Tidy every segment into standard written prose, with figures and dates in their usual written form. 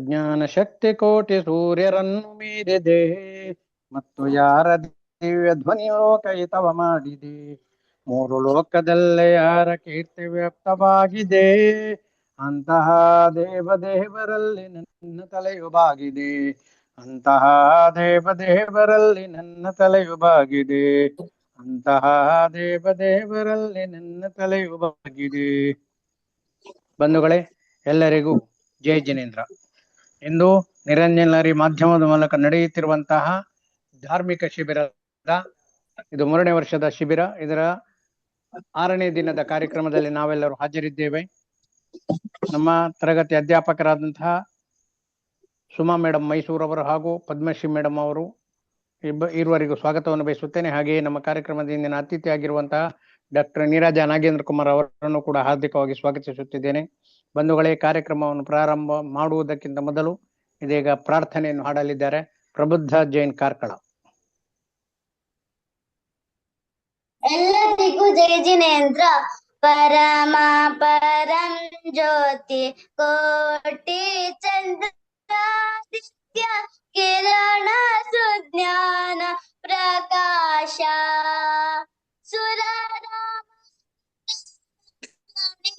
ಜ್ಞಾನ ಶಕ್ತಿ ಕೋಟಿ ಸೂರ್ಯರನ್ನು ಮೀರಿದೆ ಮತ್ತು ಯಾರ ದಿವ್ಯ ಧ್ವನಿಯೋ ಕೈತವ ಮಾಡಿದೆ. ಮೂರು ಲೋಕದಲ್ಲೇ ಯಾರ ಕೀರ್ತಿ ವ್ಯಕ್ತವಾಗಿದೆ. ಅಂತಹ ದೇವರಲ್ಲಿ ನನ್ನ ತಲೆಯು ಬಾಗಿದೆ. ಅಂತಹ ದೇವರಲ್ಲಿ ನನ್ನ ತಲೆಯು ಬಾಗಿದೆ. ಅಂತಹ ದೇವರಲ್ಲಿ ನನ್ನ ತಲೆಯು ಬಾಗಿದೆ. ಬಂಧುಗಳೇ, ಎಲ್ಲರಿಗೂ ಜೈ ಜಿನೇಂದ್ರ. ಇಂದು ನಿರಂಜನಲಹರಿ ಮಾಧ್ಯಮದ ಮೂಲಕ ನಡೆಯುತ್ತಿರುವಂತಹ ಧಾರ್ಮಿಕ ಶಿಬಿರದ ಇದು 3ನೇ ವರ್ಷದ ಶಿಬಿರ. ಇದರ 6ನೇ ದಿನದ ಕಾರ್ಯಕ್ರಮದಲ್ಲಿ ನಾವೆಲ್ಲರೂ ಹಾಜರಿದ್ದೇವೆ. ನಮ್ಮ ತರಗತಿ ಅಧ್ಯಾಪಕರಾದಂತಹ ಸುಮಾ ಮೇಡಮ್ ಮೈಸೂರವರು ಹಾಗೂ ಪದ್ಮಶ್ರೀ ಮೇಡಮ್ ಅವರು ಇರುವರಿಗೂ ಸ್ವಾಗತವನ್ನು ಬಯಸುತ್ತೇನೆ. ಹಾಗೆಯೇ ನಮ್ಮ ಕಾರ್ಯಕ್ರಮದ ಇಂದಿನ ಅತಿಥಿಯಾಗಿರುವಂತಹ ಡಾಕ್ಟರ್ ನೀರಾಜ ನಾಗೇಂದ್ರ ಕುಮಾರ್ ಅವರನ್ನು ಕೂಡ ಹಾರ್ದಿಕವಾಗಿ ಸ್ವಾಗತಿಸುತ್ತಿದ್ದೇನೆ. ಬಂಧುಗಳೇ, ಕಾರ್ಯಕ್ರಮವನ್ನು ಪ್ರಾರಂಭ ಮಾಡುವುದಕ್ಕಿಂತ ಮೊದಲು ಇದೀಗ ಪ್ರಾರ್ಥನೆಯನ್ನು ಹಾಡಲಿದ್ದಾರೆ ಪ್ರಬುದ್ಧ ಜೈನ್ ಕಾರ್ಕಳ. ಎಲ್ಲರಿಗೂ ಜೈ ಜಿನೇಂದ್ರ. ಪರಮ ಪರಂ ಜ್ಯೋತಿ ಕೋಟಿ ಚಂದ್ರಾದಿತ್ಯ ಕಿರಣ ಸುಜ್ಞಾನ ಪ್ರಕಾಶ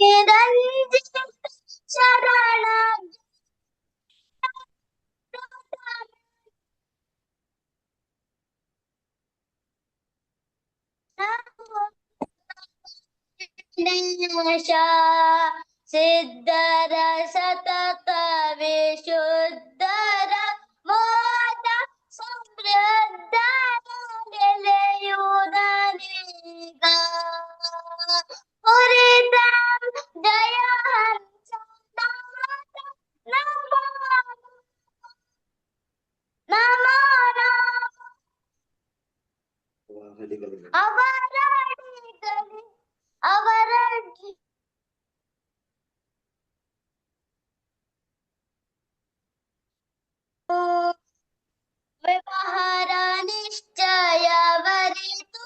ನಿರಂಜಿತ ಶರಣ ಸಿದ್ಧರ ಸತತ ವಿಶುದ್ಧರ ಮೋದ ಸಮೃದ್ಧರ ನೆಲೆಯುವುದೀಗ ಪುರಿತಾಂ ಜಯ ಅವರಡಿ ವ್ಯವಹಾರ ನಿಶ್ಚಯವರಿತು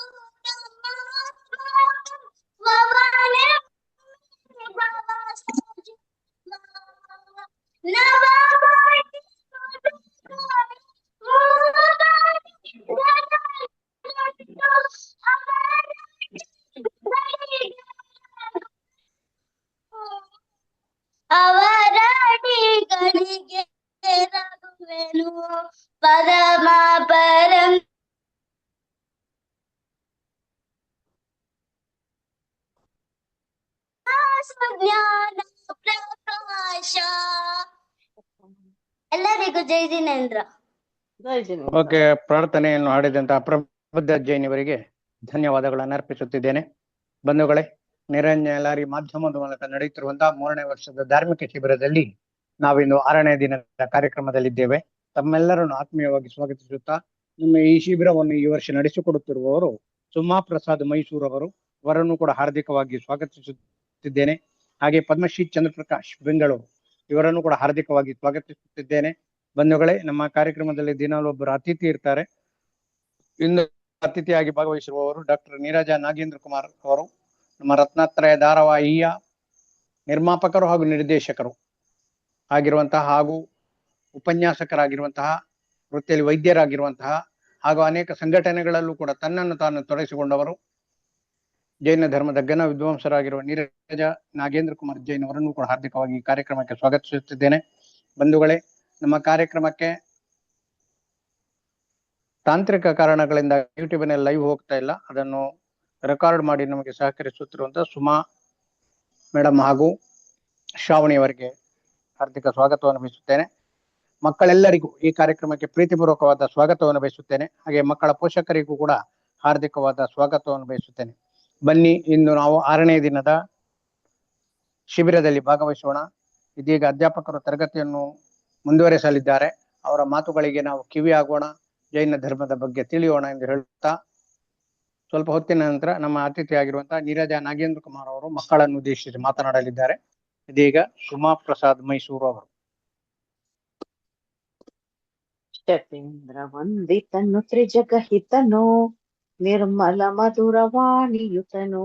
ಅವರಡಿಗಳಿಗೆ ರಘುವೆನು ಪರಮ ಪರಂ ಜ್ಞಾನ ಪ್ರಕಾಶ. ಎಲ್ಲರಿಗೂ ಜೈ ಜಿನೇಂದ್ರ. ಓಕೆ, ಪ್ರಾರ್ಥನೆಯನ್ನು ಹಾಡಿದಂತಹ ಪ್ರಬುದ್ಧ ಜೈನ್ ಇವರಿಗೆ ಧನ್ಯವಾದಗಳನ್ನು ಅರ್ಪಿಸುತ್ತಿದ್ದೇನೆ. ಬಂಧುಗಳೇ, ನಿರಂಜನಲಹರಿ ಮಾಧ್ಯಮದ ಮೂಲಕ ನಡೆಯುತ್ತಿರುವಂತಹ 3ನೇ ವರ್ಷದ ಧಾರ್ಮಿಕ ಶಿಬಿರದಲ್ಲಿ ನಾವಿಂದು 6ನೇ ದಿನದ ಕಾರ್ಯಕ್ರಮದಲ್ಲಿದ್ದೇವೆ. ತಮ್ಮೆಲ್ಲರನ್ನು ಆತ್ಮೀಯವಾಗಿ ಸ್ವಾಗತಿಸುತ್ತಾ ನಮ್ಮ ಈ ಶಿಬಿರವನ್ನು ಈ ವರ್ಷ ನಡೆಸಿಕೊಡುತ್ತಿರುವವರು ಸುಮಾ ಪ್ರಸಾದ್ ಮೈಸೂರವರು, ಅವರನ್ನು ಕೂಡ ಹಾರ್ದಿಕವಾಗಿ ಸ್ವಾಗತಿಸುತ್ತಿದ್ದೇನೆ. ಹಾಗೆ ಪದ್ಮಶ್ರೀ ಚಂದ್ರಪ್ರಕಾಶ್ ಬೆಂಗಳೂರು, ಇವರನ್ನು ಕೂಡ ಹಾರ್ದಿಕವಾಗಿ ಸ್ವಾಗತಿಸುತ್ತಿದ್ದೇನೆ. ಬಂಧುಗಳೇ, ನಮ್ಮ ಕಾರ್ಯಕ್ರಮದಲ್ಲಿ ದಿನಾಲು ಒಬ್ಬರು ಅತಿಥಿ ಇರ್ತಾರೆ. ಇಂದು ಅತಿಥಿಯಾಗಿ ಭಾಗವಹಿಸಿರುವವರು ಡಾಕ್ಟರ್ ನೀರಾಜ ನಾಗೇಂದ್ರ ಕುಮಾರ್ ಅವರು, ನಮ್ಮ ರತ್ನಾತ್ರಯ ಧಾರಾವಾಹಿಯ ನಿರ್ಮಾಪಕರು ಹಾಗೂ ನಿರ್ದೇಶಕರು ಆಗಿರುವಂತಹ ಹಾಗೂ ಉಪನ್ಯಾಸಕರಾಗಿರುವಂತಹ, ವೃತ್ತಿಯಲ್ಲಿ ವೈದ್ಯರಾಗಿರುವಂತಹ ಹಾಗೂ ಅನೇಕ ಸಂಘಟನೆಗಳಲ್ಲೂ ಕೂಡ ತನ್ನನ್ನು ತಾನು ತೊಡಗಿಸಿಕೊಂಡವರು, ಜೈನ ಧರ್ಮದ ಘನ ವಿದ್ವಾಂಸರಾಗಿರುವ ನೀರಜ ನಾಗೇಂದ್ರ ಕುಮಾರ್ ಜೈನ್ ಅವರನ್ನು ಕೂಡ ಹಾರ್ದಿಕವಾಗಿ ಈ ಕಾರ್ಯಕ್ರಮಕ್ಕೆ ಸ್ವಾಗತಿಸುತ್ತಿದ್ದೇನೆ. ಬಂಧುಗಳೇ, ನಮ್ಮ ಕಾರ್ಯಕ್ರಮಕ್ಕೆ ತಾಂತ್ರಿಕ ಕಾರಣಗಳಿಂದ ಯೂಟ್ಯೂಬ್ನಲ್ಲಿ ಲೈವ್ ಹೋಗ್ತಾ ಇಲ್ಲ. ಅದನ್ನು ರೆಕಾರ್ಡ್ ಮಾಡಿ ನಮಗೆ ಸಹಕರಿಸುತ್ತಿರುವಂತಹ ಸುಮಾ ಮೇಡಮ್ ಹಾಗೂ ಶ್ರಾವಣಿಯವರಿಗೆ ಹಾರ್ದಿಕ ಸ್ವಾಗತವನ್ನು ಬಯಸುತ್ತೇನೆ. ಮಕ್ಕಳೆಲ್ಲರಿಗೂ ಈ ಕಾರ್ಯಕ್ರಮಕ್ಕೆ ಪ್ರೀತಿಪೂರ್ವಕವಾದ ಸ್ವಾಗತವನ್ನು ಬಯಸುತ್ತೇನೆ. ಹಾಗೆ ಮಕ್ಕಳ ಪೋಷಕರಿಗೂ ಕೂಡ ಹಾರ್ದಿಕವಾದ ಸ್ವಾಗತವನ್ನು ಬಯಸುತ್ತೇನೆ. ಬನ್ನಿ, ಇಂದು ನಾವು 6ನೇ ದಿನದ ಶಿಬಿರದಲ್ಲಿ ಭಾಗವಹಿಸೋಣ. ಇದೀಗ ಅಧ್ಯಾಪಕರು ತರಗತಿಯನ್ನು ಮುಂದುವರೆಸಲಿದ್ದಾರೆ. ಅವರ ಮಾತುಗಳಿಗೆ ನಾವು ಕಿವಿ ಆಗೋಣ, ಜೈನ ಧರ್ಮದ ಬಗ್ಗೆ ತಿಳಿಯೋಣ ಎಂದು ಹೇಳುತ್ತಾ ಸ್ವಲ್ಪ ಹೊತ್ತಿನ ನಂತರ ನಮ್ಮ ಅತಿಥಿಯಾಗಿರುವಂತಹ ನೀರಜ ನಾಗೇಂದ್ರ ಕುಮಾರ್ ಅವರು ಮಕ್ಕಳನ್ನು ಉದ್ದೇಶಿಸಿ ಮಾತನಾಡಲಿದ್ದಾರೆ. ಇದೀಗ ಸುಮಾ ಪ್ರಸಾದ್ ಮೈಸೂರು ಅವರು. ಶತೇಂದ್ರ ವಂದಿತನು ತ್ರಿಜಗಹಿತನು ನಿರ್ಮಲ ಮಧುರವಾಣಿಯುತನು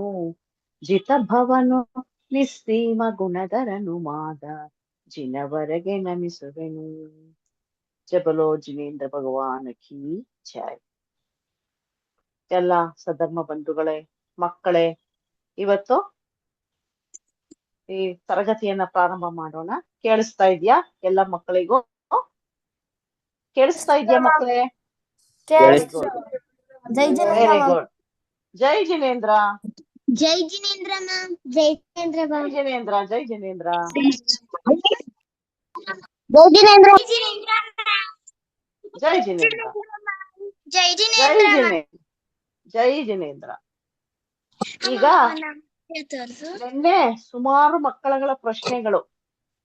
ಜಿತಭವನು ನಿಸ್ಸೀಮ ಗುಣಧರನು ಮಾದ ಜಿನವರೆಗೆ ನಮಿಸುವೆನು. ಜಬಲೋ ಜಿನೇಂದ್ರ ಭಗವಾನ್ ಕಿ ಜೈ. ಎಲ್ಲ ಸಧರ್ಮ ಬಂಧುಗಳೇ, ಮಕ್ಕಳೇ, ಇವತ್ತು ಈ ತರಗತಿಯನ್ನ ಪ್ರಾರಂಭ ಮಾಡೋಣ. ಕೇಳಿಸ್ತಾ ಇದ್ಯಾ ಎಲ್ಲ ಮಕ್ಕಳಿಗೂ? ಕೇಳಿಸ್ತಾ ಇದ್ಯಾ ಮಕ್ಕಳೇ? Very good, very good. Jai Jinendra, Jai Jinendra ma'am. Jai Jinendra Jai ma'am. Jinendra, Jai Jinendra. Jai Jinendra. Jai Jinendra, Jai Jai Jinendra. Jinendra, Jai Jinendra. ಈಗ ನಿನ್ನೆ ಸುಮಾರು ಮಕ್ಕಳಗಳ ಪ್ರಶ್ನೆಗಳು,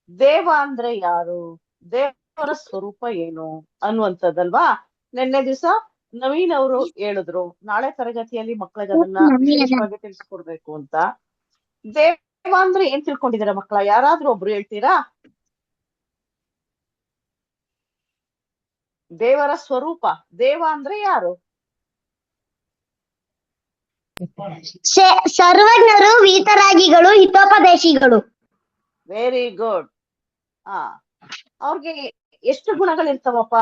ದೇವ ಅಂದ್ರೆ ಯಾರು, ದೇವರ ಸ್ವರೂಪ ಏನು ಅನ್ನುವಂಥದ್ದಲ್ವಾ. ನಿನ್ನೆ ದಿವಸ ನವೀನ್ ಅವರು ಹೇಳಿದ್ರು, ನಾಳೆ ತರಗತಿಯಲ್ಲಿ ಮಕ್ಕಳಿಗೆ ಅದನ್ನ ವಿಶೇಷವಾಗಿ ತಿಳಿಸ್ಕೊಡ್ಬೇಕು ಅಂತ. ದೇವ ಅಂದ್ರೆ ಏನ್ ತಿಳ್ಕೊಂಡಿದ್ದೀರಾ ಮಕ್ಕಳ? ಯಾರಾದ್ರೂ ಒಬ್ರು ಹೇಳ್ತೀರಾ? ದೇವರ ಸ್ವರೂಪ, ದೇವ ಅಂದ್ರೆ ಯಾರು? ಸರ್ವಜ್ಞರು, ವೀತರಾಗಿಗಳು, ಹಿತೋಪದೇಶಿಗಳು. Very good. ಅವ್ರಿಗೆ ಎಷ್ಟು ಗುಣಗಳಿರ್ತಾವಪ್ಪ?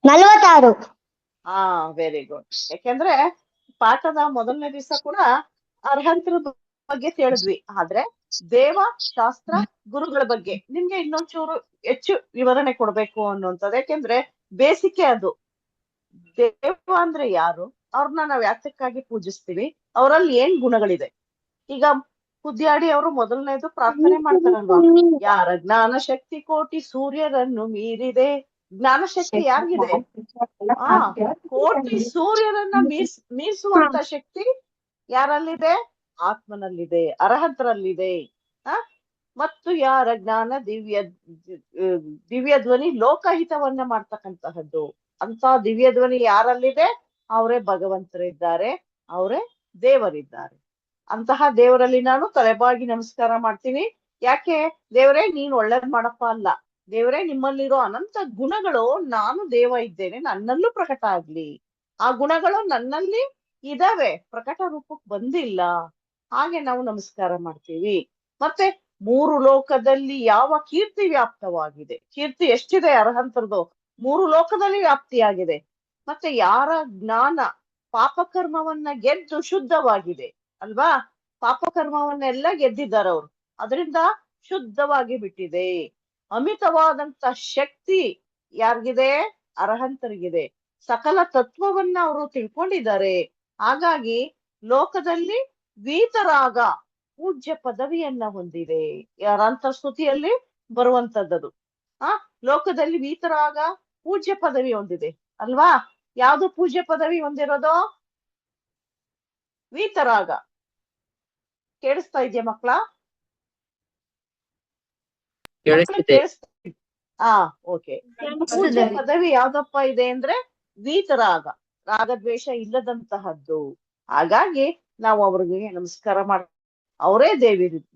46. Very good. ಯಾಕೆಂದ್ರೆ ಪಾಠದ ಮೊದಲನೇ ದಿವಸ ಕೂಡ ಅರ್ಹಂತರ ಬಗ್ಗೆ ತಿಳಿದ್ವಿ, ಆದ್ರೆ ದೇವ, ಶಾಸ್ತ್ರ, ಗುರುಗಳ ಬಗ್ಗೆ ನಿಮ್ಗೆ ಇನ್ನೊಂಚೂರು ಹೆಚ್ಚು ವಿವರಣೆ ಕೊಡ್ಬೇಕು ಅನ್ನುವಂಥದ್ದು. ಯಾಕೆಂದ್ರೆ ಬೇಸಿಕೆ ಅದು. ದೇವ ಅಂದ್ರೆ ಯಾರು, ಅವ್ರನ್ನ ನಾವ್ ಯಾತಕ್ಕಾಗಿ ಪೂಜಿಸ್ತೀವಿ, ಅವರಲ್ಲಿ ಏನ್ ಗುಣಗಳಿದೆ? ಈಗ ಕುದ್ಯಾಡಿ ಅವರು ಮೊದಲನೇದು ಪ್ರಾರ್ಥನೆ ಮಾಡ್ತಾರಲ್ವಾ, ಯಾರ ಜ್ಞಾನ ಶಕ್ತಿ ಕೋಟಿ ಸೂರ್ಯರನ್ನು ಮೀರಿದೆ. ಜ್ಞಾನ ಶಕ್ತಿ ಯಾರಿಗಿದೆ? ಕೋಟಿ ಸೂರ್ಯರನ್ನ ಮೀರಿಸುವಂತ ಶಕ್ತಿ ಯಾರಲ್ಲಿದೆ? ಆತ್ಮನಲ್ಲಿದೆ, ಅರ್ಹಂತರಲ್ಲಿದೆ. ಮತ್ತು ಯಾರ ಜ್ಞಾನ ದಿವ್ಯ ಧ್ವನಿ ಲೋಕಹಿತವನ್ನ ಮಾಡ್ತಕ್ಕಂತಹದ್ದು. ಅಂತ ದಿವ್ಯ ಧ್ವನಿ ಯಾರಲ್ಲಿದೆ? ಅವರೇ ಭಗವಂತರಿದ್ದಾರೆ, ಅವರೇ ದೇವರಿದ್ದಾರೆ. ಅಂತಹ ದೇವರಲ್ಲಿ ನಾನು ತಲೆಬಾಗಿ ನಮಸ್ಕಾರ ಮಾಡ್ತೀನಿ. ಯಾಕೆ? ದೇವರೇ ನೀನ್ ಒಳ್ಳೇದ್ ಮಾಡಪ್ಪ ಅಲ್ಲ, ದೇವರೇ ನಿಮ್ಮಲ್ಲಿರೋ ಅನಂತ ಗುಣಗಳು ನಾನು ದೇವ ಇದ್ದೇನೆ, ನನ್ನಲ್ಲೂ ಪ್ರಕಟ ಆಗ್ಲಿ. ಆ ಗುಣಗಳು ನನ್ನಲ್ಲಿ ಇದಾವೆ, ಪ್ರಕಟ ರೂಪಕ್ಕೆ ಬಂದಿಲ್ಲ. ಹಾಗೆ ನಾವು ನಮಸ್ಕಾರ ಮಾಡ್ತೀವಿ. ಮತ್ತೆ 3 ಲೋಕದಲ್ಲಿ ಯಾವ ಕೀರ್ತಿ ವ್ಯಾಪ್ತವಾಗಿದೆ? ಕೀರ್ತಿ ಎಷ್ಟಿದೆ ಅರ್ಹಂತರದು? 3 ಲೋಕದಲ್ಲಿ ವ್ಯಾಪ್ತಿಯಾಗಿದೆ. ಮತ್ತೆ ಯಾರ ಜ್ಞಾನ ಪಾಪಕರ್ಮವನ್ನ ಗೆದ್ದು ಶುದ್ಧವಾಗಿದೆ ಅಲ್ವಾ? ಪಾಪಕರ್ಮವನ್ನೆಲ್ಲ ಗೆದ್ದಿದ್ದಾರೆ ಅವರು, ಅದರಿಂದ ಶುದ್ಧವಾಗಿ ಬಿಟ್ಟಿದೆ. ಅಮಿತವಾದಂತ ಶಕ್ತಿ ಯಾರಿಗಿದೆ? ಅರ್ಹಂತರಿಗಿದೆ. ಸಕಲ ತತ್ವವನ್ನ ಅವರು ತಿಳ್ಕೊಂಡಿದ್ದಾರೆ. ಹಾಗಾಗಿ ಲೋಕದಲ್ಲಿ ವೀತರಾಗ ಪೂಜ್ಯ ಪದವಿಯನ್ನ ಹೊಂದಿದೆ. ಯಾರಂತ ಸ್ತುತಿಯಲ್ಲಿ ಬರುವಂತದ್ದದು. ಲೋಕದಲ್ಲಿ ವೀತರಾಗ ಪೂಜ್ಯ ಪದವಿ ಹೊಂದಿದೆ ಅಲ್ವಾ? ಯಾವ್ದು ಪೂಜ್ಯ ಪದವಿ ಹೊಂದಿರೋದು? ವೀತರಾಗ. ಕೇಳಿಸ್ತಾ ಇದೆಯಾ ಮಕ್ಕಳ? ಓಕೆ. ಪೂಜ್ಯ ಪದವಿ ಯಾವ್ದಪ್ಪ ಇದೆ ಅಂದ್ರೆ ವೀತರಾಗ, ರಾಗದ್ವೇಷ ಇಲ್ಲದಂತಹದ್ದು. ಹಾಗಾಗಿ ನಾವು ಅವ್ರಿಗೆ ನಮಸ್ಕಾರ ಮಾಡ, ಅವರೇ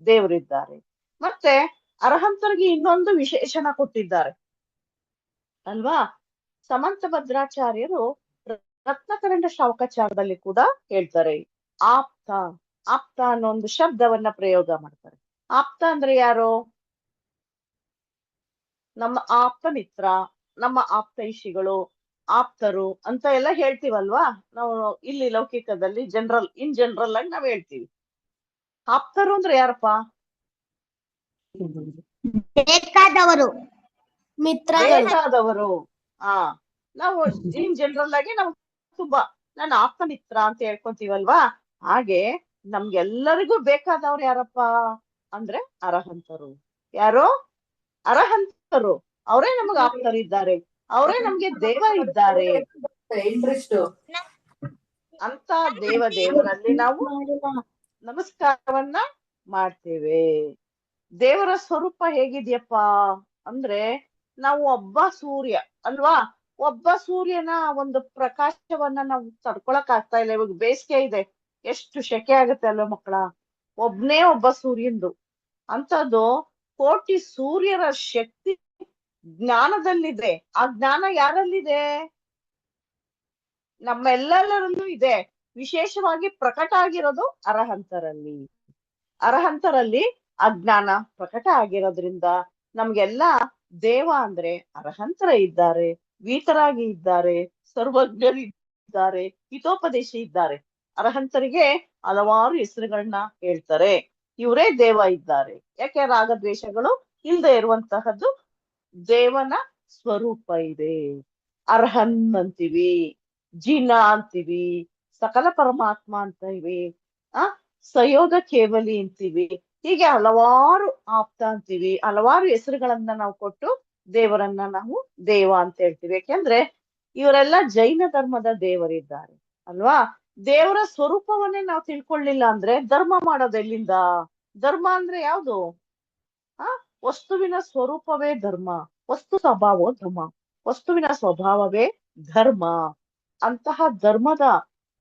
ದೇವರಿದ್ದಾರೆ. ಮತ್ತೆ ಅರ್ಹಂತರಿಗೆ ಇನ್ನೊಂದು ವಿಶೇಷಣ ಕೊಟ್ಟಿದ್ದಾರೆ ಅಲ್ವಾ? ಸಮಂತ ಭದ್ರಾಚಾರ್ಯರು ರತ್ನಕರಂಡ ಶ್ರಾವಕಾಚಾರದಲ್ಲಿ ಕೂಡ ಹೇಳ್ತಾರೆ, ಆಪ್ತ. ಆಪ್ತ ಅನ್ನೋ ಒಂದು ಶಬ್ದವನ್ನ ಪ್ರಯೋಗ ಮಾಡ್ತಾರೆ. ಆಪ್ತ ಅಂದ್ರೆ ಯಾರು? ನಮ್ಮ ಆಪ್ತ ಮಿತ್ರ, ನಮ್ಮ ಆಪ್ತೈಷಿಗಳು, ಆಪ್ತರು ಅಂತ ಎಲ್ಲ ಹೇಳ್ತೀವಲ್ವಾ ನಾವು. ಇಲ್ಲಿ ಲೌಕಿಕದಲ್ಲಿ ಇನ್ ಜನರಲ್ ಆಗಿ ನಾವ್ ಹೇಳ್ತೀವಿ. ಆಪ್ತರು ಅಂದ್ರೆ ಯಾರಪ್ಪ? ಬೇಕಾದವರು, ಬೇಕಾದವರು. ನಾವು ಇನ್ ಜನರಲ್ ಆಗಿ ನಾವು ತುಂಬಾ ನನ್ನ ಆಪ್ತ ಮಿತ್ರ ಅಂತ ಹೇಳ್ಕೊಂತೀವಲ್ವಾ. ಹಾಗೆ ನಮ್ಗೆಲ್ಲರಿಗೂ ಬೇಕಾದವ್ರು ಯಾರಪ್ಪ ಅಂದ್ರೆ ಅರ್ಹಂತರು. ಯಾರು? ಅರ್ಹಂತರು. ಅವರೇ ನಮಗ ಆಪ್ತರಿದ್ದಾರೆ, ಅವರೇ ನಮ್ಗೆ ದೇವರಿದ್ದಾರೆ. ಅಂತ ದೇವರಲ್ಲಿ ನಾವು ನಮಸ್ಕಾರವನ್ನ ಮಾಡ್ತೇವೆ. ದೇವರ ಸ್ವರೂಪ ಹೇಗಿದ್ಯಪ್ಪ ಅಂದ್ರೆ, ನಾವು ಒಬ್ಬ ಸೂರ್ಯ ಅಲ್ವಾ? ಒಬ್ಬ ಸೂರ್ಯನ ಒಂದು ಪ್ರಕಾಶವನ್ನ ನಾವು ತಡ್ಕೊಳಕ್ ಆಗ್ತಾ ಇಲ್ಲ. ಇವಾಗ ಬೇಸಿಗೆ ಇದೆ, ಎಷ್ಟು ಸೆಕೆ ಆಗುತ್ತೆ ಅಲ್ವಾ ಮಕ್ಕಳ? ಒಬ್ಬ ಸೂರ್ಯಂದು ಅಂತದ್ದು ಕೋಟಿ ಸೂರ್ಯರ ಶಕ್ತಿ ಜ್ಞಾನದಲ್ಲಿದೆ. ಆ ಜ್ಞಾನ ಯಾರಲ್ಲಿದೆ? ನಮ್ಮೆಲ್ಲರಲ್ಲೂ ಇದೆ. ವಿಶೇಷವಾಗಿ ಪ್ರಕಟ ಆಗಿರೋದು ಅರಹಂತರಲ್ಲಿ. ಅರಹಂತರಲ್ಲಿ ಅಜ್ಞಾನ ಪ್ರಕಟ ಆಗಿರೋದ್ರಿಂದ ನಮ್ಗೆಲ್ಲ ದೇವ ಅಂದ್ರೆ ಅರಹಂತರ ಇದ್ದಾರೆ, ವೀತರಾಗಿ ಇದ್ದಾರೆ, ಸರ್ವಜ್ಞರಿದ್ದಾರೆ, ಹಿತೋಪದೇಶಿ ಇದ್ದಾರೆ. ಅರಹಂತರಿಗೆ ಹಲವಾರು ಹೆಸರುಗಳನ್ನ ಹೇಳ್ತಾರೆ. ಇವರೇ ದೇವ ಇದ್ದಾರೆ. ಯಾಕೆ ರಾಗದ್ವೇಷಗಳು ಇಲ್ಲದೆ ಇರುವಂತಹದ್ದು ದೇವನ ಸ್ವರೂಪ ಇದೆ. ಅರ್ಹನ್ ಅಂತೀವಿ, ಜಿನ ಅಂತೀವಿ, ಸಕಲ ಪರಮಾತ್ಮ ಅಂತೀವಿ, ಸಯೋಗ ಕೇವಲಿ ಅಂತೀವಿ. ಹೀಗೆ ಹಲವಾರು ಆಪ್ತ ಅಂತೀವಿ. ಹಲವಾರು ಹೆಸರುಗಳನ್ನ ನಾವು ಕೊಟ್ಟು ದೇವರನ್ನ ನಾವು ದೇವ ಅಂತ ಹೇಳ್ತೀವಿ. ಯಾಕೆಂದ್ರೆ ಇವರೆಲ್ಲ ಜೈನ ಧರ್ಮದ ದೇವರಿದ್ದಾರೆ ಅಲ್ವಾ. ದೇವರ ಸ್ವರೂಪವನ್ನೇ ನಾವು ತಿಳ್ಕೊಳ್ಳಿಲ್ಲ ಅಂದ್ರೆ ಧರ್ಮ ಮಾಡೋದು ಎಲ್ಲಿಂದ? ಧರ್ಮ ಅಂದ್ರೆ ಯಾವುದು? ವಸ್ತುವಿನ ಸ್ವರೂಪವೇ ಧರ್ಮ, ವಸ್ತು ಸ್ವಭಾವ ಧರ್ಮ, ವಸ್ತುವಿನ ಸ್ವಭಾವವೇ ಧರ್ಮ. ಅಂತಹ ಧರ್ಮದ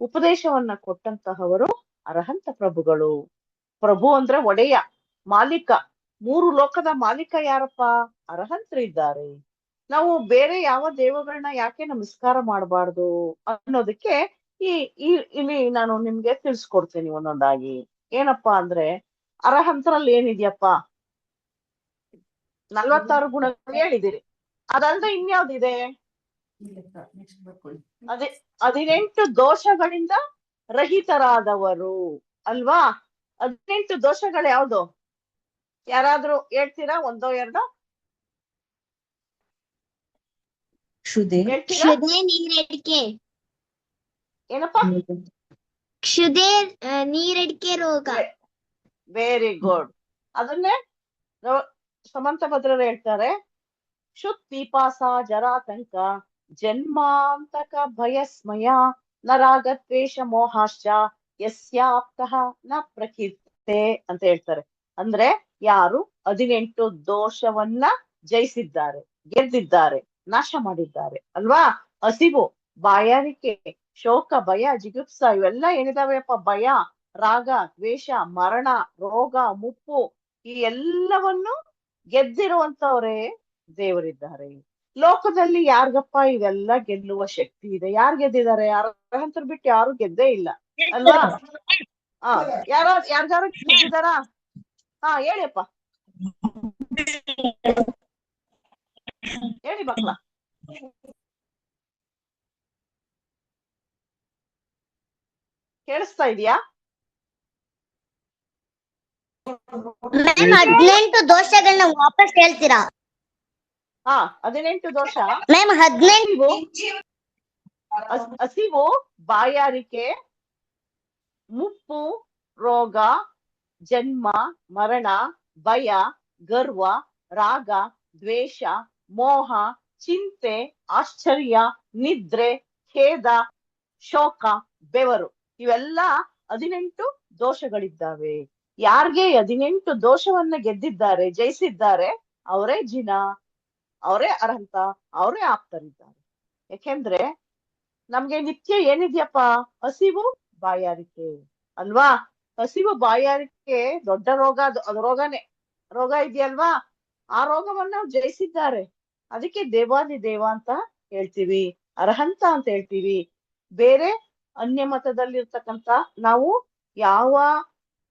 ಉಪದೇಶವನ್ನ ಕೊಟ್ಟಂತಹವರು ಅರಹಂತ ಪ್ರಭುಗಳು. ಪ್ರಭು ಅಂದ್ರೆ ಒಡೆಯ, ಮಾಲೀಕ. 3 ಲೋಕದ ಮಾಲೀಕ ಯಾರಪ್ಪ? ಅರಹಂತರಿದ್ದಾರೆ. ನಾವು ಬೇರೆ ಯಾವ ದೇವಗಳನ್ನ ಯಾಕೆ ನಮಸ್ಕಾರ ಮಾಡಬಾರ್ದು ಅನ್ನೋದಕ್ಕೆ ಇಲ್ಲಿ ನಾನು ನಿಮ್ಗೆ ತಿಳಿಸ್ಕೊಡ್ತೀನಿ ಒಂದೊಂದಾಗಿ. ಏನಪ್ಪಾ ಅಂದ್ರೆ ಅರಹಂತರಲ್ಲಿ ಏನಿದ್ಯಪ್ಪ? 46 ಗುಣಗಳು ಹೇಳಿದಿರಿ. ಅದಲ್ದೆ ಇನ್ಯಾವ್ದಿದೆ? 18 ದೋಷಗಳಿಂದ ರಹಿತರಾದವರು ಅಲ್ವಾ. 18 ದೋಷಗಳು ಯಾವ್ದು? ಯಾರಾದ್ರೂ ಹೇಳ್ತೀರಾ? ಒಂದೋ ಎರಡೋ ಹೇಳ್ತೀರಾ? ನೀರಡಿಕೆ. ಏನಪ್ಪಾ? ಕ್ಷುದೆ ನೀರಡಿಕೆ ರೋಗ. Very good. ಅದನ್ನೇ ಸಮಂತ ಭದ್ರರು ಹೇಳ್ತಾರೆ. ಕ್ಷುತ್ ಪಿಪಾಸ ಜರಾತಂಕ ಜನ್ಮಾಂತಕ ಭಯಸ್ಮಯ ನರಾಗದ್ವೇಷ ಮೋಹಾಶ್ಚ ಯಸ್ಯಾಪ್ತಃ ನ ಪ್ರಕೀರ್ತೆ ಅಂತ ಹೇಳ್ತಾರೆ. ಅಂದ್ರೆ ಯಾರು 18 ದೋಷವನ್ನ ಜಯಿಸಿದ್ದಾರೆ, ಗೆದ್ದಿದ್ದಾರೆ, ನಾಶ ಮಾಡಿದ್ದಾರೆ ಅಲ್ವಾ. ಹಸಿವು, ಬಾಯಾರಿಕೆ, ಶೋಕ, ಭಯ, ಜಿಗುಪ್ಸ ಇವೆಲ್ಲ ಏನಿದಾವೆಯಪ್ಪ? ಭಯ, ರಾಗ, ದ್ವೇಷ, ಮರಣ, ರೋಗ, ಮುಪ್ಪು ಈ ಎಲ್ಲವನ್ನು ಗೆದ್ದಿರುವಂತವ್ರೇ ದೇವರಿದ್ದಾರೆ. ಲೋಕದಲ್ಲಿ ಯಾರಿಗಪ್ಪ ಇವೆಲ್ಲ ಗೆಲ್ಲುವ ಶಕ್ತಿ ಇದೆ? ಯಾರು ಗೆದ್ದಿದ್ದಾರೆ? ಅರಹಂತರು ಬಿಟ್ಟು ಯಾರು ಗೆದ್ದೇ ಇಲ್ಲ ಅಲ್ವಾ. ಯಾರ್ಯಾರು ಗೆದ್ದಿದಾರ? ಹೇಳಿಯಪ್ಪ, ಹೇಳಿ ಮಕ್ಳ. ಕೇಳಿಸ್ತಾ ಇದೀಯಾ? 18 ದೋಷಗಳನ್ನ ವಾಪಸ್ ಹೇಳ್ತೀರಾ? 18 ದೋಷ. 18 ಹಸಿವು, ಬಾಯಾರಿಕೆ, ಮುಪ್ಪು, ರೋಗ, ಜನ್ಮ, ಮರಣ, ಭಯ, ಗರ್ವ, ರಾಗ, ದ್ವೇಷ, ಮೋಹ, ಚಿಂತೆ, ಆಶ್ಚರ್ಯ, ನಿದ್ರೆ, ಖೇದ, ಶೋಕ, ಬೆವರು ಇವೆಲ್ಲ 18 ದೋಷಗಳಿದ್ದಾವೆ. ಯಾರಿಗೆ 18 ದೋಷವನ್ನ ಗೆದ್ದಿದ್ದಾರೆ, ಜಯಿಸಿದ್ದಾರೆ, ಅವರೇ ಜಿನ, ಅವರೇ ಅರ್ಹಂತ, ಅವರೇ ಆಪ್ತರಿದ್ದಾರೆ. ಯಾಕೆಂದ್ರೆ ನಮ್ಗೆ ನಿತ್ಯ ಏನಿದ್ಯಪ್ಪ? ಹಸಿವು, ಬಾಯಾರಿಕೆ ಅಲ್ವಾ. ಹಸಿವು, ಬಾಯಾರಿಕೆ ದೊಡ್ಡ ರೋಗ. ಅದು ರೋಗನೇ, ರೋಗ ಇದೆಯಲ್ವಾ. ಆ ರೋಗವನ್ನ ಜಯಿಸಿದ್ದಾರೆ. ಅದಕ್ಕೆ ದೇವಾದಿ ದೇವ ಅಂತ ಹೇಳ್ತೀವಿ, ಅರ್ಹಂತ ಅಂತ ಹೇಳ್ತೀವಿ. ಬೇರೆ ಅನ್ಯ ಮತದಲ್ಲಿರ್ತಕ್ಕಂಥ ನಾವು ಯಾವ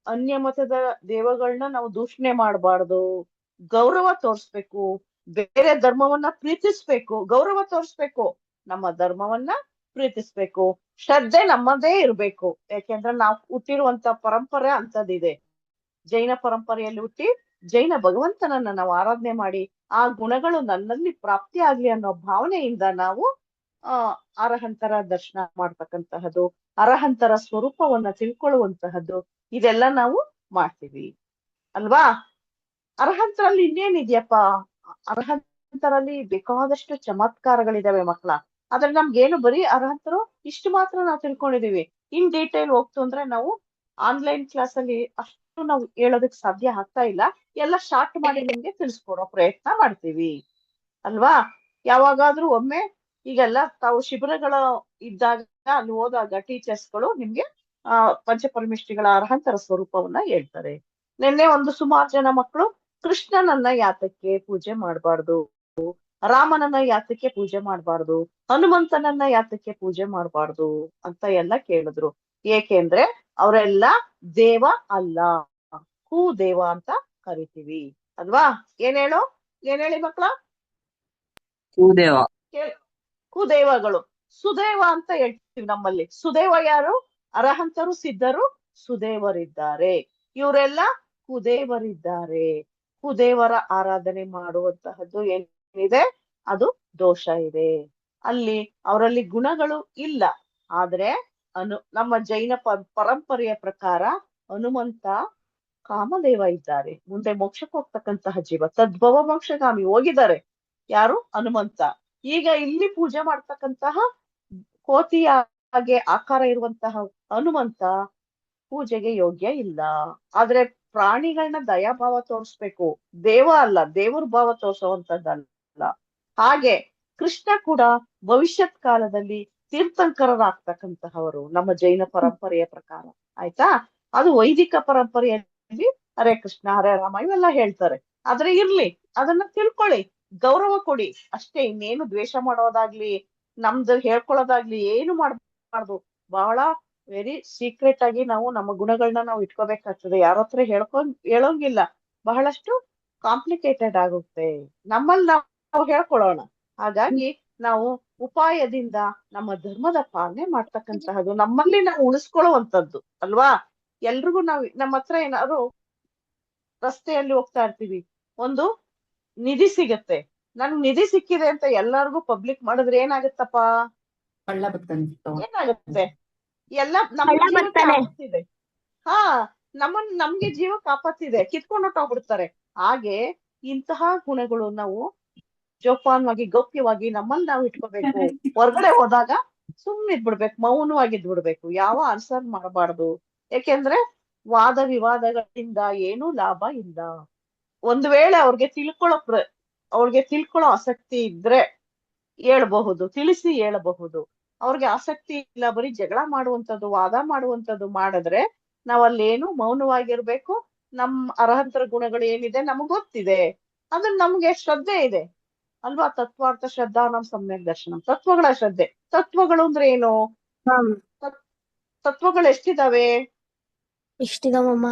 ಅನ್ಯ ಮತದ ದೇವಗಳನ್ನ ನಾವು ದೂಷಣೆ ಮಾಡಬಾರ್ದು. ಗೌರವ ತೋರಿಸ್ಬೇಕು. ಬೇರೆ ಧರ್ಮವನ್ನ ಪ್ರೀತಿಸ್ಬೇಕು, ಗೌರವ ತೋರಿಸ್ಬೇಕು. ನಮ್ಮ ಧರ್ಮವನ್ನ ಪ್ರೀತಿಸ್ಬೇಕು. ಶ್ರದ್ಧೆ ನಮ್ಮದೇ ಇರ್ಬೇಕು. ಯಾಕೆಂದ್ರೆ ನಾವು ಹುಟ್ಟಿರುವಂತ ಪರಂಪರೆ ಅಂತದಿದೆ. ಜೈನ ಪರಂಪರೆಯಲ್ಲಿ ಹುಟ್ಟಿ ಜೈನ ಭಗವಂತನನ್ನ ನಾವು ಆರಾಧನೆ ಮಾಡಿ ಆ ಗುಣಗಳು ನನ್ನಲ್ಲಿ ಪ್ರಾಪ್ತಿ ಆಗ್ಲಿ ಅನ್ನೋ ಭಾವನೆಯಿಂದ ನಾವು ಅರಹಂತರ ದರ್ಶನ ಮಾಡ್ತಕ್ಕಂತಹದ್ದು, ಅರಹಂತರ ಸ್ವರೂಪವನ್ನ ತಿಳ್ಕೊಳ್ಳುವಂತಹದ್ದು ಇದೆಲ್ಲ ನಾವು ಮಾಡ್ತೀವಿ ಅಲ್ವಾ. ಅರಹಂತರಲ್ಲಿ ಇನ್ನೇನಿದ್ಯಪ್ಪ? ಅರಹಂತರಲ್ಲಿ ಬೇಕಾದಷ್ಟು ಚಮತ್ಕಾರಗಳಿದಾವೆ ಮಕ್ಳ. ಆದ್ರೆ ನಮ್ಗೇನು ಬರೀ ಅರ್ಹಂತರು ಇಷ್ಟು ಮಾತ್ರ ನಾವು ತಿಳ್ಕೊಂಡಿದೀವಿ. ಇನ್ ಡೀಟೇಲ್ ಹೋಗ್ತು ಅಂದ್ರೆ ನಾವು ಆನ್ಲೈನ್ ಕ್ಲಾಸ್ ಅಲ್ಲಿ ಅಷ್ಟು ನಾವು ಹೇಳೋದಕ್ ಸಾಧ್ಯ ಆಗ್ತಾ ಇಲ್ಲ. ಎಲ್ಲ ಶಾರ್ಟ್ ಮಾಡಿ ನಿಮ್ಗೆ ತಿಳಿಸ್ಕೊಡೋ ಪ್ರಯತ್ನ ಮಾಡ್ತೀವಿ ಅಲ್ವಾ. ಯಾವಾಗಾದ್ರೂ ಒಮ್ಮೆ ಈಗೆಲ್ಲ ತಾವು ಶಿಬಿರಗಳು ಇದ್ದಾಗ ಅಲ್ಲಿ ಹೋದಾಗ ಟೀಚರ್ಸ್ಗಳು ನಿಮ್ಗೆ ಪಂಚಪರಮಿಷ್ಠಿಗಳ ಅರ್ಹಂತರ ಸ್ವರೂಪವನ್ನ ಹೇಳ್ತಾರೆ. ನಿನ್ನೆ ಒಂದು ಸುಮಾರು ಜನ ಮಕ್ಕಳು ಕೃಷ್ಣನನ್ನ ಯಾತಕ್ಕೆ ಪೂಜೆ ಮಾಡಬಾರ್ದು, ರಾಮನನ್ನ ಯಾತಕ್ಕೆ ಪೂಜೆ ಮಾಡಬಾರ್ದು, ಹನುಮಂತನನ್ನ ಯಾತಕ್ಕೆ ಪೂಜೆ ಮಾಡಬಾರ್ದು ಅಂತ ಎಲ್ಲ ಕೇಳಿದ್ರು. ಏಕೆಂದ್ರೆ ಅವರೆಲ್ಲ ದೇವ ಅಲ್ಲ, ಕುದೇವ ಅಂತ ಕರಿತೀವಿ ಅಲ್ವಾ? ಏನ್ ಹೇಳಿ ಮಕ್ಳ? ಕುದೇವ. ಕುದೇವಗಳು. ಸುದೇವ ಅಂತ ಹೇಳ್ತೀವಿ ನಮ್ಮಲ್ಲಿ. ಸುದೇವ ಯಾರು? ಅರಹಂತರು, ಸಿದ್ಧರು, ಸುದೇವರಿದ್ದಾರೆ. ಇವರೆಲ್ಲ ಕುದೇವರಿದ್ದಾರೆ. ಕುದೇವರ ಆರಾಧನೆ ಮಾಡುವಂತಹದ್ದು ಏನಿದೆ ಅದು ದೋಷ ಇದೆ. ಅಲ್ಲಿ ಅವರಲ್ಲಿ ಗುಣಗಳು ಇಲ್ಲ. ಆದ್ರೆ ನಮ್ಮ ಜೈನ ಪರಂಪರೆಯ ಪ್ರಕಾರ ಹನುಮಂತ ಕಾಮದೇವ ಇದ್ದಾರೆ. ಮುಂದೆ ಮೋಕ್ಷಕ್ಕೆ ಹೋಗ್ತಕ್ಕಂತಹ ಜೀವ, ತದ್ಭವ ಮೋಕ್ಷಗಾಮಿ ಹೋಗಿದ್ದಾರೆ. ಯಾರು? ಹನುಮಂತ. ಈಗ ಇಲ್ಲಿ ಪೂಜೆ ಮಾಡ್ತಕ್ಕಂತಹ ಕೋತಿಯಾಗೆ ಆಕಾರ ಇರುವಂತಹ ಹನುಮಂತ ಪೂಜೆಗೆ ಯೋಗ್ಯ ಇಲ್ಲ. ಆದ್ರೆ ಪ್ರಾಣಿಗಳನ್ನ ದಯಾಭಾವ ತೋರಿಸ್ಬೇಕು, ದೇವ ಅಲ್ಲ, ದೇವ್ರ ಭಾವ ತೋರಿಸುವಂತದ್ದಲ್ಲ. ಹಾಗೆ ಕೃಷ್ಣ ಕೂಡ ಭವಿಷ್ಯತ್ ಕಾಲದಲ್ಲಿ ತೀರ್ಥಂಕರರಾಗ್ತಕ್ಕಂತಹವರು ನಮ್ಮ ಜೈನ ಪರಂಪರೆಯ ಪ್ರಕಾರ. ಆಯ್ತಾ? ಅದು ವೈದಿಕ ಪರಂಪರೆಯಲ್ಲಿ ಹರೇ ಕೃಷ್ಣ ಹರೇ ರಾಮ ಇವೆಲ್ಲ ಹೇಳ್ತಾರೆ. ಆದ್ರೆ ಇರ್ಲಿ, ಅದನ್ನ ತಿಳ್ಕೊಳ್ಳಿ, ಗೌರವ ಕೊಡಿ ಅಷ್ಟೇ. ಇನ್ನೇನು ದ್ವೇಷ ಮಾಡೋದಾಗ್ಲಿ, ನಮ್ದು ಹೇಳ್ಕೊಳ್ಳೋದಾಗ್ಲಿ ಏನು ಮಾಡ್ಬಾರ್ದು. ಬಹಳ ವೆರಿ ಸೀಕ್ರೆಟ್ ಆಗಿ ನಾವು ನಮ್ಮ ಗುಣಗಳನ್ನ ನಾವು ಇಟ್ಕೋಬೇಕಾಗ್ತದೆ. ಯಾರ ಹತ್ರ ಹೇಳೋಂಗಿಲ್ಲ. ಬಹಳಷ್ಟು ಕಾಂಪ್ಲಿಕೇಟೆಡ್ ಆಗುತ್ತೆ. ನಮ್ಮಲ್ಲಿ ನಾವು ಹೇಳ್ಕೊಳ್ಳೋಣ. ಹಾಗಾಗಿ ನಾವು ಉಪಾಯದಿಂದ ನಮ್ಮ ಧರ್ಮದ ಪಾಲನೆ ಮಾಡ್ತಕ್ಕಂತಹದ್ದು ನಮ್ಮಲ್ಲಿ ನಾವು ಉಳಿಸ್ಕೊಳ್ಳುವಂಥದ್ದು ಅಲ್ವಾ? ಎಲ್ರಿಗೂ ನಮ್ಮ ಹತ್ರ ಏನಾದ್ರು ರಸ್ತೆಯಲ್ಲಿ ಹೋಗ್ತಾ ಇರ್ತೀವಿ, ಒಂದು ನಿಧಿ ಸಿಗತ್ತೆ, ನನ್ಗ್ ನಿಧಿ ಸಿಕ್ಕಿದೆ ಅಂತ ಎಲ್ಲಾರ್ಗು ಪಬ್ಲಿಕ್ ಮಾಡಿದ್ರೆ ಏನಾಗತ್ತಪ್ಪ? ಏನಾಗುತ್ತೆ? ಎಲ್ಲ ನಮ್ಗೆ ಹಾ, ನಮ್ಗೆ ಜೀವಕ್ಕೆ ಆಪತ್ತಿದೆ, ಕಿತ್ಕೊಂಡು ಹೋಗ್ಬಿಡ್ತಾರೆ. ಹಾಗೆ ಇಂತಹ ಗುಣಗಳು ನಾವು ಜೋಪಾನವಾಗಿ ಗೌಪ್ಯವಾಗಿ ನಮ್ಮಲ್ಲಿ ನಾವು ಇಟ್ಕೋಬೇಕು. ಹೊರಗಡೆ ಹೋದಾಗ ಸುಮ್ಮನೆ ಇದ್ಬಿಡ್ಬೇಕು, ಮೌನವಾಗಿದ್ ಬಿಡ್ಬೇಕು, ಯಾವ ಆನ್ಸರ್ ಮಾಡಬಾರ್ದು. ಯಾಕೆಂದ್ರೆ ವಾದ ವಿವಾದಗಳಿಂದ ಏನೂ ಲಾಭ ಇಲ್ಲ. ಒಂದ್ ವೇಳೆ ಅವ್ರಿಗೆ ತಿಳ್ಕೊಳ್ಳೋ ಆಸಕ್ತಿ ಇದ್ರೆ ಹೇಳ್ಬಹುದು, ತಿಳಿಸಿ ಹೇಳಬಹುದು. ಅವ್ರಿಗೆ ಆಸಕ್ತಿ ಇಲ್ಲ, ಬರೀ ಜಗಳ ಮಾಡುವಂಥದ್ದು, ವಾದ ಮಾಡುವಂಥದ್ದು ಮಾಡಿದ್ರೆ ನಾವಲ್ಲೇನು ಮೌನವಾಗಿರ್ಬೇಕು. ನಮ್ ಅರ್ಹಂತರ ಗುಣಗಳು ಏನಿದೆ ನಮಗ್ ಗೊತ್ತಿದೆ, ಅದನ್ನ ನಮ್ಗೆ ಶ್ರದ್ಧೆ ಇದೆ ಅಲ್ವಾ? ತತ್ವಾರ್ಥ ಶ್ರದ್ಧಾ ನಮ್ ಸಮ್ಯಕ್ ದರ್ಶನಂ. ತತ್ವಗಳ ಶ್ರದ್ಧೆ. ತತ್ವಗಳು ಅಂದ್ರೆ ಏನು? ತತ್ವಗಳು ಎಷ್ಟಿದಾವೆ? ಎಷ್ಟಿದಾವಮ್ಮ?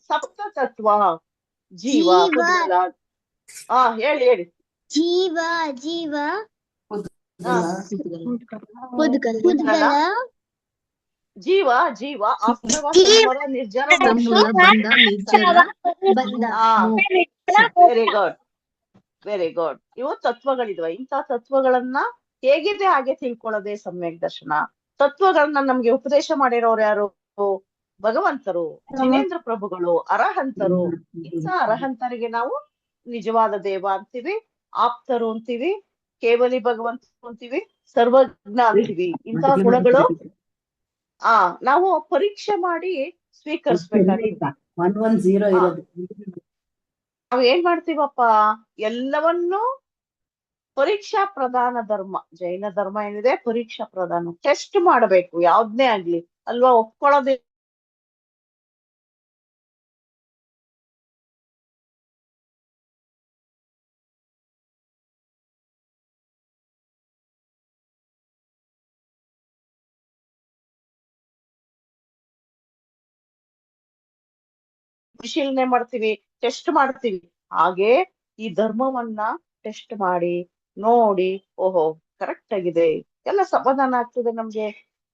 ಸಪ್ತ ತತ್ವ. ಜೀವ, ಹೇಳಿ. ಜೀವ ಜೀವ ಆಸ್ತ್ರವ ನಿರ್ಜರ. Very good. ಇವು ತತ್ವಗಳಿದ್ವ. ಇಂಥ ತತ್ವಗಳನ್ನ ಹೇಗಿದೆ ಹಾಗೆ ತಿಳ್ಕೊಳ್ಳೋದೇ ಸಮ್ಯಕ್ ದರ್ಶನ. ತತ್ವಗಳನ್ನ ನಮ್ಗೆ ಉಪದೇಶ ಮಾಡಿರೋರು ಯಾರು? ಭಗವಂತರು, ಜಿನೇಂದ್ರ ಪ್ರಭುಗಳು, ಅರಹಂತರು. ಇಂಥ ಅರಹಂತರಿಗೆ ನಾವು ನಿಜವಾದ ದೇವ ಅಂತೀವಿ, ಆಪ್ತರು ಅಂತೀವಿ, ಕೇವಲಿ ಭಗವಂತರು ಅಂತೀವಿ, ಸರ್ವಜ್ಞ ಅಂತೀವಿ. ಇಂತಹ ಗುಣಗಳು ನಾವು ಪರೀಕ್ಷೆ ಮಾಡಿ ಸ್ವೀಕರಿಸ್ಬೇಕಾಗ್ತದೆ. ನಾವ್ ಏನ್ ಮಾಡ್ತೀವಪ್ಪ, ಎಲ್ಲವನ್ನೂ ಪರೀಕ್ಷಾ ಪ್ರಧಾನ ಧರ್ಮ. ಜೈನ ಧರ್ಮ ಏನಿದೆ ಪರೀಕ್ಷಾ ಪ್ರಧಾನ. ಟೆಸ್ಟ್ ಮಾಡಬೇಕು ಯಾವ್ದನ್ನೇ ಆಗ್ಲಿ ಅಲ್ವಾ? ಒಪ್ಕೊಳ್ಳೋದೇ ಪರಿಶೀಲನೆ ಮಾಡ್ತೀವಿ, ಟೆಸ್ಟ್ ಮಾಡ್ತೀವಿ. ಹಾಗೆ ಈ ಧರ್ಮವನ್ನ ಟೆಸ್ಟ್ ಮಾಡಿ ನೋಡಿ, ಓಹೋ ಕರೆಕ್ಟ್ ಆಗಿದೆ, ಎಲ್ಲ ಸಮಾಧಾನ ಆಗ್ತದೆ ನಮ್ಗೆ.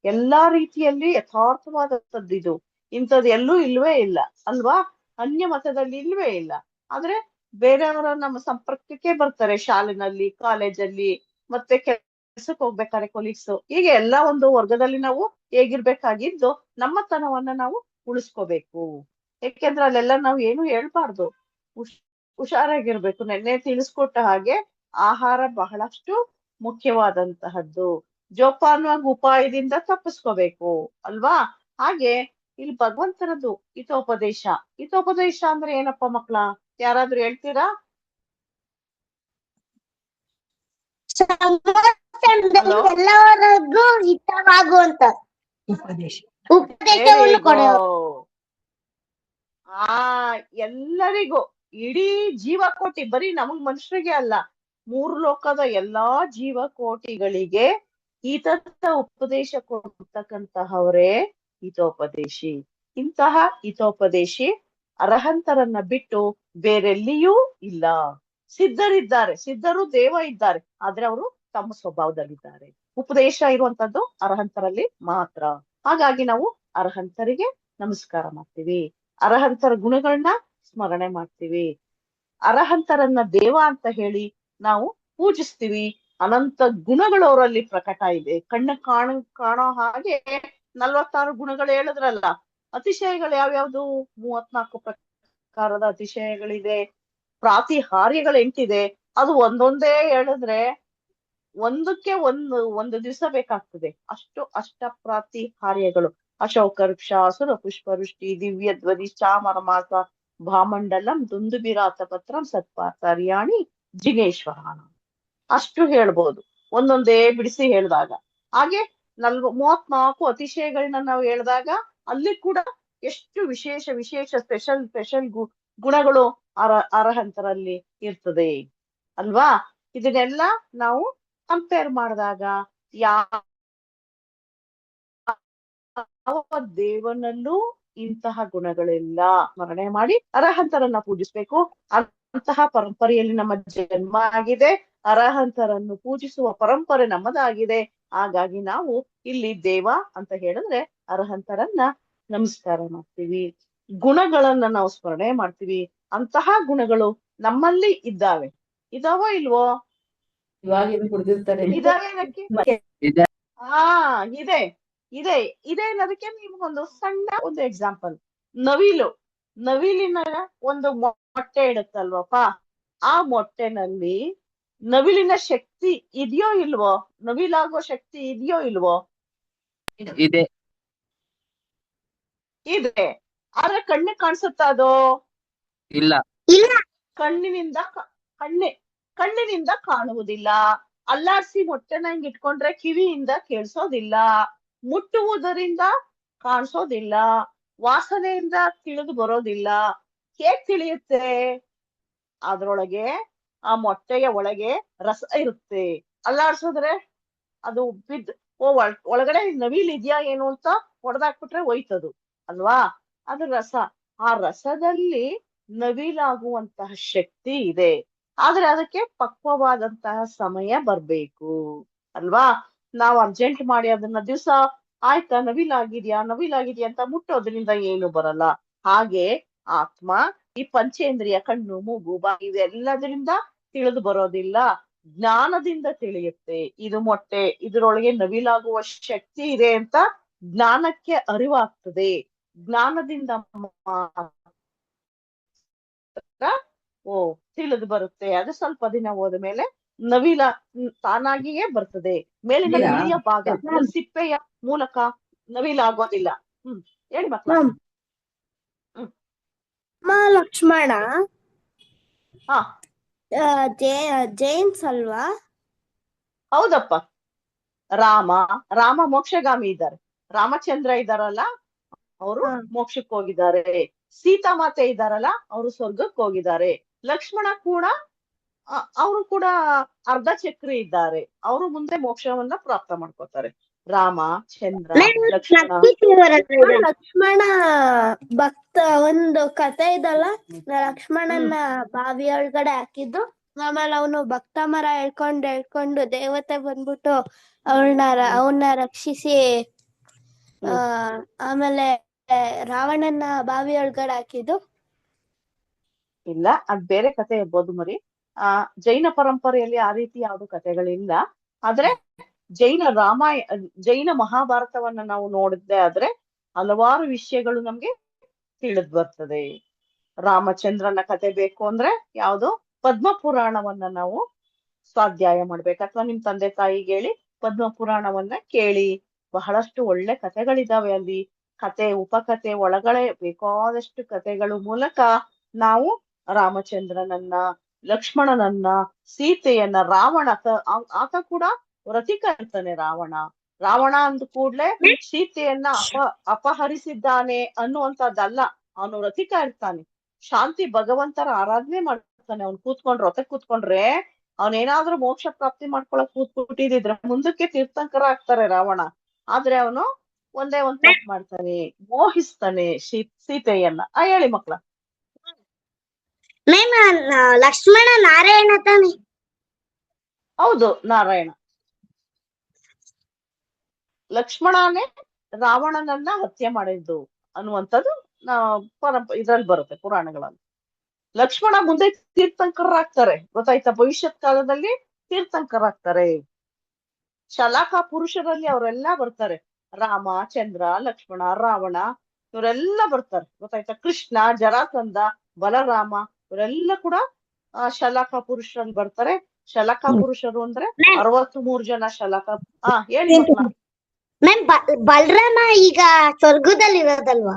ಎಲ್ಲಾ ರೀತಿಯಲ್ಲಿ ಯಥಾರ್ಥವಾದದ್ದು ಇದು. ಇಂಥದ್ದು ಎಲ್ಲೂ ಇಲ್ವೇ ಇಲ್ಲ ಅಲ್ವಾ? ಅನ್ಯ ಮತದಲ್ಲಿ ಇಲ್ವೇ ಇಲ್ಲ. ಆದ್ರೆ ಬೇರೆಯವರ ನಮ್ಮ ಸಂಪರ್ಕಕ್ಕೆ ಬರ್ತಾರೆ, ಶಾಲೆನಲ್ಲಿ, ಕಾಲೇಜಲ್ಲಿ, ಮತ್ತೆ ಕೆಲ್ಸಕ್ಕೆ ಹೋಗ್ಬೇಕಾದ್ರೆ ಕೊಲೀಗ್ಸ್. ಹೀಗೆ ಎಲ್ಲ ಒಂದು ವರ್ಗದಲ್ಲಿ ನಾವು ಹೇಗಿರ್ಬೇಕಾಗಿದ್ದು ನಮ್ಮತನವನ್ನ ನಾವು ಉಳಿಸ್ಕೋಬೇಕು. ಯಾಕೆಂದ್ರೆ ಅಲ್ಲೆಲ್ಲ ನಾವು ಏನು ಹೇಳ್ಬಾರ್ದು, ಹುಷಾರಾಗಿರ್ಬೇಕು. ನೆನ್ನೆ ತಿಳಿಸ್ಕೊಟ್ಟ ಹಾಗೆ ಆಹಾರ ಬಹಳಷ್ಟು ಮುಖ್ಯವಾದಂತಹದ್ದು. ಜೋಪಾನವಾಗಿ ಉಪಾಯದಿಂದ ತಪ್ಪಿಸ್ಕೋಬೇಕು ಅಲ್ವಾ? ಹಾಗೆ ಇಲ್ಲಿ ಭಗವಂತನದ್ದು ಹಿತೋಪದೇಶ ಅಂದ್ರೆ ಏನಪ್ಪ ಮಕ್ಳ? ಯಾರಾದ್ರೂ ಹೇಳ್ತೀರಾ? ಎಲ್ಲರಿಗೂ ಹಿತವಾಗುವಂತ ಉಪದೇಶವನ್ನು ಕೊಡೋದು. ಎಲ್ಲರಿಗೂ, ಇಡೀ ಜೀವಕೋಟಿ, ಬರೀ ನಮಗ್ ಮನುಷ್ಯರಿಗೆ ಅಲ್ಲ, 3 ಲೋಕದ ಎಲ್ಲಾ ಜೀವಕೋಟಿಗಳಿಗೆ ಹಿತದ ಉಪದೇಶ ಕೊಡ್ತಕ್ಕಂತಹವರೇ ಹಿತೋಪದೇಶಿ. ಇಂತಹ ಹಿತೋಪದೇಶಿ ಅರ್ಹಂತರನ್ನ ಬಿಟ್ಟು ಬೇರೆಲ್ಲಿಯೂ ಇಲ್ಲ. ಸಿದ್ಧರಿದ್ದಾರೆ, ಸಿದ್ಧರು ದೇವ ಇದ್ದಾರೆ, ಆದ್ರೆ ಅವರು ತಮ್ಮ ಸ್ವಭಾವದಲ್ಲಿದ್ದಾರೆ. ಉಪದೇಶ ಇರುವಂತದ್ದು ಅರ್ಹಂತರಲ್ಲಿ ಮಾತ್ರ. ಹಾಗಾಗಿ ನಾವು ಅರ್ಹಂತರಿಗೆ ನಮಸ್ಕಾರ ಮಾಡ್ತೀವಿ, ಅರ್ಹಂತರ ಗುಣಗಳನ್ನ ಸ್ಮರಣೆ ಮಾಡ್ತೀವಿ, ಅರ್ಹಂತರನ್ನ ದೇವ ಅಂತ ಹೇಳಿ ನಾವು ಪೂಜಿಸ್ತೀವಿ. ಅನಂತ ಗುಣಗಳು ಅವರಲ್ಲಿ ಪ್ರಕಟ ಇದೆ. ಕಣ್ಣು ಕಾಣೋ ಹಾಗೆ 46 ಗುಣಗಳು ಹೇಳಿದ್ರಲ್ಲ. ಅತಿಶಯಗಳು ಯಾವ್ಯಾವ್ದು? 34 ಪ್ರಕಾರದ ಅತಿಶಯಗಳಿದೆ. ಪ್ರಾತಿಹಾರ್ಯಗಳು 8 ಇದೆ. ಅದು ಒಂದೊಂದೇ ಹೇಳಿದ್ರೆ ಒಂದಕ್ಕೆ ಒಂದು ದಿವಸ ಬೇಕಾಗ್ತದೆ. ಅಷ್ಟು ಅಷ್ಟ ಪ್ರಾತಿಹಾರ್ಯಗಳು. ಅಶೋಕ ವೃಕ್ಷ, ಸುರ ಪುಷ್ಪವೃಷ್ಟಿ, ದಿವ್ಯ ಧ್ವನಿ, ಚಾಮರ ಮಾಸ, ಭಾಮಂಡಲಂ, ದುಂದುಬಿರಾತ ಪತ್ರಂ, ಸತ್ಪಾತಾರ್ಯಾಣಿ, ಜಿನೇಶ್ವರಾನ. ಅಷ್ಟು ಹೇಳ್ಬೋದು ಒಂದೊಂದೇ ಬಿಡಿಸಿ ಹೇಳಿದಾಗ. ಹಾಗೆ 34 ಅತಿಶಯಗಳನ್ನ ನಾವು ಹೇಳಿದಾಗ ಅಲ್ಲಿ ಕೂಡ ಎಷ್ಟು ವಿಶೇಷ ಸ್ಪೆಷಲ್ ಗುಣಗಳು ಅರ್ಹಂತರಲ್ಲಿ ಇರ್ತದೆ ಅಲ್ವಾ? ಇದನ್ನೆಲ್ಲ ನಾವು ಕಂಪೇರ್ ಮಾಡಿದಾಗ ಯಾವ ದೇವನಲ್ಲೂ ಇಂತಹ ಗುಣಗಳೆಲ್ಲ ಸ್ಮರಣೆ ಮಾಡಿ ಅರ್ಹಂತರನ್ನ ಪೂಜಿಸ್ಬೇಕು. ಅಂತಹ ಪರಂಪರೆಯಲ್ಲಿ ನಮ್ಮ ಜನ್ಮ ಆಗಿದೆ. ಅರ್ಹಂತರನ್ನು ಪೂಜಿಸುವ ಪರಂಪರೆ ನಮ್ಮದಾಗಿದೆ. ಹಾಗಾಗಿ ನಾವು ಇಲ್ಲಿ ದೇವ ಅಂತ ಹೇಳಿದ್ರೆ ಅರ್ಹಂತರನ್ನ ನಮಸ್ಕಾರ ಮಾಡ್ತೀವಿ, ಗುಣಗಳನ್ನ ನಾವು ಸ್ಮರಣೆ ಮಾಡ್ತೀವಿ. ಅಂತಹ ಗುಣಗಳು ನಮ್ಮಲ್ಲಿ ಇದ್ದಾವೆ. ಇದಾವೋ ಇಲ್ವೋ? ಇದೆ. ಇದೆ ಅನ್ನೋದಕ್ಕೆ ನಿಮ್ಗೊಂದು ಸಣ್ಣ ಒಂದು ಎಕ್ಸಾಂಪಲ್. ನವಿಲಿನ ಒಂದು ಮೊಟ್ಟೆ ಇಡುತ್ತಲ್ವಪ್ಪ, ಆ ಮೊಟ್ಟೆನಲ್ಲಿ ನವಿಲಿನ ಶಕ್ತಿ ಇದೆಯೋ ಇಲ್ವೋ? ನವಿಲಾಗೋ ಶಕ್ತಿ ಇದೆಯೋ ಇಲ್ವೋ? ಇದೆ. ಇದೆ. ಆದ್ರೆ ಕಣ್ಣಿಗೆ ಕಾಣಿಸುತ್ತಾ ಅದು? ಇಲ್ಲ. ಕಣ್ಣಿನಿಂದ ಕಾಣುವುದಿಲ್ಲ. ಅಲ್ಲಾಡ್ಸಿ ಮೊಟ್ಟೆನ ಹಿಂಗ್ ಇಟ್ಕೊಂಡ್ರೆ ಕಿವಿಯಿಂದ ಕೇಳಿಸೋದಿಲ್ಲ, ಮುಟ್ಟುವುದರಿಂದ ಕಾಣಿಸೋದಿಲ್ಲ, ವಾಸನೆಯಿಂದ ತಿಳಿದು ಬರೋದಿಲ್ಲ. ಹೇಗ್ ತಿಳಿಯುತ್ತೆ? ಅದ್ರೊಳಗೆ ಆ ಮೊಟ್ಟೆಯ ಒಳಗೆ ರಸ ಇರುತ್ತೆ. ಅಲ್ಲಾಡ್ಸಿದ್ರೆ ಅದು ಒಳಗಡೆ ನವಿಲ್ ಇದ್ಯಾ ಏನು ಅಂತ ಹೊಡೆದಾಕ್ಬಿಟ್ರೆ ಹೋಯ್ತದು ಅಲ್ವಾ? ಅದು ರಸ. ಆ ರಸದಲ್ಲಿ ನವಿಲಾಗುವಂತಹ ಶಕ್ತಿ ಇದೆ. ಆದ್ರೆ ಅದಕ್ಕೆ ಪಕ್ವವಾದಂತಹ ಸಮಯ ಬರ್ಬೇಕು ಅಲ್ವಾ? ನಾವು ಅರ್ಜೆಂಟ್ ಮಾಡಿ ಅದನ್ನ ದಿವ್ಸ ಆಯ್ತಾ ನವಿಲಾಗಿದ್ಯಾ ಅಂತ ಮುಟ್ಟೋದ್ರಿಂದ ಏನು ಬರಲ್ಲ. ಹಾಗೆ ಆತ್ಮ ಈ ಪಂಚೇಂದ್ರಿಯ ಕಣ್ಣು, ಮೂಗು, ಬಾಯಿ ಇವೆಲ್ಲದರಿಂದ ತಿಳಿದು ಬರೋದಿಲ್ಲ, ಜ್ಞಾನದಿಂದ ತಿಳಿಯುತ್ತೆ. ಇದು ಮೊಟ್ಟೆ, ಇದರೊಳಗೆ ನವಿಲಾಗುವ ಶಕ್ತಿ ಇದೆ ಅಂತ ಜ್ಞಾನಕ್ಕೆ ಅರಿವಾಗ್ತದೆ. ಜ್ಞಾನದಿಂದ ತಿಳಿದು ಬರುತ್ತೆ. ಅದು ಸ್ವಲ್ಪ ದಿನ ಹೋದ ಮೇಲೆ ನವಿಲ ತಾನಾಗಿಯೇ ಬರ್ತದೆ. ಮೇಲಿನ ಬಿಳಿಯ ಭಾಗ ಸಿಪ್ಪೆಯ ಮೂಲಕ ನವಿಲಾಗೋದಿಲ್ಲ. ಹೇಳಿ ಮಕ್ಕಳ. ಲಕ್ಷ್ಮಣ ಹಾ, ಜೈನ್ಸ್ ಅಲ್ವಾ? ಹೌದಪ್ಪ. ರಾಮ ಮೋಕ್ಷಗಾಮಿ ಇದ್ದಾರೆ. ರಾಮಚಂದ್ರ ಇದ್ದಾರಲ್ಲ, ಅವರು ಮೋಕ್ಷಕ್ಕೆ ಹೋಗಿದ್ದಾರೆ. ಸೀತಾಮಾತೆ ಇದ್ದಾರಲ್ಲ, ಅವರು ಸ್ವರ್ಗಕ್ಕೆ ಹೋಗಿದ್ದಾರೆ. ಲಕ್ಷ್ಮಣ ಕೂಡ ಅವರು ಕೂಡ ಅರ್ಧ ಚಕ್ರಿ ಇದ್ದಾರೆ. ಅವರು ಮುಂದೆ ಮೋಕ್ಷವನ್ನ ಪ್ರಾಪ್ತ ಮಾಡ್ಕೋತಾರೆ. ರಾಮ, ಚಂದ್ರ, ಲಕ್ಷ್ಮಣ ಭಕ್ತ ಒಂದು ಕತೆ ಇದಲ್ಲ, ಲಕ್ಷ್ಮಣನ ಬಾವಿ ಒಳಗಡೆ ಹಾಕಿದ್ದು. ಆಮೇಲೆ ಅವನು ಭಕ್ತ ಮರ ಹೇಳ್ಕೊಂಡು ದೇವತೆ ಬಂದ್ಬಿಟ್ಟು ಅವನ್ನ ರಕ್ಷಿಸಿ ಆಮೇಲೆ ರಾವಣನ ಬಾವಿ ಒಳಗಡೆ ಹಾಕಿದ್ದು. ಇಲ್ಲ, ಅದ್ ಬೇರೆ ಕತೆ ಇರ್ಬೋದು ಮರಿ. ಜೈನ ಪರಂಪರೆಯಲ್ಲಿ ಆ ರೀತಿ ಯಾವ್ದು ಕಥೆಗಳಿಲ್ಲ. ಆದ್ರೆ ಜೈನ ಮಹಾಭಾರತವನ್ನ ನಾವು ನೋಡಿದ್ದೆ ಆದ್ರೆ ಹಲವಾರು ವಿಷಯಗಳು ನಮ್ಗೆ ತಿಳಿದ್ ಬರ್ತದೆ. ರಾಮಚಂದ್ರನ ಕತೆ ಬೇಕು ಅಂದ್ರೆ ಯಾವ್ದು? ಪದ್ಮ ಪುರಾಣವನ್ನ ನಾವು ಸ್ವಾಧ್ಯಾಯ ಮಾಡ್ಬೇಕು, ಅಥವಾ ನಿಮ್ ತಂದೆ ತಾಯಿಗೆ ಹೇಳಿ ಪದ್ಮ ಪುರಾಣವನ್ನ ಕೇಳಿ. ಬಹಳಷ್ಟು ಒಳ್ಳೆ ಕಥೆಗಳಿದಾವೆ ಅಲ್ಲಿ. ಕತೆ, ಉಪಕಥೆ ಒಳಗಡೆ ಬೇಕಾದಷ್ಟು ಕಥೆಗಳು ಮೂಲಕ ನಾವು ರಾಮಚಂದ್ರನನ್ನ, ಲಕ್ಷ್ಮಣನನ್ನ, ಸೀತೆಯನ್ನ, ರಾವಣ ಆತ ಕೂಡ ವ್ರತಿಕ ಇರ್ತಾನೆ. ರಾವಣ ಅಂದ ಕೂಡ್ಲೆ ಸೀತೆಯನ್ನ ಅಪಹರಿಸಿದ್ದಾನೆ ಅನ್ನುವಂಥದ್ದಲ್ಲ. ಅವನು ವ್ರತಿಕ ಇರ್ತಾನೆ. ಶಾಂತಿ ಭಗವಂತರ ಆರಾಧನೆ ಮಾಡ್ತಾನೆ. ಅವ್ನು ವ್ರತಕ್ಕೆ ಕೂತ್ಕೊಂಡ್ರೆ ಅವನೇನಾದ್ರೂ ಮೋಕ್ಷ ಪ್ರಾಪ್ತಿ ಮಾಡ್ಕೊಳಕ್ ಕೂತ್ಬಿಟ್ಟಿದ್ರೆ ಮುಂದಕ್ಕೆ ತೀರ್ಥಂಕರ ಆಗ್ತಾರೆ ರಾವಣ. ಆದ್ರೆ ಅವನು ಒಂದೇ ಒಂದ್ ತಪ್ಪು ಮಾಡ್ತಾನೆ, ಮೋಹಿಸ್ತಾನೆ ಸೀತೆಯನ್ನ. ಹೇಳಿ ಮಕ್ಳ. ಲಕ್ಷ್ಮಣ ನಾರಾಯಣ ತಾನೆ? ಹೌದು, ನಾರಾಯಣ. ಲಕ್ಷ್ಮಣನೇ ರಾವಣನನ್ನ ಹತ್ಯೆ ಮಾಡಿದ್ದು ಅನ್ನುವಂಥದ್ದು ಇದ್ರಲ್ಲಿ ಬರುತ್ತೆ ಪುರಾಣಗಳಲ್ಲಿ. ಲಕ್ಷ್ಮಣ ಮುಂದೆ ತೀರ್ಥಂಕರಾಗ್ತಾರೆ, ಗೊತ್ತಾಯ್ತಾ? ಭವಿಷ್ಯತ್ ಕಾಲದಲ್ಲಿ ತೀರ್ಥಂಕರಾಗ್ತಾರೆ. ಶಲಾಕ ಪುರುಷರಲ್ಲಿ ಅವರೆಲ್ಲ ಬರ್ತಾರೆ. ರಾಮ, ಚಂದ್ರ, ಲಕ್ಷ್ಮಣ, ರಾವಣ ಇವರೆಲ್ಲ ಬರ್ತಾರೆ, ಗೊತ್ತಾಯ್ತಾ? ಕೃಷ್ಣ, ಜರಾಸಂಧ, ಬಲರಾಮ ಇವರೆಲ್ಲ ಕೂಡ ಶಲಾಕ ಪುರುಷರಲ್ಲಿ ಬರ್ತಾರೆ. ಶಲಾಕ ಪುರುಷರು ಅಂದ್ರೆ 63 ಜನ ಶಲಾಕ. ಹೇಳಿ ಮಕ್ಕಳ. ಬಲರಾಮ ಈಗ ಸ್ವರ್ಗದಲ್ಲಿ ಇರೋದಲ್ವಾ?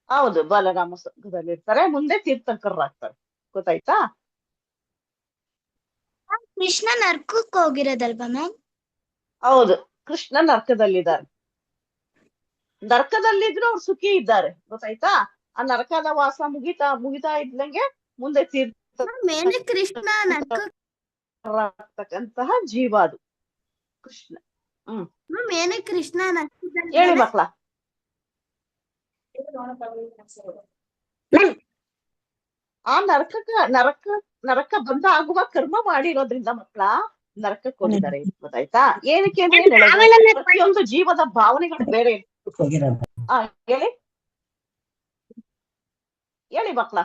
ಹೌದು, ಬಲರಾಮ ಸ್ವರ್ಗದಲ್ಲಿ ಇರ್ತಾರೆ, ಮುಂದೆ ತೀರ್ಥಂಕರಾಗ್ತಾರೆ, ಗೊತ್ತಾಯ್ತಾ? ಕೃಷ್ಣ ನರ್ಕಕ್ಕೆ ಹೋಗಿರೋದಲ್ವಾ ಮ್ಯಾಮ್? ಹೌದು, ಕೃಷ್ಣ ನರಕದಲ್ಲಿದ್ದಾರೆ. ನರಕದಲ್ಲಿದ್ರು ಅವ್ರು ಸುಖಿ ಇದ್ದಾರೆ, ಗೊತ್ತಾಯ್ತಾ? ಆ ನರಕದ ವಾಸ ಮುಗಿತಾ ಇದ್ದಂಗೆ ಮುಂದೆ ಕೃಷ್ಣ ತೀರ್ಥಂಕರಾಗ್ತಕ್ಕಂತಹ ಜೀವ ಅದು ಕೃಷ್ಣ. ಕೃಷ್ಣ ಹೇಳಿ ಮಕ್ಳ. ಆ ನರಕ ಬಂದ ಆಗುವ ಕರ್ಮ ಮಾಡಿರೋದ್ರಿಂದ ಮಕ್ಳ ನರಕಕ್ಕೆ ಹೋಗಿದ್ದಾರೆ, ಗೊತ್ತಾಯ್ತಾ? ಏನಕ್ಕೆ ಅಂದ್ರೆ ಪ್ರತಿಯೊಂದು ಜೀವದ ಭಾವನೆಗಳು ಬೇರೆ. ಹೇಳಿ ಮಕ್ಳ.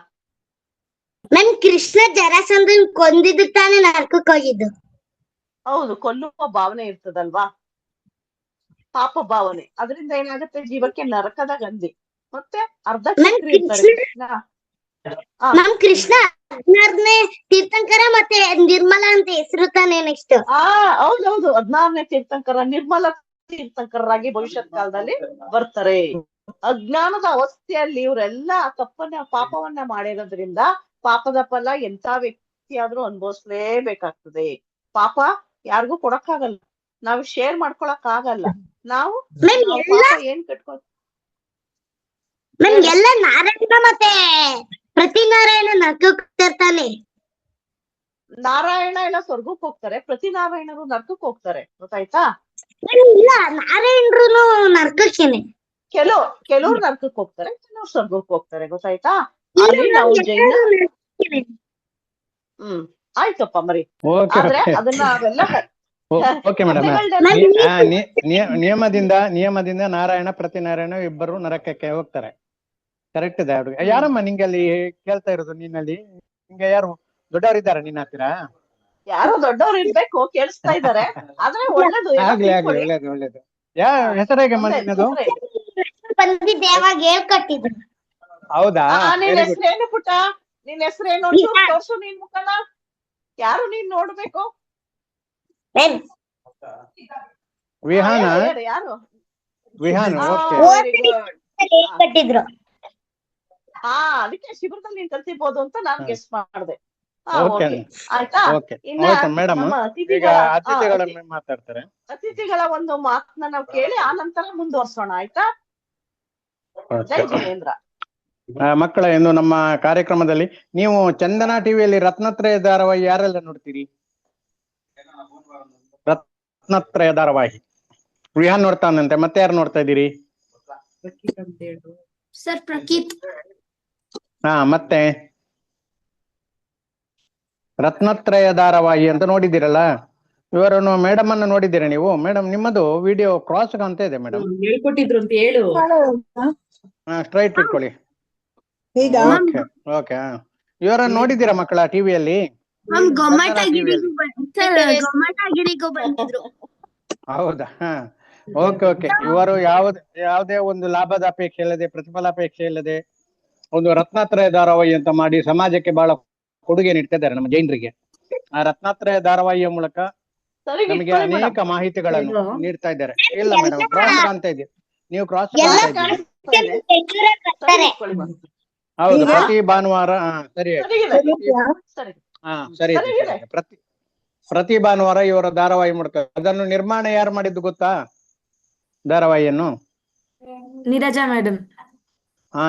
ಕೃಷ್ಣ ಜರಾಸಂಧನ್ ಕೊಂದಿದ್ದು ತಾನೇ ನರಕಕ್ಕೆ ಹೋಗಿದ್ದು? ಹೌದು, ಕೊಲ್ಲುವ ಭಾವನೆ ಇರ್ತದಲ್ವಾ, ಪಾಪ ಭಾವನೆ. ಅದರಿಂದ ಏನಾಗುತ್ತೆ, ಜೀವಕ್ಕೆ ನರಕದ ಗಂಧಿ. ಮತ್ತೆ ಅರ್ಧ ಕೃಷ್ಣ ತೀರ್ಥಂಕರ ಮತ್ತೆ ನಿರ್ಮಲ ಅಂತ ಹೆಸರು ತಾನೆ ನೆಕ್ಸ್ಟ್? ಹೌದೌದು, 16ನೇ ತೀರ್ಥಂಕರ ನಿರ್ಮಲ ತೀರ್ಥಂಕರರಾಗಿ ಭವಿಷ್ಯತ್ ಕಾಲದಲ್ಲಿ ಬರ್ತಾರೆ. ಅಜ್ಞಾನದ ಅವಸ್ಥೆಯಲ್ಲಿ ಇವರೆಲ್ಲ ಪಾಪವನ್ನ ಮಾಡಿರೋದ್ರಿಂದ ಪಾಪದ ಫಲ ಎಂತ ವ್ಯಕ್ತಿಯಾದ್ರೂ ಅನುಭವಿಸ್ಲೇಬೇಕಾಗ್ತದೆ. ಪಾಪ ಯಾರಿಗೂ ಕೊಡಕ್ಕಾಗಲ್ಲ, ನಾವು ಶೇರ್ ಮಾಡ್ಕೊಳಕ್ ಆಗಲ್ಲ. ನಾವು ಏನ್ ಕಟ್ಕೊ ಎಲ್ಲ ನಾರಾಯಣ ಮತ್ತೆ ಪ್ರತಿನಾರಾಯಣ ನರಕಕ್ಕೆ ಹೋಗ್ತಾನೆ. ನಾರಾಯಣ ಎಲ್ಲ ಸ್ವರ್ಗಕ್ಕೆ ಹೋಗ್ತಾರೆ, ಪ್ರತಿನಾರಾಯಣರು ನರಕಕ್ಕೆ ಹೋಗ್ತಾರೆ, ಗೊತ್ತಾಯ್ತಾ? ಇಲ್ಲ, ನಾರಾಯಣರು ನರಕಕ್ಕೇನೆ. ಕೆಲವ್ರು ನರಕಕ್ಕೆ ಹೋಗ್ತಾರೆ, ಕೆಲವ್ರು ಸ್ವರ್ಗಕ್ಕೆ ಹೋಗ್ತಾರೆ, ಗೊತ್ತಾಯ್ತಾ? ಅಲ್ಲಿ ನಾವು ಜೈನ. ಆಯ್ತಪ್ಪ ಮರಿ. ಆದ್ರೆ ಅದನ್ನ ಅವೆಲ್ಲ ಓಕೆ ಮೇಡಮ್. ನಿಯಮದಿಂದ ನಾರಾಯಣ ಪ್ರತಿನಾರಾಯಣ ಇಬ್ಬರು ನರಕಕ್ಕೆ ಹೋಗ್ತಾರೆ. ಕರೆಕ್ಟ್ ಇದೆ. ಯಾರಮ್ಮ ನಿಂಗೆ ಅಲ್ಲಿ ಕೇಳ್ತಾ ಇರೋದು? ನಿನ್ನಲ್ಲಿ ನಿಂಗೆ ಯಾರು ದೊಡ್ಡವರಿದ್ದಾರೆ ನಿನ್ನ ಹತ್ತಿರ? ಯಾರೋ ದೊಡ್ಡವ್ರು ಇರ್ಬೇಕು, ಕೇಳಿಸ್ತಾ ಇದಾರೆ. ಆದ್ರೆ ಒಳ್ಳೇದು. ಆಗ್ಲಿ ಒಳ್ಳೇದು. ಹೆಸರೇಗೆ ನಿನ್ನದು? ಹೌದಾ? ನಿನ್ ಹೆಸರೇನು ಪುಟ್ಟ? ನಿನ್ ಹೆಸರೇನು ತೋರ್ಸು ನಿನ್ ಮುಖನ. ಯಾರು ನೀನ್ ನೋಡ್ಬೇಕು? ವಿಹಾನ. ಯಾರು? ವಿಹಾನ್. ಅದಕ್ಕೆ ಶಿಬಿರದಲ್ಲಿ ನೀನ್ ಕಲ್ತಿರ್ಬೋದು ಅಂತ ನಾನ್ ಗೆಸ್ ಮಾಡ್ದೆ. ಆಯ್ತಾ? ಮೇಡಮ್, ಅತಿಥಿಗಳ ಒಂದು ಮಾತನ್ನ ನಾವು ಕೇಳಿ ಆ ನಂತರ ಮುಂದುವರ್ಸೋಣ, ಆಯ್ತಾ? ಜೈ ಜಿನೇಂದ್ರ. ಮಕ್ಕಳ, ಇಂದು ನಮ್ಮ ಕಾರ್ಯಕ್ರಮದಲ್ಲಿ ನೀವು ಚಂದನ ಟಿವಿಯಲ್ಲಿ ರತ್ನತ್ರಯ ಧಾರಾವಾಹಿ ಯಾರೆಲ್ಲ ನೋಡ್ತೀರಿ? ರತ್ನತ್ರಯ ಧಾರಾವಾಹಿ ವಿಹಾನ್ ನೋಡ್ತಾನಂತೆ, ಮತ್ತೆ ಯಾರು ನೋಡ್ತಾ ಇದ್ದೀರಿ? ಸರ್ ಪ್ರಕೀತ್. ಮತ್ತೆ ರತ್ನತ್ರಯ ಧಾರಾವಾಹಿ ಅಂತ ನೋಡಿದ್ದೀರಲ್ಲ, ಇವರನ್ನು ಮೇಡಮ್ ಅನ್ನು ನೋಡಿದ್ದೀರಾ ನೀವು? ಮೇಡಮ್, ನಿಮ್ಮದು ವಿಡಿಯೋ ಕ್ರಾಸ್ ಕಾಣ್ತಾ ಇದೆ ಮೇಡಮ್. ಹೇಳ್ಕೊಟ್ಟಿದ್ರು ಅಂತ ಹೇಳು. ಸ್ಟ್ರೈಟ್ ಇಟ್ಕೊಳ್ಳಿ. ಓಕೆ. ಇವರನ್ನು ನೋಡಿದ್ದೀರಾ ಮಕ್ಕಳ ಟಿವಿಯಲ್ಲಿ? ಹೌದಾ? ಓಕೆ. ಇವರು ಯಾವುದೇ ಒಂದು ಲಾಭದ ಅಪೇಕ್ಷೆ ಇಲ್ಲದೆ, ಪ್ರತಿಫಲಾಪೇಕ್ಷೆ ಇಲ್ಲದೆ ಒಂದು ರತ್ನತ್ರಯ ಧಾರಾವಾಹಿ ಅಂತ ಮಾಡಿ ಸಮಾಜಕ್ಕೆ ಬಹಳ ಕೊಡುಗೆ ನೀಡ್ತಾ ಇದ್ದಾರೆ ನಮ್ಮ ಜೈನರಿಗೆ. ಆ ರತ್ನತ್ರಯ ಧಾರಾವಾಹಿಯ ಮೂಲಕ ನಮಗೆ ಅನೇಕ ಮಾಹಿತಿಗಳನ್ನು ನೀಡ್ತಾ ಇದ್ದಾರೆ. ಇಲ್ಲ ಮೇಡಮ್, ಕ್ರಾಸ್ ಕಾಣ್ತಾ ಇದೆ. ನೀವು ಕ್ರಾಸ್ ಕಾಣ್ತಾ ಇದ್ದೀರಿ. ಹೌದು, ಪ್ರತಿ ಭಾನುವಾರ. ಸರಿ. ಪ್ರತಿ ಭಾನುವಾರ ಇವರ ಧಾರಾವಾಹಿ ಮಾಡ್ತಾರೆ. ಅದನ್ನು ನಿರ್ಮಾಣ ಯಾರು ಮಾಡಿದ್ದು ಗೊತ್ತಾ? ಧಾರಾವಾಹಿಯನ್ನು ನೀರಜಾ ಮೇಡಮ್.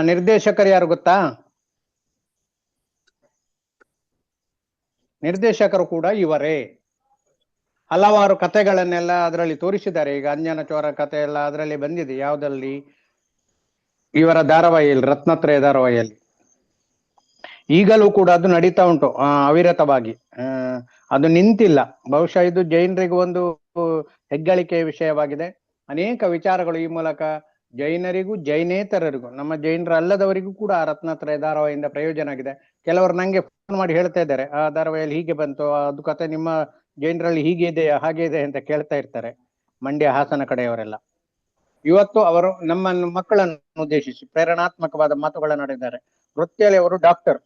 ನಿರ್ದೇಶಕರು ಯಾರು ಗೊತ್ತಾ? ನಿರ್ದೇಶಕರು ಕೂಡ ಇವರೇ. ಹಲವಾರು ಕಥೆಗಳನ್ನೆಲ್ಲ ಅದರಲ್ಲಿ ತೋರಿಸಿದ್ದಾರೆ. ಈಗ ಅಂಜನ ಚೋರ ಕಥೆ ಎಲ್ಲ ಅದರಲ್ಲಿ ಬಂದಿದೆ. ಯಾವುದಲ್ಲಿ? ಇವರ ಧಾರಾವಾಹಿಯಲ್ಲಿ, ರತ್ನತ್ರಯ ಧಾರಾವಾಹಿಯಲ್ಲಿ. ಈಗಲೂ ಕೂಡ ಅದು ನಡೀತಾ ಉಂಟು ಅವಿರತವಾಗಿ. ಅದು ನಿಂತಿಲ್ಲ. ಬಹುಶಃ ಇದು ಜೈನರಿಗೂ ಒಂದು ಹೆಗ್ಗಳಿಕೆಯ ವಿಷಯವಾಗಿದೆ. ಅನೇಕ ವಿಚಾರಗಳು ಈ ಮೂಲಕ ಜೈನರಿಗೂ ಜೈನೇತರರಿಗೂ, ನಮ್ಮ ಜೈನರ ಅಲ್ಲದವರಿಗೂ ಕೂಡ ಆ ರತ್ನತ್ರಯ ಧಾರಾವಾಹಿಯಿಂದ ಪ್ರಯೋಜನ ಆಗಿದೆ. ಕೆಲವರು ನಂಗೆ ಫೋನ್ ಮಾಡಿ ಹೇಳ್ತಾ ಇದ್ದಾರೆ, ಆ ಧಾರಾವಾಹಿಯಲ್ಲಿ ಹೀಗೆ ಬಂತು, ಅದು ಕತೆ ನಿಮ್ಮ ಜೈನರಲ್ಲಿ ಹೀಗೆ ಇದೆ ಹಾಗೆ ಇದೆ ಅಂತ ಕೇಳ್ತಾ ಇರ್ತಾರೆ, ಮಂಡ್ಯ ಹಾಸನ ಕಡೆಯವರೆಲ್ಲ. ಇವತ್ತು ಅವರು ನಮ್ಮ ಮಕ್ಕಳನ್ನು ಉದ್ದೇಶಿಸಿ ಪ್ರೇರಣಾತ್ಮಕವಾದ ಮಾತುಗಳನ್ನಾಡಿದ್ದಾರೆ. ವೃತ್ತಿಯಲ್ಲಿ ಅವರು ಡಾಕ್ಟರ್,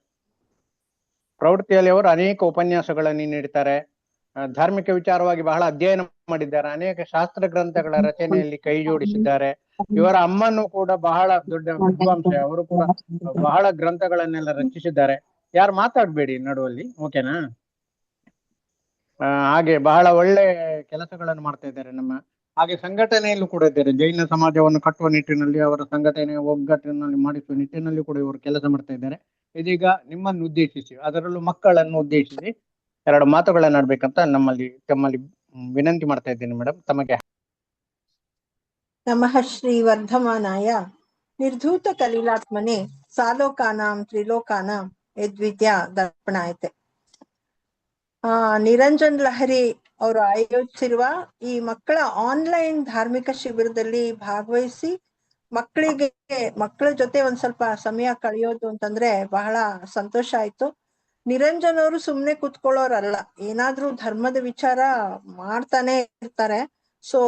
ಪ್ರವೃತ್ತಿಯಲ್ಲಿ ಅವರು ಅನೇಕ ಉಪನ್ಯಾಸಗಳನ್ನು ನೀಡ್ತಾರೆ. ಧಾರ್ಮಿಕ ವಿಚಾರವಾಗಿ ಬಹಳ ಅಧ್ಯಯನ ಮಾಡಿದ್ದಾರೆ. ಅನೇಕ ಶಾಸ್ತ್ರ ಗ್ರಂಥಗಳ ರಚನೆಯಲ್ಲಿ ಕೈ ಜೋಡಿಸಿದ್ದಾರೆ. ಇವರ ಅಮ್ಮನು ಕೂಡ ಬಹಳ ದೊಡ್ಡ ವಿದ್ವಾಂಸ. ಅವರು ಕೂಡ ಬಹಳ ಗ್ರಂಥಗಳನ್ನೆಲ್ಲ ರಚಿಸಿದ್ದಾರೆ. ಯಾರು ಮಾತಾಡ್ಬೇಡಿ ನಡುವಲ್ಲಿ, ಓಕೆನಾ? ಹಾಗೆ ಬಹಳ ಒಳ್ಳೆ ಕೆಲಸಗಳನ್ನು ಮಾಡ್ತಾ ಇದ್ದಾರೆ ನಮ್ಮ. ಹಾಗೆ ಸಂಘಟನೆಯಲ್ಲೂ ಕೂಡ ಇದ್ದಾರೆ. ಜೈನ ಸಮಾಜವನ್ನು ಕಟ್ಟುವ ನಿಟ್ಟಿನಲ್ಲಿ, ಅವರ ಸಂಘಟನೆ ಒಗ್ಗಟ್ಟಿನಲ್ಲಿ ಮಾಡಿಸುವ ನಿಟ್ಟಿನಲ್ಲಿ ಕೂಡ ಇವರು ಕೆಲಸ ಮಾಡ್ತಾ ಇದ್ದಾರೆ. ಇದೀಗ ನಿಮ್ಮನ್ನು ಉದ್ದೇಶಿಸಿ, ಅದರಲ್ಲೂ ಮಕ್ಕಳನ್ನು ಉದ್ದೇಶಿಸಿ 2 ಮಾತುಗಳನ್ನಾಡ್ಬೇಕಂತ ತಮ್ಮಲ್ಲಿ ವಿನಂತಿ ಮಾಡ್ತಾ ಇದ್ದೇನೆ ಮೇಡಮ್. ತಮಗೆ ನಮಃ ಶ್ರೀ ವರ್ಧಮಾನಾಯ ನಿರ್ಧೂತ ಕಲೀಲಾತ್ಮನೆ ಸಾಲೋಕಾನಾಂ ತ್ರಿಲೋಕಾನಾಂ ಯದ್ವಿದ್ಯಾ ದರ್ಪಣಾಯತೆ. ನಿರಂಜನ್ ಲಹರಿ ಅವರು ಆಯೋಜಿಸಿರುವ ಈ ಮಕ್ಕಳ ಆನ್ಲೈನ್ ಧಾರ್ಮಿಕ ಶಿಬಿರದಲ್ಲಿ ಭಾಗವಹಿಸಿ ಮಕ್ಕಳ ಜೊತೆ ಒಂದ್ ಸ್ವಲ್ಪ ಸಮಯ ಕಳೆಯೋದು ಅಂತಂದ್ರೆ ಬಹಳ ಸಂತೋಷ ಆಯ್ತು. ನಿರಂಜನ್ ಅವರು ಸುಮ್ನೆ ಕುತ್ಕೊಳ್ಳೋರಲ್ಲ, ಏನಾದ್ರೂ ಧರ್ಮದ ವಿಚಾರ ಮಾಡ್ತಾನೆ ಇರ್ತಾರೆ. ಸೊ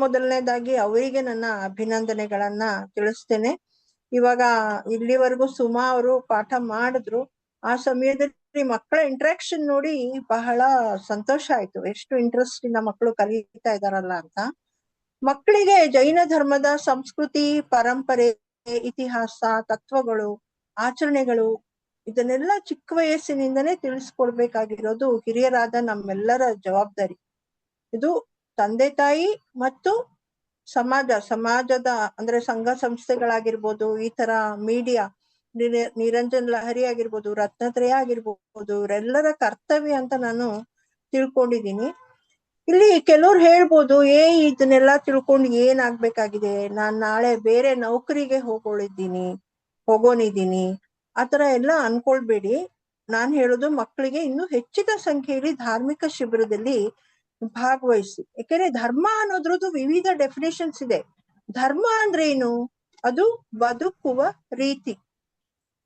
ಮೊದಲನೇದಾಗಿ ಅವರಿಗೆ ನನ್ನ ಅಭಿನಂದನೆಗಳನ್ನ ತಿಳಿಸ್ತೇನೆ. ಇವಾಗ ಇಲ್ಲಿವರೆಗೂ ಸುಮಾ ಅವರು ಪಾಠ ಮಾಡಿದ್ರು. ಆ ಸಮಯದಲ್ಲಿ ಮಕ್ಕಳ ಇಂಟ್ರಾಕ್ಷನ್ ನೋಡಿ ಬಹಳ ಸಂತೋಷ ಆಯ್ತು. ಎಷ್ಟು ಇಂಟ್ರೆಸ್ಟ್ ಇಂದ ಮಕ್ಕಳು ಕಲಿತಾ ಇದಾರಲ್ಲ ಅಂತ. ಮಕ್ಕಳಿಗೆ ಜೈನ ಧರ್ಮದ ಸಂಸ್ಕೃತಿ, ಪರಂಪರೆ, ಇತಿಹಾಸ, ತತ್ವಗಳು, ಆಚರಣೆಗಳು ಇದನ್ನೆಲ್ಲ ಚಿಕ್ಕ ವಯಸ್ಸಿನಿಂದನೇ ತಿಳಿಸ್ಕೊಡ್ಬೇಕಾಗಿರೋದು ಹಿರಿಯರಾದ ನಮ್ಮೆಲ್ಲರ ಜವಾಬ್ದಾರಿ. ಇದು ತಂದೆ ತಾಯಿ ಮತ್ತು ಸಮಾಜದ ಅಂದ್ರೆ ಸಂಘ ಸಂಸ್ಥೆಗಳಾಗಿರ್ಬೋದು, ಈ ತರ ಮೀಡಿಯಾ, ನಿರಂಜನ್ ಲಹರಿ ಆಗಿರ್ಬೋದು, ರತ್ನತ್ರಯ ಆಗಿರ್ಬೋದು, ಇವರೆಲ್ಲರ ಕರ್ತವ್ಯ ಅಂತ ನಾನು ತಿಳ್ಕೊಂಡಿದ್ದೀನಿ. ಇಲ್ಲಿ ಕೆಲವ್ರು ಹೇಳ್ಬೋದು, ಇದನ್ನೆಲ್ಲ ತಿಳ್ಕೊಂಡು ಏನಾಗ್ಬೇಕಾಗಿದೆ, ನಾನ್ ನಾಳೆ ಬೇರೆ ನೌಕರಿಗೆ ಹೋಗೋನಿದ್ದೀನಿ ಆತರ ಎಲ್ಲ ಅನ್ಕೊಳ್ಬೇಡಿ. ನಾನ್ ಹೇಳೋದು ಮಕ್ಕಳಿಗೆ ಇನ್ನು ಹೆಚ್ಚಿನ ಸಂಖ್ಯೆಯಲ್ಲಿ ಧಾರ್ಮಿಕ ಶಿಬಿರದಲ್ಲಿ ಭಾಗವಹಿಸಿ. ಯಾಕೆಂದ್ರೆ ಧರ್ಮ ಅನ್ನೋದ್ರದ್ದು ವಿವಿಧ ಡೆಫಿನೇಷನ್ಸ್ ಇದೆ. ಧರ್ಮ ಅಂದ್ರೆ ಏನು? ಅದು ಬದುಕುವ ರೀತಿ,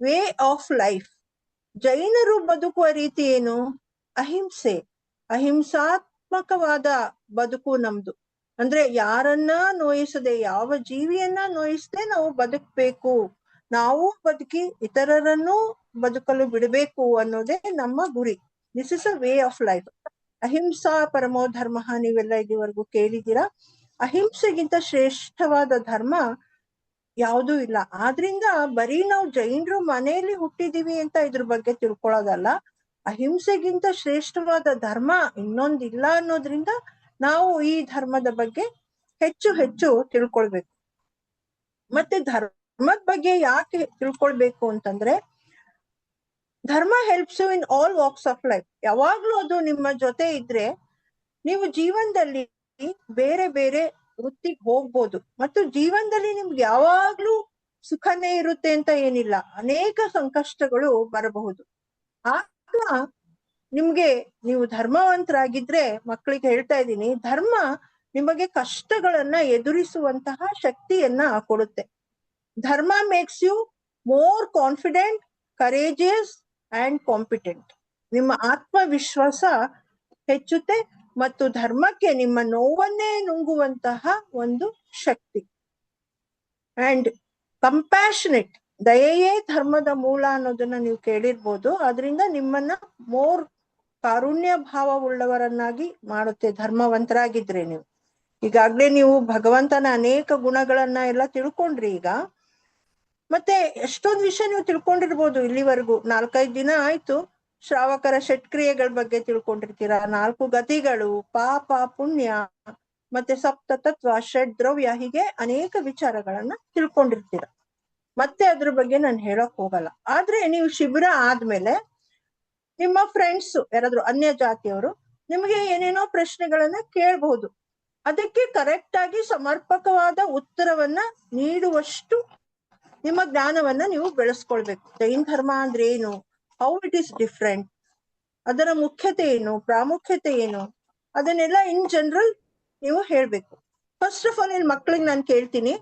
ವೇ ಆಫ್ ಲೈಫ್. ಜೈನರು ಬದುಕುವ ರೀತಿ ಏನು? ಅಹಿಂಸೆ, ಅಹಿಂಸಾತ್ಮಕವಾದ ಬದುಕು ನಮ್ದು. ಅಂದ್ರೆ ಯಾರನ್ನ ನೋಯಿಸದೆ, ಯಾವ ಜೀವಿಯನ್ನ ನೋಯಿಸದೆ ನಾವು ಬದುಕ್ಬೇಕು, ನಾವು ಬದುಕಿ ಇತರರನ್ನು ಬದುಕಲು ಬಿಡಬೇಕು ಅನ್ನೋದೇ ನಮ್ಮ ಗುರಿ. This is a way of life. ಅಹಿಂಸಾ ಪರಮೋ ಧರ್ಮ, ನೀವೆಲ್ಲ ಇದುವರೆಗೂ ಕೇಳಿದ್ದೀರಾ. ಅಹಿಂಸೆಗಿಂತ ಶ್ರೇಷ್ಠವಾದ ಧರ್ಮ ಯಾವುದೂ ಇಲ್ಲ. ಆದ್ರಿಂದ ಬರೀ ನಾವು ಜೈನರು ಮನೆಯಲ್ಲಿ ಹುಟ್ಟಿದೀವಿ ಅಂತ ಇದ್ರ ಬಗ್ಗೆ ತಿಳ್ಕೊಳ್ಳೋದಲ್ಲ. ಅಹಿಂಸೆಗಿಂತ ಶ್ರೇಷ್ಠವಾದ ಧರ್ಮ ಇನ್ನೊಂದಿಲ್ಲ ಅನ್ನೋದ್ರಿಂದ ನಾವು ಈ ಧರ್ಮದ ಬಗ್ಗೆ ಹೆಚ್ಚು ಹೆಚ್ಚು ತಿಳ್ಕೊಳ್ಬೇಕು. ಮತ್ತೆ ಧರ್ಮದ ಬಗ್ಗೆ ಯಾಕೆ ತಿಳ್ಕೊಳ್ಬೇಕು ಅಂತಂದ್ರೆ, dharma helps you in all walks of life. ಯಾವಾಗ್ಲೂ ಅದು ನಿಮ್ಮ ಜೊತೆ ಇದ್ರೆ ನೀವು ಜೀವನದಲ್ಲಿ ಬೇರೆ ಬೇರೆ ವೃತ್ತಿಗೆ ಹೋಗ್ಬೋದು. ಮತ್ತು ಜೀವನದಲ್ಲಿ ನಿಮ್ಗೆ ಯಾವಾಗ್ಲೂ ಸುಖನೇ ಇರುತ್ತೆ ಅಂತ ಏನಿಲ್ಲ, ಅನೇಕ ಸಂಕಷ್ಟಗಳು ಬರಬಹುದು. ಆಗ ನೀವು ಧರ್ಮವಂತರಾಗಿದ್ರೆ, ಮಕ್ಕಳಿಗೆ ಹೇಳ್ತಾ ಇದ್ದೀನಿ, ಧರ್ಮ ನಿಮಗೆ ಕಷ್ಟಗಳನ್ನ ಎದುರಿಸುವಂತಹ ಶಕ್ತಿಯನ್ನ ಕೊಡುತ್ತೆ. Dharma makes you more confident, courageous and competent. ನಿಮ್ಮ ಆತ್ಮವಿಶ್ವಾಸ ಹೆಚ್ಚುತ್ತೆ ಮತ್ತು ಧರ್ಮಕ್ಕೆ ನಿಮ್ಮ ನೋವನ್ನೇ ನುಂಗುವಂತಹ ಒಂದು ಶಕ್ತಿ. ಅಂಡ್ ಕಂಪ್ಯಾಷನೇಟ್, ದಯೆಯೇ ಧರ್ಮದ ಮೂಲ ಅನ್ನೋದನ್ನ ನೀವು ಕೇಳಿರ್ಬೋದು. ಅದರಿಂದ ನಿಮ್ಮನ್ನ ಮೋರ್ ಕಾರುಣ್ಯ ಭಾವವುಳ್ಳವರನ್ನಾಗಿ ಮಾಡುತ್ತೆ ಧರ್ಮವಂತರಾಗಿದ್ರೆ ನೀವು. ಈಗಾಗ್ಲೇ ನೀವು ಭಗವಂತನ ಅನೇಕ ಗುಣಗಳನ್ನ ಎಲ್ಲ ತಿಳ್ಕೊಂಡ್ರಿ. ಈಗ ಮತ್ತೆ ಎಷ್ಟೊಂದು ವಿಷಯ ನೀವು ತಿಳ್ಕೊಂಡಿರ್ಬೋದು ಇಲ್ಲಿವರೆಗೂ. 4-5 ದಿನ ಆಯ್ತು. ಶ್ರಾವಕರ ಷಟ್ಕ್ರಿಯೆಗಳ ಬಗ್ಗೆ ತಿಳ್ಕೊಂಡಿರ್ತೀರಾ, 4 ಗತಿಗಳು, ಪಾಪ ಪುಣ್ಯ, ಮತ್ತೆ ಸಪ್ತ ತತ್ವ, ಷಡ್ ದ್ರವ್ಯ, ಹೀಗೆ ಅನೇಕ ವಿಚಾರಗಳನ್ನ ತಿಳ್ಕೊಂಡಿರ್ತೀರ. ಮತ್ತೆ ಅದ್ರ ಬಗ್ಗೆ ನಾನು ಹೇಳಕ್ ಹೋಗಲ್ಲ. ಆದ್ರೆ ನೀವು ಶಿಬಿರ ಆದ್ಮೇಲೆ ನಿಮ್ಮ ಫ್ರೆಂಡ್ಸ್ ಯಾರಾದ್ರೂ ಅನ್ಯ ಜಾತಿಯವರು ನಿಮಗೆ ಏನೇನೋ ಪ್ರಶ್ನೆಗಳನ್ನ ಕೇಳಬಹುದು. ಅದಕ್ಕೆ ಕರೆಕ್ಟ್ ಆಗಿ ಸಮರ್ಪಕವಾದ ಉತ್ತರವನ್ನ ನೀಡುವಷ್ಟು ನಿಮ್ಮ ಜ್ಞಾನವನ್ನ ನೀವು ಬೆಳೆಸ್ಕೊಳ್ಬೇಕು. ಜೈನ ಧರ್ಮ ಅಂದ್ರೆ ಏನು, ಹೌ ಇಟ್ ಈಸ್ ಡಿಫ್ರೆಂಟ್, ಅದರ ಮುಖ್ಯತೆ ಏನು, ಪ್ರಾಮುಖ್ಯತೆ ಏನು, ಅದನ್ನೆಲ್ಲ ಇನ್ ಜನರಲ್ ನೀವು ಹೇಳ್ಬೇಕು. ಫಸ್ಟ್ ಆಫ್ ಆಲ್ ಇಲ್ಲಿ ಮಕ್ಳಿಗೆ ನಾನು ಕೇಳ್ತೀನಿ,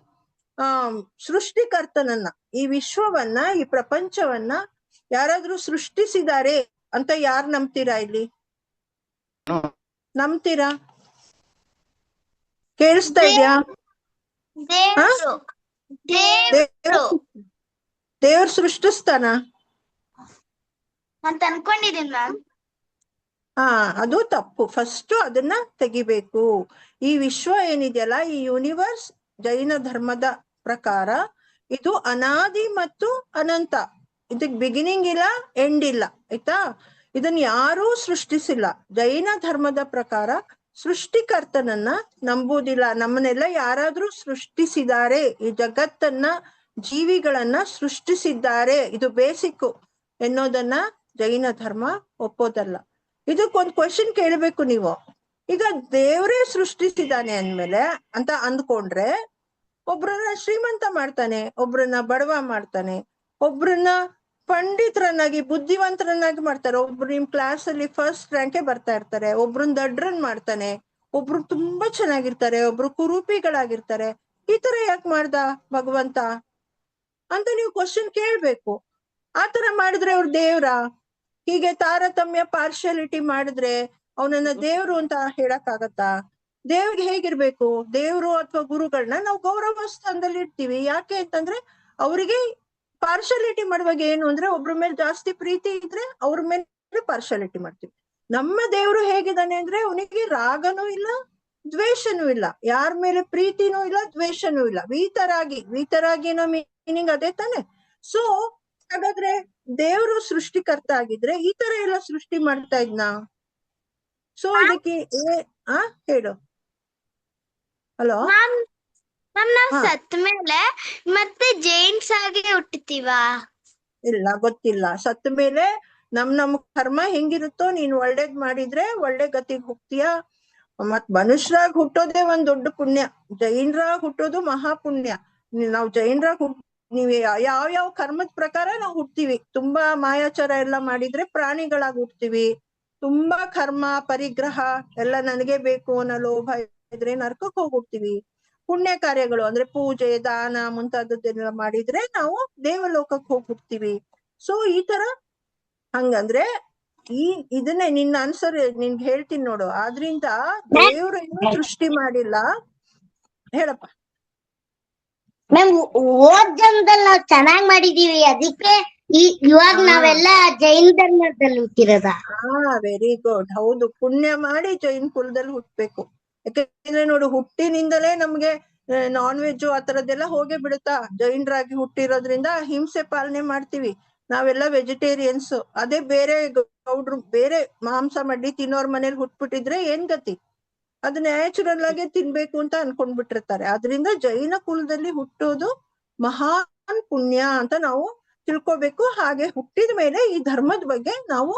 ಸೃಷ್ಟಿಕರ್ತನನ್ನ, ಈ ವಿಶ್ವವನ್ನ, ಈ ಪ್ರಪಂಚವನ್ನ ಯಾರಾದ್ರೂ ಸೃಷ್ಟಿಸಿದ್ದಾರೆ ಅಂತ ಯಾರು ನಂಬ್ತೀರಾ ಇಲ್ಲಿ? ನಂಬ್ತೀರಾ? ಕೇಳಿಸ್ತಾ ಇದ್ಯಾ? ದೇವ್ರು ಸೃಷ್ಟಿಸ್ತಾನ ಅಂತ ಅನ್ಕೊಂಡಿದೀನಿ ಮ್ಯಾಮ್. ಅದು ತಪ್ಪು. ಫಸ್ಟ್ ಅದನ್ನ ತೆಗಿಬೇಕು. ಈ ವಿಶ್ವ ಏನಿದೆಯಲ್ಲ, ಈ ಯೂನಿವರ್ಸ್ ಜೈನ ಧರ್ಮದ ಪ್ರಕಾರ ಇದು ಅನಾದಿ ಮತ್ತು ಅನಂತ. ಇದಕ್ ಬಿಗಿನಿಂಗ್ ಇಲ್ಲ, ಎಂಡ್ ಇಲ್ಲ, ಆಯ್ತಾ? ಇದನ್ನ ಯಾರೂ ಸೃಷ್ಟಿಸಿಲ್ಲ. ಜೈನ ಧರ್ಮದ ಪ್ರಕಾರ ಸೃಷ್ಟಿಕರ್ತನನ್ನ ನಂಬುವುದಿಲ್ಲ. ನಮ್ಮನ್ನೆಲ್ಲ ಯಾರಾದ್ರೂ ಸೃಷ್ಟಿಸಿದ್ದಾರೆ, ಈ ಜಗತ್ತನ್ನ, ಜೀವಿಗಳನ್ನ ಸೃಷ್ಟಿಸಿದ್ದಾರೆ, ಇದು ಬೇಸಿಕ್ ಎನ್ನೋದನ್ನ ಜೈನ ಧರ್ಮ ಒಪ್ಪೋದಲ್ಲ. ಇದಕ್ಕೊಂದು ಕ್ವಶನ್ ಕೇಳಬೇಕು ನೀವು. ಈಗ ದೇವರೇ ಸೃಷ್ಟಿಸಿದಾನೆ ಅಂದ್ಮೇಲೆ ಅಂತ ಅಂದ್ಕೊಂಡ್ರೆ, ಒಬ್ರನ್ನ ಶ್ರೀಮಂತ ಮಾಡ್ತಾನೆ, ಒಬ್ರನ್ನ ಬಡವ ಮಾಡ್ತಾನೆ, ಒಬ್ರನ್ನ ಪಂಡಿತರನ್ನಾಗಿ ಬುದ್ಧಿವಂತರನ್ನಾಗಿ ಮಾಡ್ತಾರೆ, ಒಬ್ರು ನಿಮ್ ಕ್ಲಾಸ್ ಅಲ್ಲಿ ಫಸ್ಟ್ ರ್ಯಾಂಕೆ ಬರ್ತಾ ಇರ್ತಾರೆ, ಒಬ್ರನ್ನ ದಡ್ರನ್ ಮಾಡ್ತಾನೆ, ಒಬ್ರು ತುಂಬಾ ಚೆನ್ನಾಗಿರ್ತಾರೆ, ಒಬ್ರು ಕುರೂಪಿಗಳಾಗಿರ್ತಾರೆ. ಈ ತರ ಯಾಕೆ ಮಾಡ್ದ ಭಗವಂತ ಅಂತ ನೀವು ಕ್ವಶನ್ ಕೇಳ್ಬೇಕು. ಆತರ ಮಾಡಿದ್ರೆ ಅವ್ರ ದೇವ್ರ? ಹೀಗೆ ತಾರತಮ್ಯ ಪಾರ್ಶಿಯಾಲಿಟಿ ಮಾಡಿದ್ರೆ ಅವನನ್ನ ದೇವ್ರು ಅಂತ ಹೇಳಕ್ ಆಗತ್ತಾ? ದೇವ್ರಿಗೆ ಹೇಗಿರ್ಬೇಕು? ದೇವ್ರು ಅಥವಾ ಗುರುಗಳನ್ನ ನಾವು ಗೌರವ ಸ್ಥಾನದಲ್ಲಿ ಇಡ್ತೀವಿ. ಯಾಕೆ ಅಂತಂದ್ರೆ ಅವರಿಗೆ ಪಾರ್ಶಾಲಿಟಿ ಮಾಡುವಾಗ ಏನು ಅಂದ್ರೆ, ಒಬ್ರ ಮೇಲೆ ಜಾಸ್ತಿ ಪ್ರೀತಿ ಇದ್ರೆ ಅವ್ರ ಮೇಲೆ ಪಾರ್ಶಾಲಿಟಿ ಮಾಡ್ತೀವಿ. ನಮ್ಮ ದೇವ್ರು ಹೇಗಿದ್ದಾನೆ ಅಂದ್ರೆ, ಅವನಿಗೆ ರಾಗನೂ ಇಲ್ಲ, ದ್ವೇಷನೂ ಇಲ್ಲ, ಯಾರ ಮೇಲೆ ಪ್ರೀತಿನೂ ಇಲ್ಲ, ದ್ವೇಷನೂ ಇಲ್ಲ, ವೀತರಾಗಿ ಅನ್ನೋ ಮೀನಿಂಗ್ ಅದೇ ತಾನೆ. ಸೊ ಹಾಗಾದ್ರೆ ದೇವ್ರು ಸೃಷ್ಟಿಕರ್ತ ಆಗಿದ್ರೆ ಈ ತರ ಎಲ್ಲ ಸೃಷ್ಟಿ ಮಾಡ್ತಾ ಇದ್ನಾ? ಸೊ ಇದಕ್ಕೆ ಹೇಳು. ಹಲೋ ಮ್ಯಾಮ್, ನಾವ್ ಸತ್ ಮೇಲೆ ಮತ್ತೆ ಜೈನ್ಸ್ ಆಗಿ ಹುಟ್ಟುತ್ತೀವಾ? ಇಲ್ಲ, ಗೊತ್ತಿಲ್ಲ. ಸತ್ತ ಮೇಲೆ ನಮ್ ಕರ್ಮ ಹೆಂಗಿರುತ್ತೋ, ನೀನ್ ಒಳ್ಳೇದ್ ಮಾಡಿದ್ರೆ ಒಳ್ಳೆ ಗತಿಗೆ ಹೋಗ್ತೀಯ. ಮತ್ ಮನುಷ್ಯರಾಗ್ ಹುಟ್ಟೋದೇ ಒಂದ್ ದೊಡ್ಡ ಪುಣ್ಯ. ಜೈನರಾಗ್ ಹುಟ್ಟೋದು ಮಹಾಪುಣ್ಯ. ನಾವ್ ಜೈನರಾಗ್ ನೀವ್ ಯಾವ ಕರ್ಮದ ಪ್ರಕಾರ ನಾವು ಹುಟ್ತೀವಿ. ತುಂಬಾ ಮಾಯಾಚಾರ ಎಲ್ಲ ಮಾಡಿದ್ರೆ ಪ್ರಾಣಿಗಳಾಗಿ ಹುಟ್ತೀವಿ. ತುಂಬಾ ಕರ್ಮ ಪರಿಗ್ರಹ ಎಲ್ಲ ನನಗೆ ಬೇಕು ಅನ್ನೋ ಲೋಭ ಇದ್ರೆ ನರಕಕ್ಕೆ ಹೋಗ್ಬಿಡ್ತೀವಿ. ಪುಣ್ಯ ಕಾರ್ಯಗಳು ಅಂದ್ರೆ ಪೂಜೆ, ದಾನ ಮುಂತಾದದ್ದೆಲ್ಲ ಮಾಡಿದ್ರೆ ನಾವು ದೇವಲೋಕಕ್ಕೆ ಹೋಗ್ಬಿಡ್ತೀವಿ. ಸೊ ಈ ತರ ಹಂಗಂದ್ರೆ ಇದನ್ನೇ ನಿನ್ನ ಆನ್ಸರ್ ನಿನ್ಗೆ ಹೇಳ್ತೀನಿ ನೋಡು. ಆದ್ರಿಂದ ದೇವ್ರು ಏನು ಸೃಷ್ಟಿ ಮಾಡಿಲ್ಲ. ಹೇಳಪ್ಪ. ಮ್ಯಾಮ್, ಓದ್ ಜನ್ಮದಲ್ಲಿ ನಾವ್ ಚೆನ್ನಾಗ್ ಮಾಡಿದೀವಿ, ಅದಕ್ಕೆ ಇವಾಗ ನಾವೆಲ್ಲ ಜೈನ ಧರ್ಮದಲ್ಲಿ ಹುಟ್ಟಿರೋದ. Very good. ಹೌದು, ಪುಣ್ಯ ಮಾಡಿ ಜೈನ್ ಕುಲದಲ್ಲಿ ಹುಟ್ಬೇಕು. ಯಾಕಂದ್ರೆ ನೋಡು, ಹುಟ್ಟಿನಿಂದಲೇ ನಮ್ಗೆ ನಾನ್ ವೆಜ್ ಆ ತರದ್ದೆಲ್ಲ ಹೋಗೇ ಬಿಡುತ್ತಾ. ಜೈನರಾಗಿ ಹುಟ್ಟಿರೋದ್ರಿಂದ ಹಿಂಸೆ ಪಾಲನೆ ಮಾಡ್ತೀವಿ. ನಾವೆಲ್ಲ ವೆಜಿಟೇರಿಯನ್ಸ್. ಅದೇ ಬೇರೆ ಗೌಡ್ರು ಬೇರೆ ಮಾಂಸ ಮಡ್ಡಿ ತಿನ್ನೋರ್ ಮನೇಲಿ ಹುಟ್ಬಿಟ್ಟಿದ್ರೆ ಏನ್ ಗತಿ? ಅದು ನ್ಯಾಚುರಲ್ ಆಗಿ ತಿನ್ಬೇಕು ಅಂತ ಅನ್ಕೊಂಡ್ಬಿಟ್ಟಿರ್ತಾರೆ. ಆದ್ರಿಂದ ಜೈನ ಕುಲದಲ್ಲಿ ಹುಟ್ಟೋದು ಮಹಾನ್ ಪುಣ್ಯ ಅಂತ ನಾವು ತಿಳ್ಕೊಬೇಕು. ಹಾಗೆ ಹುಟ್ಟಿದ ಮೇಲೆ ಈ ಧರ್ಮದ ಬಗ್ಗೆ ನಾವು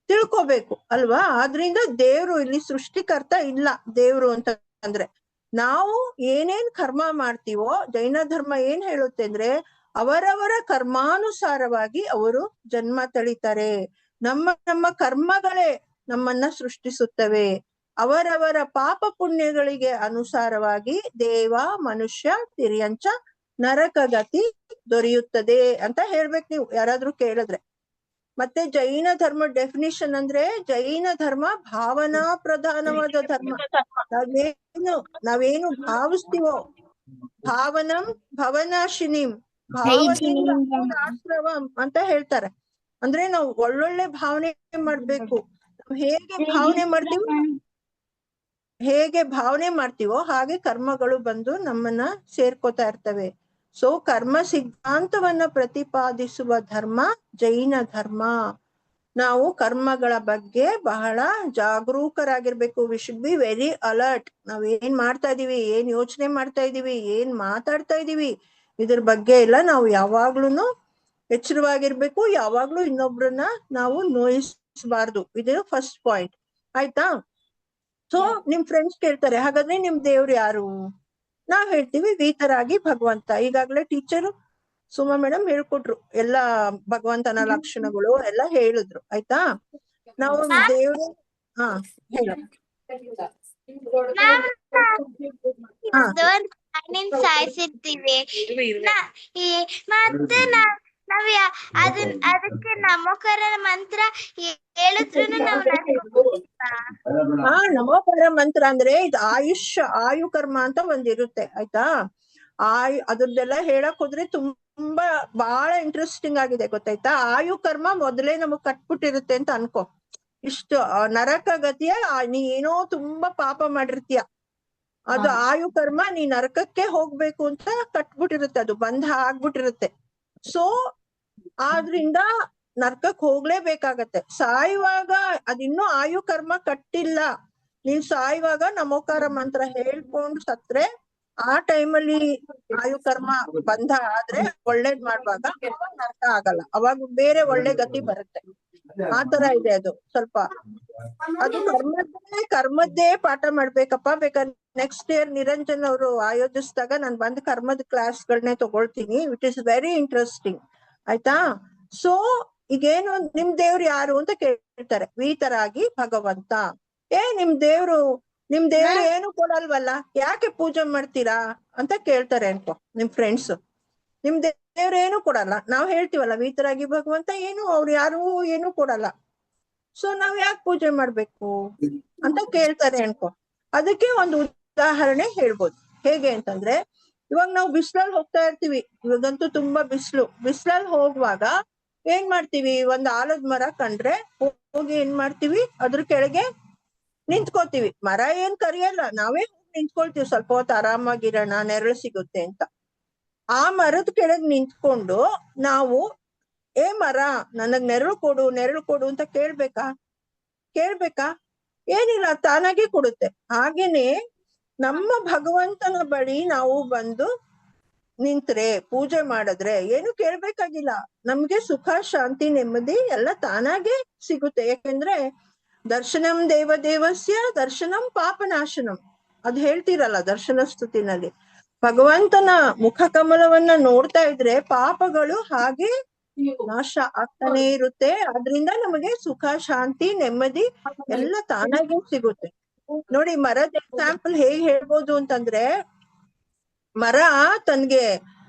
ತಿಳ್ಕೊಬೇಕು ಅಲ್ವಾ? ಆದ್ರಿಂದ ದೇವ್ರು ಇಲ್ಲಿ ಸೃಷ್ಟಿಕರ್ತ ಇಲ್ಲ. ದೇವ್ರು ಅಂತ ಅಂದ್ರೆ ನಾವು ಏನೇನ್ ಕರ್ಮ ಮಾಡ್ತೀವೋ, ಜೈನ ಧರ್ಮ ಏನ್ ಹೇಳುತ್ತೆ ಅಂದ್ರೆ, ಅವರವರ ಕರ್ಮಾನುಸಾರವಾಗಿ ಅವರು ಜನ್ಮ ತಳಿತಾರೆ. ನಮ್ಮ ಕರ್ಮಗಳೇ ನಮ್ಮನ್ನ ಸೃಷ್ಟಿಸುತ್ತವೆ. ಅವರವರ ಪಾಪ ಪುಣ್ಯಗಳಿಗೆ ಅನುಸಾರವಾಗಿ ದೇವ, ಮನುಷ್ಯ, ತಿರ್ಯಂಚ, ನರಕಗತಿ ದೊರೆಯುತ್ತದೆ ಅಂತ ಹೇಳ್ಬೇಕು ನೀವು ಯಾರಾದ್ರೂ ಕೇಳಿದ್ರೆ. ಮತ್ತೆ ಜೈನ ಧರ್ಮ ಡೆಫಿನಿಷನ್ ಅಂದ್ರೆ, ಜೈನ ಧರ್ಮ ಭಾವನಾ ಪ್ರಧಾನವಾದ ಧರ್ಮ. ನಾವೇನು ಭಾವಿಸ್ತೀವೋ, ಭಾವನಂ ಭವನಾಶಿನಿಂ ಭಾವದಿಂದ ಆಶ್ರವಂ ಅಂತ ಹೇಳ್ತಾರೆ. ಅಂದ್ರೆ ನಾವು ಒಳ್ಳೊಳ್ಳೆ ಭಾವನೆ ಮಾಡ್ಬೇಕು. ನಾವು ಹೇಗೆ ಭಾವನೆ ಮಾಡ್ತೀವೋ ಹಾಗೆ ಕರ್ಮಗಳು ಬಂದು ನಮ್ಮನ್ನ ಸೇರ್ಕೋತಾ ಇರ್ತವೆ. ಸೊ ಕರ್ಮ ಸಿದ್ಧಾಂತವನ್ನ ಪ್ರತಿಪಾದಿಸುವ ಧರ್ಮ ಜೈನ ಧರ್ಮ. ನಾವು ಕರ್ಮಗಳ ಬಗ್ಗೆ ಬಹಳ ಜಾಗರೂಕರಾಗಿರ್ಬೇಕು. We should be very alert. ನಾವ್ ಏನ್ ಮಾಡ್ತಾ ಇದೀವಿ, ಏನ್ ಯೋಚನೆ ಮಾಡ್ತಾ ಇದೀವಿ, ಏನ್ ಮಾತಾಡ್ತಾ ಇದೀವಿ, ಇದ್ರ ಬಗ್ಗೆ ಎಲ್ಲ ನಾವು ಯಾವಾಗ್ಲೂನು ಎಚ್ಚರವಾಗಿರ್ಬೇಕು. ಯಾವಾಗ್ಲೂ ಇನ್ನೊಬ್ರನ್ನ ನಾವು ನೋಯಿಸಬಾರ್ದು. ಇದು ಫಸ್ಟ್ ಪಾಯಿಂಟ್. ಆಯ್ತಾ? ಸೊ ನಿಮ್ ಫ್ರೆಂಡ್ಸ್ ಕೇಳ್ತಾರೆ, ಹಾಗಾದ್ರೆ ನಿಮ್ ದೇವ್ರು ಯಾರು? ನಾವ್ ಹೇಳ್ತೀವಿ ವೀತರಾಗಿ ಭಗವಂತ. ಈಗಾಗ್ಲೇ ಟೀಚರ್ ಸುಮಾ ಮೇಡಮ್ ಹೇಳ್ಕೊಟ್ರು, ಎಲ್ಲಾ ಭಗವಂತನ ಲಕ್ಷಣಗಳು ಎಲ್ಲ ಹೇಳಿದ್ರು. ಆಯ್ತಾ? ನಾವು ದೇವ್ರು ಹೇಳು. ಸಾಯಿಸಿರ್ತೀವಿ ಮತ್ತೆ ಅದಕ್ಕೆ ನಮೋಕಾರ ಮಂತ್ರ ಹೇಳಿದ್ರು ನಮೋಕಾರ ಮಂತ್ರ ಅಂದ್ರೆ ಇದು ಆಯು ಕರ್ಮ ಅಂತ ಒಂದಿರುತ್ತೆ. ಆಯ್ತಾ? ಅದ್ರದ್ದೆಲ್ಲ ಹೇಳಕ್ ಹೋದ್ರೆ ತುಂಬಾ ಬಹಳ ಇಂಟ್ರೆಸ್ಟಿಂಗ್ ಆಗಿದೆ, ಗೊತ್ತಾಯ್ತಾ? ಆಯು ಕರ್ಮ ಮೊದಲೇ ನಮಗ್ ಕಟ್ಬಿಟ್ಟಿರುತ್ತೆ ಅಂತ ಅನ್ಕೋ. ಇಷ್ಟು ನರಕ ಗತಿಯ ನೀ ಏನೋ ತುಂಬಾ ಪಾಪ ಮಾಡಿರ್ತೀಯ, ಅದು ಆಯು ಕರ್ಮ, ನೀ ನರಕಕ್ಕೆ ಹೋಗ್ಬೇಕು ಅಂತ ಕಟ್ಬಿಟ್ಟಿರುತ್ತೆ, ಅದು ಬಂಧ ಆಗ್ಬಿಟ್ಟಿರುತ್ತೆ. ಸೊ ಆದ್ರಿಂದ ನರ್ಕಕ್ ಹೋಗ್ಲೇಬೇಕಾಗತ್ತೆ. ಸಾಯುವಾಗ ಅದಿನ್ನೂ ಆಯು ಕರ್ಮ ಕಟ್ಟಿಲ್ಲ, ನೀವ್ ಸಾಯುವಾಗ ನಮೋಕಾರ ಮಂತ್ರ ಹೇಳ್ಕೊಂಡು ಸತ್ರೆ ಆ ಟೈಮಲ್ಲಿ ಆಯು ಕರ್ಮ ಬಂಧ ಆದ್ರೆ ಒಳ್ಳೇದ್ ಮಾಡುವಾಗ ನರ್ಕ ಆಗಲ್ಲ, ಅವಾಗ ಬೇರೆ ಒಳ್ಳೆ ಗತಿ ಬರುತ್ತೆ. ಆತರ ಇದೆ ಅದು. ಸ್ವಲ್ಪ ಅದು ಕರ್ಮದ್ದೇ ಪಾಠ ಮಾಡ್ಬೇಕಪ್ಪ. ಬೇಕಾದ್ರೆ ನೆಕ್ಸ್ಟ್ ಇಯರ್ ನಿರಂಜನ್ ಅವರು ಆಯೋಜಿಸಿದಾಗ ನಾನ್ ಬಂದ್ ಕರ್ಮದ ಕ್ಲಾಸ್ಗಳನ್ನೇ ತಗೊಳ್ತೀನಿ. It is very interesting. ಆಯ್ತಾ? ಸೊ ಈಗೇನು ನಿಮ್ ದೇವ್ರು ಯಾರು ಅಂತ ಕೇಳ್ತಾರೆ. ವೀತರಾಗಿ ಭಗವಂತ. ನಿಮ್ ದೇವ್ರು ಏನು ಕೊಡಲ್ವಲ್ಲ, ಯಾಕೆ ಪೂಜೆ ಮಾಡ್ತೀರಾ ಅಂತ ಕೇಳ್ತಾರೆ ಅನ್ಕೋ ನಿಮ್ ಫ್ರೆಂಡ್ಸ್. ನಿಮ್ ದೇವ್ರು ಏನು ಕೊಡಲ್ಲ, ನಾವ್ ಹೇಳ್ತೀವಲ್ಲ ವೀತರಾಗಿ ಭಗವಂತ, ಅವ್ರು ಯಾರು ಏನು ಕೊಡಲ್ಲ, ಸೊ ನಾವ್ ಯಾಕೆ ಪೂಜೆ ಮಾಡ್ಬೇಕು ಅಂತ ಕೇಳ್ತಾರೆ ಅನ್ಕೋ. ಅದಕ್ಕೆ ಒಂದು ಉದಾಹರಣೆ ಹೇಳ್ಬೋದು. ಹೇಗೆ ಅಂತಂದ್ರೆ, ಇವಾಗ ನಾವು ಬಿಸಿಲಲ್ಲಿ ಹೋಗ್ತಾ ಇರ್ತೀವಿ. ಇವಾಗಂತೂ ತುಂಬಾ ಬಿಸಿಲಲ್ಲಿ ಹೋಗುವಾಗ ಏನ್ ಮಾಡ್ತೀವಿ? ಒಂದ್ ಆಲದ ಮರ ಕಂಡ್ರೆ ಹೋಗಿ ಏನ್ ಮಾಡ್ತೀವಿ? ಅದ್ರ ಕೆಳಗೆ ನಿಂತ್ಕೋತೀವಿ. ಮರ ಏನ್ ಕರಿಯಲ್ಲ, ನಾವೇ ನಿಂತ್ಕೊಳ್ತೀವಿ, ಸ್ವಲ್ಪ ಹೊತ್ತು ಆರಾಮಾಗಿರೋಣ, ನೆರಳು ಸಿಗುತ್ತೆ ಅಂತ. ಆ ಮರದ ಕೆಳಗ್ ನಿಂತ್ಕೊಂಡು ನಾವು ಮರ ನನಗ್ ನೆರಳು ಕೊಡು ಅಂತ ಕೇಳ್ಬೇಕಾ? ಏನಿಲ್ಲ, ತಾನಾಗೆ ಕೊಡುತ್ತೆ. ಹಾಗೇನೆ ನಮ್ಮ ಭಗವಂತನ ಬಳಿ ನಾವು ಬಂದು ನಿಂತ್ರೆ, ಪೂಜೆ ಮಾಡಿದ್ರೆ ಏನು ಕೇಳ್ಬೇಕಾಗಿಲ್ಲ, ನಮ್ಗೆ ಸುಖ, ಶಾಂತಿ, ನೆಮ್ಮದಿ ಎಲ್ಲ ತಾನಾಗೆ ಸಿಗುತ್ತೆ. ಯಾಕೆಂದ್ರೆ ದರ್ಶನಂ ದೇವದೇವಸ್ಯ ದರ್ಶನಂ ಪಾಪನಾಶನಂ ಅದ್ ಹೇಳ್ತೀರಲ್ಲ ದರ್ಶನ ಸ್ತುತಿನಲ್ಲಿ. ಭಗವಂತನ ಮುಖ ಕಮಲವನ್ನ ನೋಡ್ತಾ ಇದ್ರೆ ಪಾಪಗಳು ಹಾಗೆ ನಾಶ ಆಗ್ತಾನೆ ಇರುತ್ತೆ. ಅದ್ರಿಂದ ನಮಗೆ ಸುಖ, ಶಾಂತಿ, ನೆಮ್ಮದಿ ಎಲ್ಲ ತಾನಾಗೆ ಸಿಗುತ್ತೆ. ನೋಡಿ, ಮರದ ಎಕ್ಸಾಂಪಲ್ ಹೇಗ್ ಹೇಳ್ಬೋದು ಅಂತಂದ್ರೆ, ಮರ ತನ್ಗೆ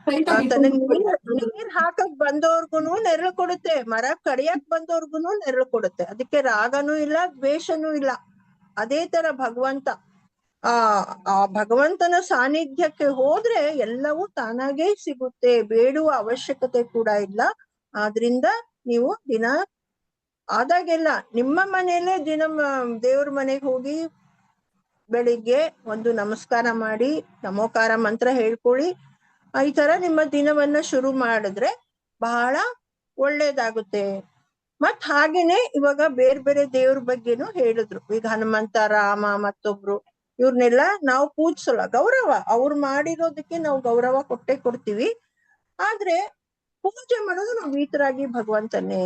ನೀರ್ ಹಾಕಕ್ ಬಂದವ್ರಿಗೂನು ನೆರಳು ಕೊಡುತ್ತೆ, ಮರ ಕಡಿಯಕ್ ಬಂದವ್ರಿಗೂನು ನೆರಳು ಕೊಡುತ್ತೆ. ಅದಕ್ಕೆ ರಾಗನೂ ಇಲ್ಲ, ದ್ವೇಷನೂ ಇಲ್ಲ. ಅದೇ ತರ ಭಗವಂತ, ಆ ಭಗವಂತನ ಸಾನ್ನಿಧ್ಯಕ್ಕೆ ಹೋದ್ರೆ ಎಲ್ಲವೂ ತಾನಾಗೇ ಸಿಗುತ್ತೆ, ಬೇಡುವ ಅವಶ್ಯಕತೆ ಕೂಡ ಇಲ್ಲ. ಆದ್ರಿಂದ ನೀವು ದಿನ ಆದಾಗೆಲ್ಲ ನಿಮ್ಮ ಮನೆಯಲ್ಲೇ ದೇವ್ರ ಮನೆಗೆ ಹೋಗಿ ಬೆಳಿಗ್ಗೆ ಒಂದು ನಮಸ್ಕಾರ ಮಾಡಿ ನಮೋಕಾರ ಮಂತ್ರ ಹೇಳ್ಕೊಳ್ಳಿ. ಈ ತರ ನಿಮ್ಮ ದಿನವನ್ನ ಶುರು ಮಾಡಿದ್ರೆ ಬಹಳ ಒಳ್ಳೇದಾಗುತ್ತೆ. ಮತ್ ಹಾಗೇನೆ ಇವಾಗ ಬೇರೆ ಬೇರೆ ದೇವ್ರ ಬಗ್ಗೆನೂ ಹೇಳಿದ್ರು. ಈಗ ಹನುಮಂತ, ರಾಮ, ಮತ್ತೊಬ್ರು, ಇವ್ರನ್ನೆಲ್ಲ ನಾವು ಪೂಜಿಸಲ್ಲ, ಗೌರವ, ಅವ್ರು ಮಾಡಿರೋದಕ್ಕೆ ನಾವು ಗೌರವ ಕೊಡ್ತೀವಿ. ಆದ್ರೆ ಪೂಜೆ ಮಾಡೋದು ನಾವು ವೀತರಾಗಿ ಭಗವಂತನೇ.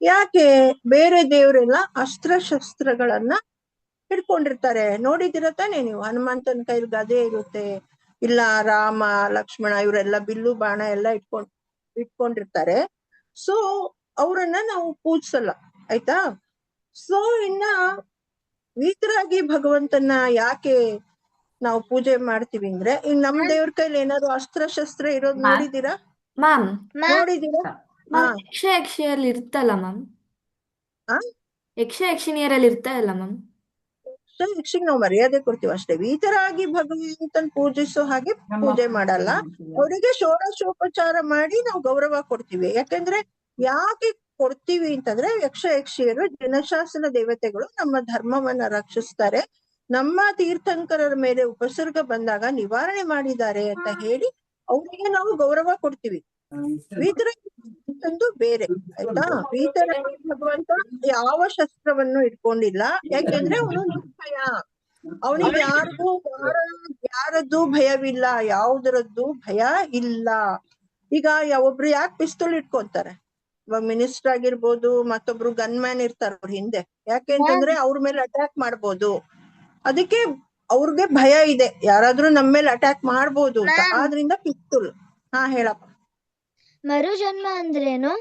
ಯಾಕೆ? ಬೇರೆ ದೇವರೆಲ್ಲ ಅಸ್ತ್ರ-ಶಸ್ತ್ರಗಳನ್ನ ಹಿಡ್ಕೊಂಡಿರ್ತಾರೆ. ನೋಡಿದಿರ ತಾನೆ ನೀವು? ಹನುಮಂತನ ಕೈಲಿ ಗದೆ ಇರುತ್ತೆ, ಇಲ್ಲ ರಾಮ, ಲಕ್ಷ್ಮಣ ಇವರೆಲ್ಲ ಬಿಲ್ಲು ಬಾಣ ಎಲ್ಲ ಇಟ್ಕೊಂಡಿರ್ತಾರೆ. ಸೊ ಅವ್ರನ್ನ ನಾವು ಪೂಜಿಸಲ್ಲ. ಆಯ್ತಾ? ಸೊ ಇನ್ನ ವೀತರಾಗಿ ಭಗವಂತನ ಯಾಕೆ ನಾವು ಪೂಜೆ ಮಾಡ್ತೀವಿ ಅಂದ್ರೆ, ಈಗ ನಮ್ ದೇವ್ರ ಕೈಲಿ ಏನಾದ್ರು ಅಸ್ತ್ರ-ಶಸ್ತ್ರ ಇರೋದ್ ನೋಡಿದೀರಾ? ಮ್ಯಾಮ್ ನೋಡಿದೀರಾ? ಯಕ್ಷಿಯಲ್ಲಿ ಇರ್ತಲ್ಲ ಮ್ಯಾಮ್, ಯಕ್ಷಿಣಿಯರಲ್ಲಿ ಇರ್ತಾರಲ್ಲ ಮ್ಯಾಮ್, ಯಕ್ಷಿಗೆ ನಾವು ಮರ್ಯಾದೆ ಕೊಡ್ತೀವಿ ಅಷ್ಟೇ. ವೀತರಾಗಿ ಭಗವಂತನ ಪೂಜಿಸೋ ಹಾಗೆ ಪೂಜೆ ಮಾಡಲ್ಲ. ಅವರಿಗೆ ಷೋಡಶೋಪಚಾರ ಮಾಡಿ ನಾವು ಗೌರವ ಕೊಡ್ತೀವಿ. ಯಾಕಂದ್ರೆ ಯಾಕೆ ಕೊಡ್ತೀವಿ ಅಂತಂದ್ರೆ, ಯಕ್ಷಿಯರು ಜನಶಾಸನ ದೇವತೆಗಳು, ನಮ್ಮ ಧರ್ಮವನ್ನ ರಕ್ಷಿಸ್ತಾರೆ, ನಮ್ಮ ತೀರ್ಥಂಕರರ ಮೇಲೆ ಉಪಸರ್ಗ ಬಂದಾಗ ನಿವಾರಣೆ ಮಾಡಿದ್ದಾರೆ ಅಂತ ಹೇಳಿ ಅವರಿಗೆ ನಾವು ಗೌರವ ಕೊಡ್ತೀವಿ. ವೀತರಾಗಿ ಭಗವಂತಂದು ಬೇರೆ. ಆಯ್ತಾ? ವೀತರಾಗಿ ಭಗವಂತ ಯಾವ ಶಸ್ತ್ರವನ್ನು ಇಟ್ಕೊಂಡಿಲ್ಲ. ಯಾಕೆಂದ್ರೆ ಅವನು ನಿರ್ಭಯ, ಅವನಿಗೆ ಯಾರದ್ದು ಭಯವಿಲ್ಲ, ಯಾವುದರದ್ದು ಭಯ ಇಲ್ಲ. ಈಗ ಒಬ್ರು ಯಾಕೆ ಪಿಸ್ತೂಲ್ ಇಟ್ಕೊಂತಾರೆ? ಇವಾಗ ಮಿನಿಸ್ಟರ್ ಆಗಿರ್ಬೋದು, ಮತ್ತೊಬ್ರು ಗನ್ ಮ್ಯಾನ್ ಇರ್ತಾರ ಅವ್ರ ಹಿಂದೆ. ಯಾಕೆ ಅಂತಂದ್ರೆ ಅವ್ರ ಮೇಲೆ ಅಟ್ಯಾಕ್ ಮಾಡ್ಬೋದು. ಅದಕ್ಕೆ ಅವ್ರಿಗೆ ಭಯ ಇದೆ, ಯಾರಾದ್ರೂ ನಮ್ ಮೇಲೆ ಅಟ್ಯಾಕ್ ಮಾಡ್ಬೋದು ಅಂತ. ಆದ್ರಿಂದ ಪಿಸ್ತೂಲ್. ಹಾ ಹೇಳಪ್ಪ. ಮರುಜನ್ಮ ಅಂದ್ರೇನು?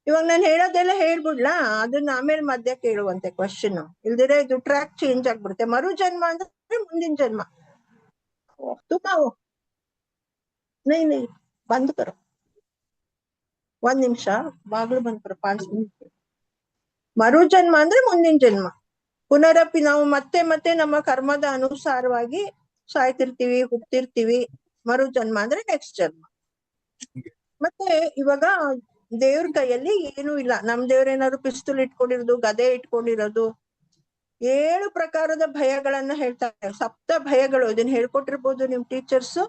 ಇವಾಗ ನಾನು ಹೇಳೋದೆಲ್ಲ ಹೇಳ್ಬಿಡ್ಲಾ? ಅದನ್ನ ಆಮೇಲೆ ಮಧ್ಯ ಕೇಳುವಂತೆ ಕ್ವಶನ್, ಇಲ್ದಿರೆ ಇದು ಟ್ರ್ಯಾಕ್ ಚೇಂಜ್ ಆಗ್ಬಿಡುತ್ತೆ. ಮರು ಜನ್ಮ ಅಂದ್ರೆ ಮುಂದಿನ ಜನ್ಮ. ತುಂಬಾ ನೈ ನೈ ಬಂದ್ ಕರೋ, ಒಂದ್ ನಿಮಿಷ ಬಾಗ್ಲು ಬಂದ್ ಕರೋ, 5 ನಿಮಿಷ. ಮರು ಜನ್ಮ ಅಂದ್ರೆ ಮುಂದಿನ ಜನ್ಮ. ಪುನರಪಿ ನಾವು ಮತ್ತೆ ಮತ್ತೆ ನಮ್ಮ ಕರ್ಮದ ಅನುಸಾರವಾಗಿ ಸಾಯ್ತಿರ್ತೀವಿ, ಹುಟ್ಟಿರ್ತೀವಿ. ಮರು ಜನ್ಮ ಅಂದ್ರೆ ನೆಕ್ಸ್ಟ್ ಜನ್ಮ. ಮತ್ತೆ ಇವಾಗ ದೇವ್ರ ಕೈಯಲ್ಲಿ ಏನೂ ಇಲ್ಲ. ನಮ್ ದೇವ್ರೇನಾದ್ರು ಪಿಸ್ತೂಲ್ ಇಟ್ಕೊಂಡಿರೋದು, ಗದೆ ಇಟ್ಕೊಂಡಿರೋದು, 7 ಪ್ರಕಾರದ ಭಯಗಳನ್ನ ಹೇಳ್ತಾರೆ. ಸಪ್ತ ಭಯಗಳು. ಇದನ್ನ ಹೇಳ್ಕೊಟ್ಟಿರ್ಬೋದು ನಿಮ್ ಟೀಚರ್ಸ್.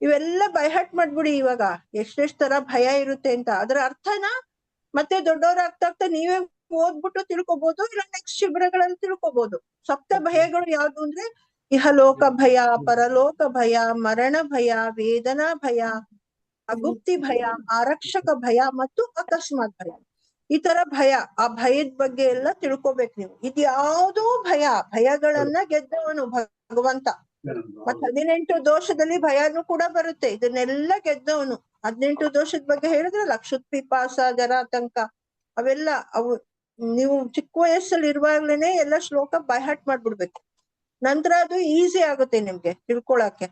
ಇವೆಲ್ಲ ಬೈಹಟ್ ಮಾಡ್ಬಿಡಿ ಇವಾಗ, ಎಷ್ಟೆಷ್ಟ್ ತರ ಭಯ ಇರುತ್ತೆ ಅಂತ. ಅದರ ಅರ್ಥನ ಮತ್ತೆ ದೊಡ್ಡವರಾಗ್ತಾ ಆಗ್ತಾ ನೀವೇ ಓದ್ಬಿಟ್ಟು ತಿಳ್ಕೊಬಹುದು, ಇಲ್ಲ ನೆಕ್ಸ್ಟ್ ಶಿಬಿರಗಳಲ್ಲಿ ತಿಳ್ಕೊಬಹುದು. ಸಪ್ತ ಭಯಗಳು ಯಾವ್ದು ಅಂದ್ರೆ ಇಹಲೋಕ ಭಯ, ಪರಲೋಕ ಭಯ, ಮರಣ ಭಯ, ವೇದನಾ ಭಯ, ಅಗುಪ್ತಿ ಭಯ, ಆರಕ್ಷಕ ಭಯ ಮತ್ತು ಅಕಸ್ಮಾತ್ ಭಯ. ಈ ತರ ಭಯ, ಆ ಭಯದ ಬಗ್ಗೆ ಎಲ್ಲ ತಿಳ್ಕೊಬೇಕು ನೀವು. ಇದ್ಯಾವುದೋ ಭಯಗಳನ್ನ ಗೆದ್ದವನು ಭಗವಂತ. ಮತ್ 18 ದೋಷದಲ್ಲಿ ಭಯನೂ ಕೂಡ ಬರುತ್ತೆ. ಇದನ್ನೆಲ್ಲ ಗೆದ್ದವನು. 18 ದೋಷದ ಬಗ್ಗೆ ಹೇಳಿದ್ರಲ್ಲ, ಕ್ಷುತ್ಪಿಪಾಸ, ಜರಾತಂಕ, ಅವೆಲ್ಲ ಅವು ನೀವು ಚಿಕ್ಕ ವಯಸ್ಸಲ್ಲಿ ಇರುವಾಗ್ಲೇನೆ ಎಲ್ಲ ಶ್ಲೋಕ ಬೈಹಾಟ್ ಮಾಡ್ಬಿಡ್ಬೇಕು. ನಂತರ ಅದು ಈಸಿ ಆಗುತ್ತೆ ನಿಮ್ಗೆ ತಿಳ್ಕೊಳಕ್ಕೆ.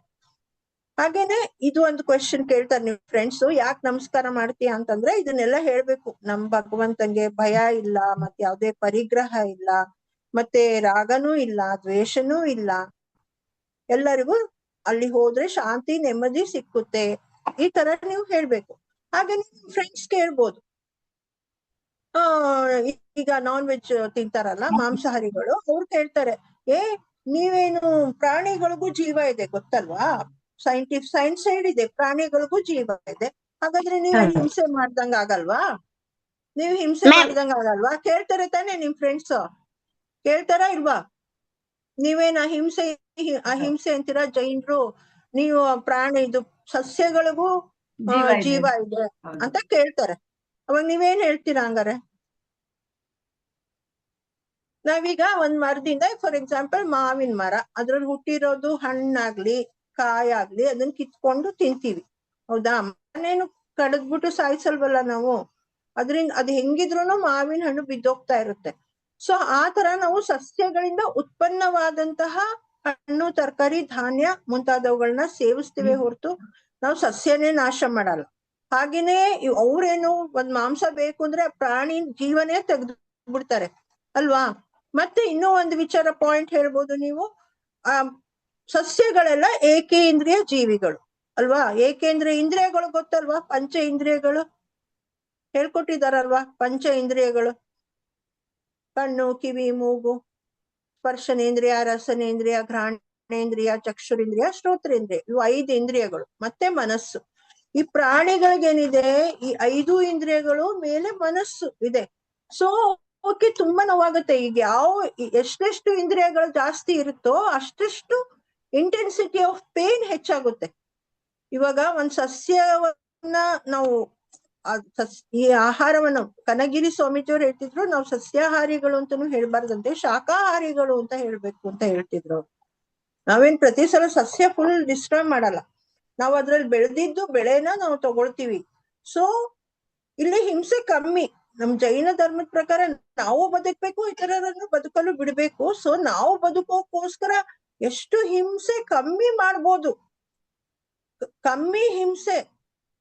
ಹಾಗೇನೆ ಇದು ಒಂದು ಕ್ವೆಶನ್ ಕೇಳ್ತಾರೆ ನಿಮ್ ಫ್ರೆಂಡ್ಸ್, ಯಾಕೆ ನಮಸ್ಕಾರ ಮಾಡ್ತೀಯ ಅಂತಂದ್ರೆ ಇದನ್ನೆಲ್ಲ ಹೇಳ್ಬೇಕು. ನಮ್ ಭಗವಂತಂಗೆ ಭಯ ಇಲ್ಲ, ಮತ್ತೆ ಯಾವ್ದೇ ಪರಿಗ್ರಹ ಇಲ್ಲ, ಮತ್ತೆ ರಾಗನೂ ಇಲ್ಲ, ದ್ವೇಷನೂ ಇಲ್ಲ. ಎಲ್ಲರಿಗೂ ಅಲ್ಲಿ ಹೋದ್ರೆ ಶಾಂತಿ ನೆಮ್ಮದಿ ಸಿಕ್ಕುತ್ತೆ. ಈ ತರ ನೀವು ಹೇಳ್ಬೇಕು. ಹಾಗೆ ನಿಮ್ ಫ್ರೆಂಡ್ಸ್ ಕೇಳ್ಬೋದು, ಈಗ ನಾನ್ ವೆಜ್ ತಿಂತಾರಲ್ಲ ಮಾಂಸಾಹಾರಿಗಳು, ಅವ್ರು ಕೇಳ್ತಾರೆ, ನೀವೇನು ಪ್ರಾಣಿಗಳಿಗೂ ಜೀವ ಇದೆ ಗೊತ್ತಲ್ವಾ? ಸೈನ್ಸ್ ಹೇಳಿದೆ ಪ್ರಾಣಿಗಳಿಗೂ ಜೀವ ಇದೆ. ಹಾಗಾದ್ರೆ ನೀವೇನ್ ಹಿಂಸೆ ಮಾಡ್ದಂಗ ಆಗಲ್ವಾ? ನೀವ್ ಹಿಂಸೆ ಮಾಡ್ದಂಗ ಆಗಲ್ವಾ? ಕೇಳ್ತಾರೆ ತಾನೆ ನಿಮ್ ಫ್ರೆಂಡ್ಸ್? ಕೇಳ್ತಾರ ಇಲ್ವಾ? ನೀವೇನ್ ಅಹಿಂಸೆ ಅಂತೀರಾ ಜೈನ್ರು, ನೀವು ಇದು ಸಸ್ಯಗಳಿಗೂ ಜೀವ ಇದೆ ಅಂತ ಕೇಳ್ತಾರೆ. ಅವಾಗ ನೀವೇನ್ ಹೇಳ್ತೀರಾ ಹಂಗಾರೆ? ನಾವೀಗ ಒಂದ್ ಮರದಿಂದ, ಫಾರ್ ಎಕ್ಸಾಂಪಲ್ ಮಾವಿನ ಮರ, ಅದ್ರಲ್ಲಿ ಹುಟ್ಟಿರೋದು ಹಣ್ಣಾಗ್ಲಿ ಕಾಯಾಗ್ಲಿ ಅದನ್ನ ಕಿತ್ಕೊಂಡು ತಿಂತೀವಿ, ಹೌದಾ? ಮನೇನು ಕಡದ್ಬಿಟ್ಟು ಸಾಯಿಸಲ್ವಲ್ಲ ನಾವು. ಅದ್ರಿಂದ ಅದು ಹೆಂಗಿದ್ರು ಮಾವಿನ ಹಣ್ಣು ಬಿದ್ದೋಗ್ತಾ ಇರುತ್ತೆ. ಸೊ ಆ ತರ ನಾವು ಸಸ್ಯಗಳಿಂದ ಉತ್ಪನ್ನವಾದಂತಹ ಹಣ್ಣು, ತರಕಾರಿ, ಧಾನ್ಯ ಮುಂತಾದವುಗಳನ್ನ ಸೇವಿಸ್ತೀವಿ ಹೊರತು ನಾವು ಸಸ್ಯನೇ ನಾಶ ಮಾಡಲ್ಲ. ಹಾಗೇನೆ ಅವ್ರೇನು ಒಂದ್ ಮಾಂಸ ಬೇಕು ಅಂದ್ರೆ ಪ್ರಾಣಿ ಜೀವನೇ ತೆಗೆದು ಬಿಡ್ತಾರೆ ಅಲ್ವಾ? ಮತ್ತೆ ಇನ್ನೂ ಒಂದು ವಿಚಾರ ಪಾಯಿಂಟ್ ಹೇಳ್ಬೋದು ನೀವು. ಸಸ್ಯಗಳೆಲ್ಲ ಏಕೇಂದ್ರಿಯ ಜೀವಿಗಳು ಅಲ್ವಾ? ಏಕೇಂದ್ರಿಯ ಇಂದ್ರಿಯಗಳು ಗೊತ್ತಲ್ವಾ? ಪಂಚ ಇಂದ್ರಿಯಗಳು ಹೇಳ್ಕೊಟ್ಟಿದಾರಲ್ವಾ? ಪಂಚ ಇಂದ್ರಿಯಗಳು, ಕಣ್ಣು, ಕಿವಿ, ಮೂಗು, ಸ್ಪರ್ಶನೇಂದ್ರಿಯ, ರಸನೇಂದ್ರಿಯ, ಘ್ರಾಣೇಂದ್ರಿಯ, ಚಕ್ಷುರೇಂದ್ರಿಯ, ಶ್ರೋತ್ರೇಂದ್ರಿಯ. ಇವು 5 ಇಂದ್ರಿಯಗಳು. ಮತ್ತೆ ಮನಸ್ಸು. ಈ ಪ್ರಾಣಿಗಳಿಗೇನಿದೆ, ಈ 5 ಇಂದ್ರಿಯಗಳು ಮೇಲೆ ಮನಸ್ಸು ಇದೆ. ಸೊ ಅವಕ್ಕೆ ತುಂಬಾ ನೋವಾಗುತ್ತೆ. ಈಗ ಎಷ್ಟೆಷ್ಟು ಇಂದ್ರಿಯಗಳು ಜಾಸ್ತಿ ಇರುತ್ತೋ ಅಷ್ಟೆಷ್ಟು ಇಂಟೆನ್ಸಿಟಿ ಆಫ್ ಪೇನ್ ಹೆಚ್ಚಾಗುತ್ತೆ. ಇವಾಗ ಒಂದ್ ಸಸ್ಯವನ್ನ ನಾವು ಈ ಆಹಾರವನ್ನು ಕನಗಿರಿ ಸ್ವಾಮೀಜಿಯವ್ರು ಹೇಳ್ತಿದ್ರು, ನಾವು ಸಸ್ಯಾಹಾರಿಗಳು ಅಂತಾನು ಹೇಳ್ಬಾರ್ದಂತೆ, ಶಾಕಾಹಾರಿಗಳು ಅಂತ ಹೇಳ್ಬೇಕು ಅಂತ ಹೇಳ್ತಿದ್ರು. ನಾವೇನ್ ಪ್ರತಿ ಸಲ ಸಸ್ಯ ಫುಲ್ ಡಿಸ್ಟ್ರಾಯ್ ಮಾಡಲ್ಲ, ನಾವು ಅದ್ರಲ್ಲಿ ಬೆಳೆದಿದ್ದು ಬೆಳೆನ ನಾವು ತಗೊಳ್ತೀವಿ. ಸೊ ಇಲ್ಲಿ ಹಿಂಸೆ ಕಮ್ಮಿ. ನಮ್ ಜೈನ ಧರ್ಮದ ಪ್ರಕಾರ ನಾವು ಬದುಕ್ಬೇಕು, ಇತರರನ್ನು ಬದುಕಲು ಬಿಡ್ಬೇಕು. ಸೊ ನಾವು ಬದುಕೋಕೋಸ್ಕರ ಎಷ್ಟು ಹಿಂಸೆ ಕಮ್ಮಿ ಮಾಡ್ಬೋದು, ಕಮ್ಮಿ ಹಿಂಸೆ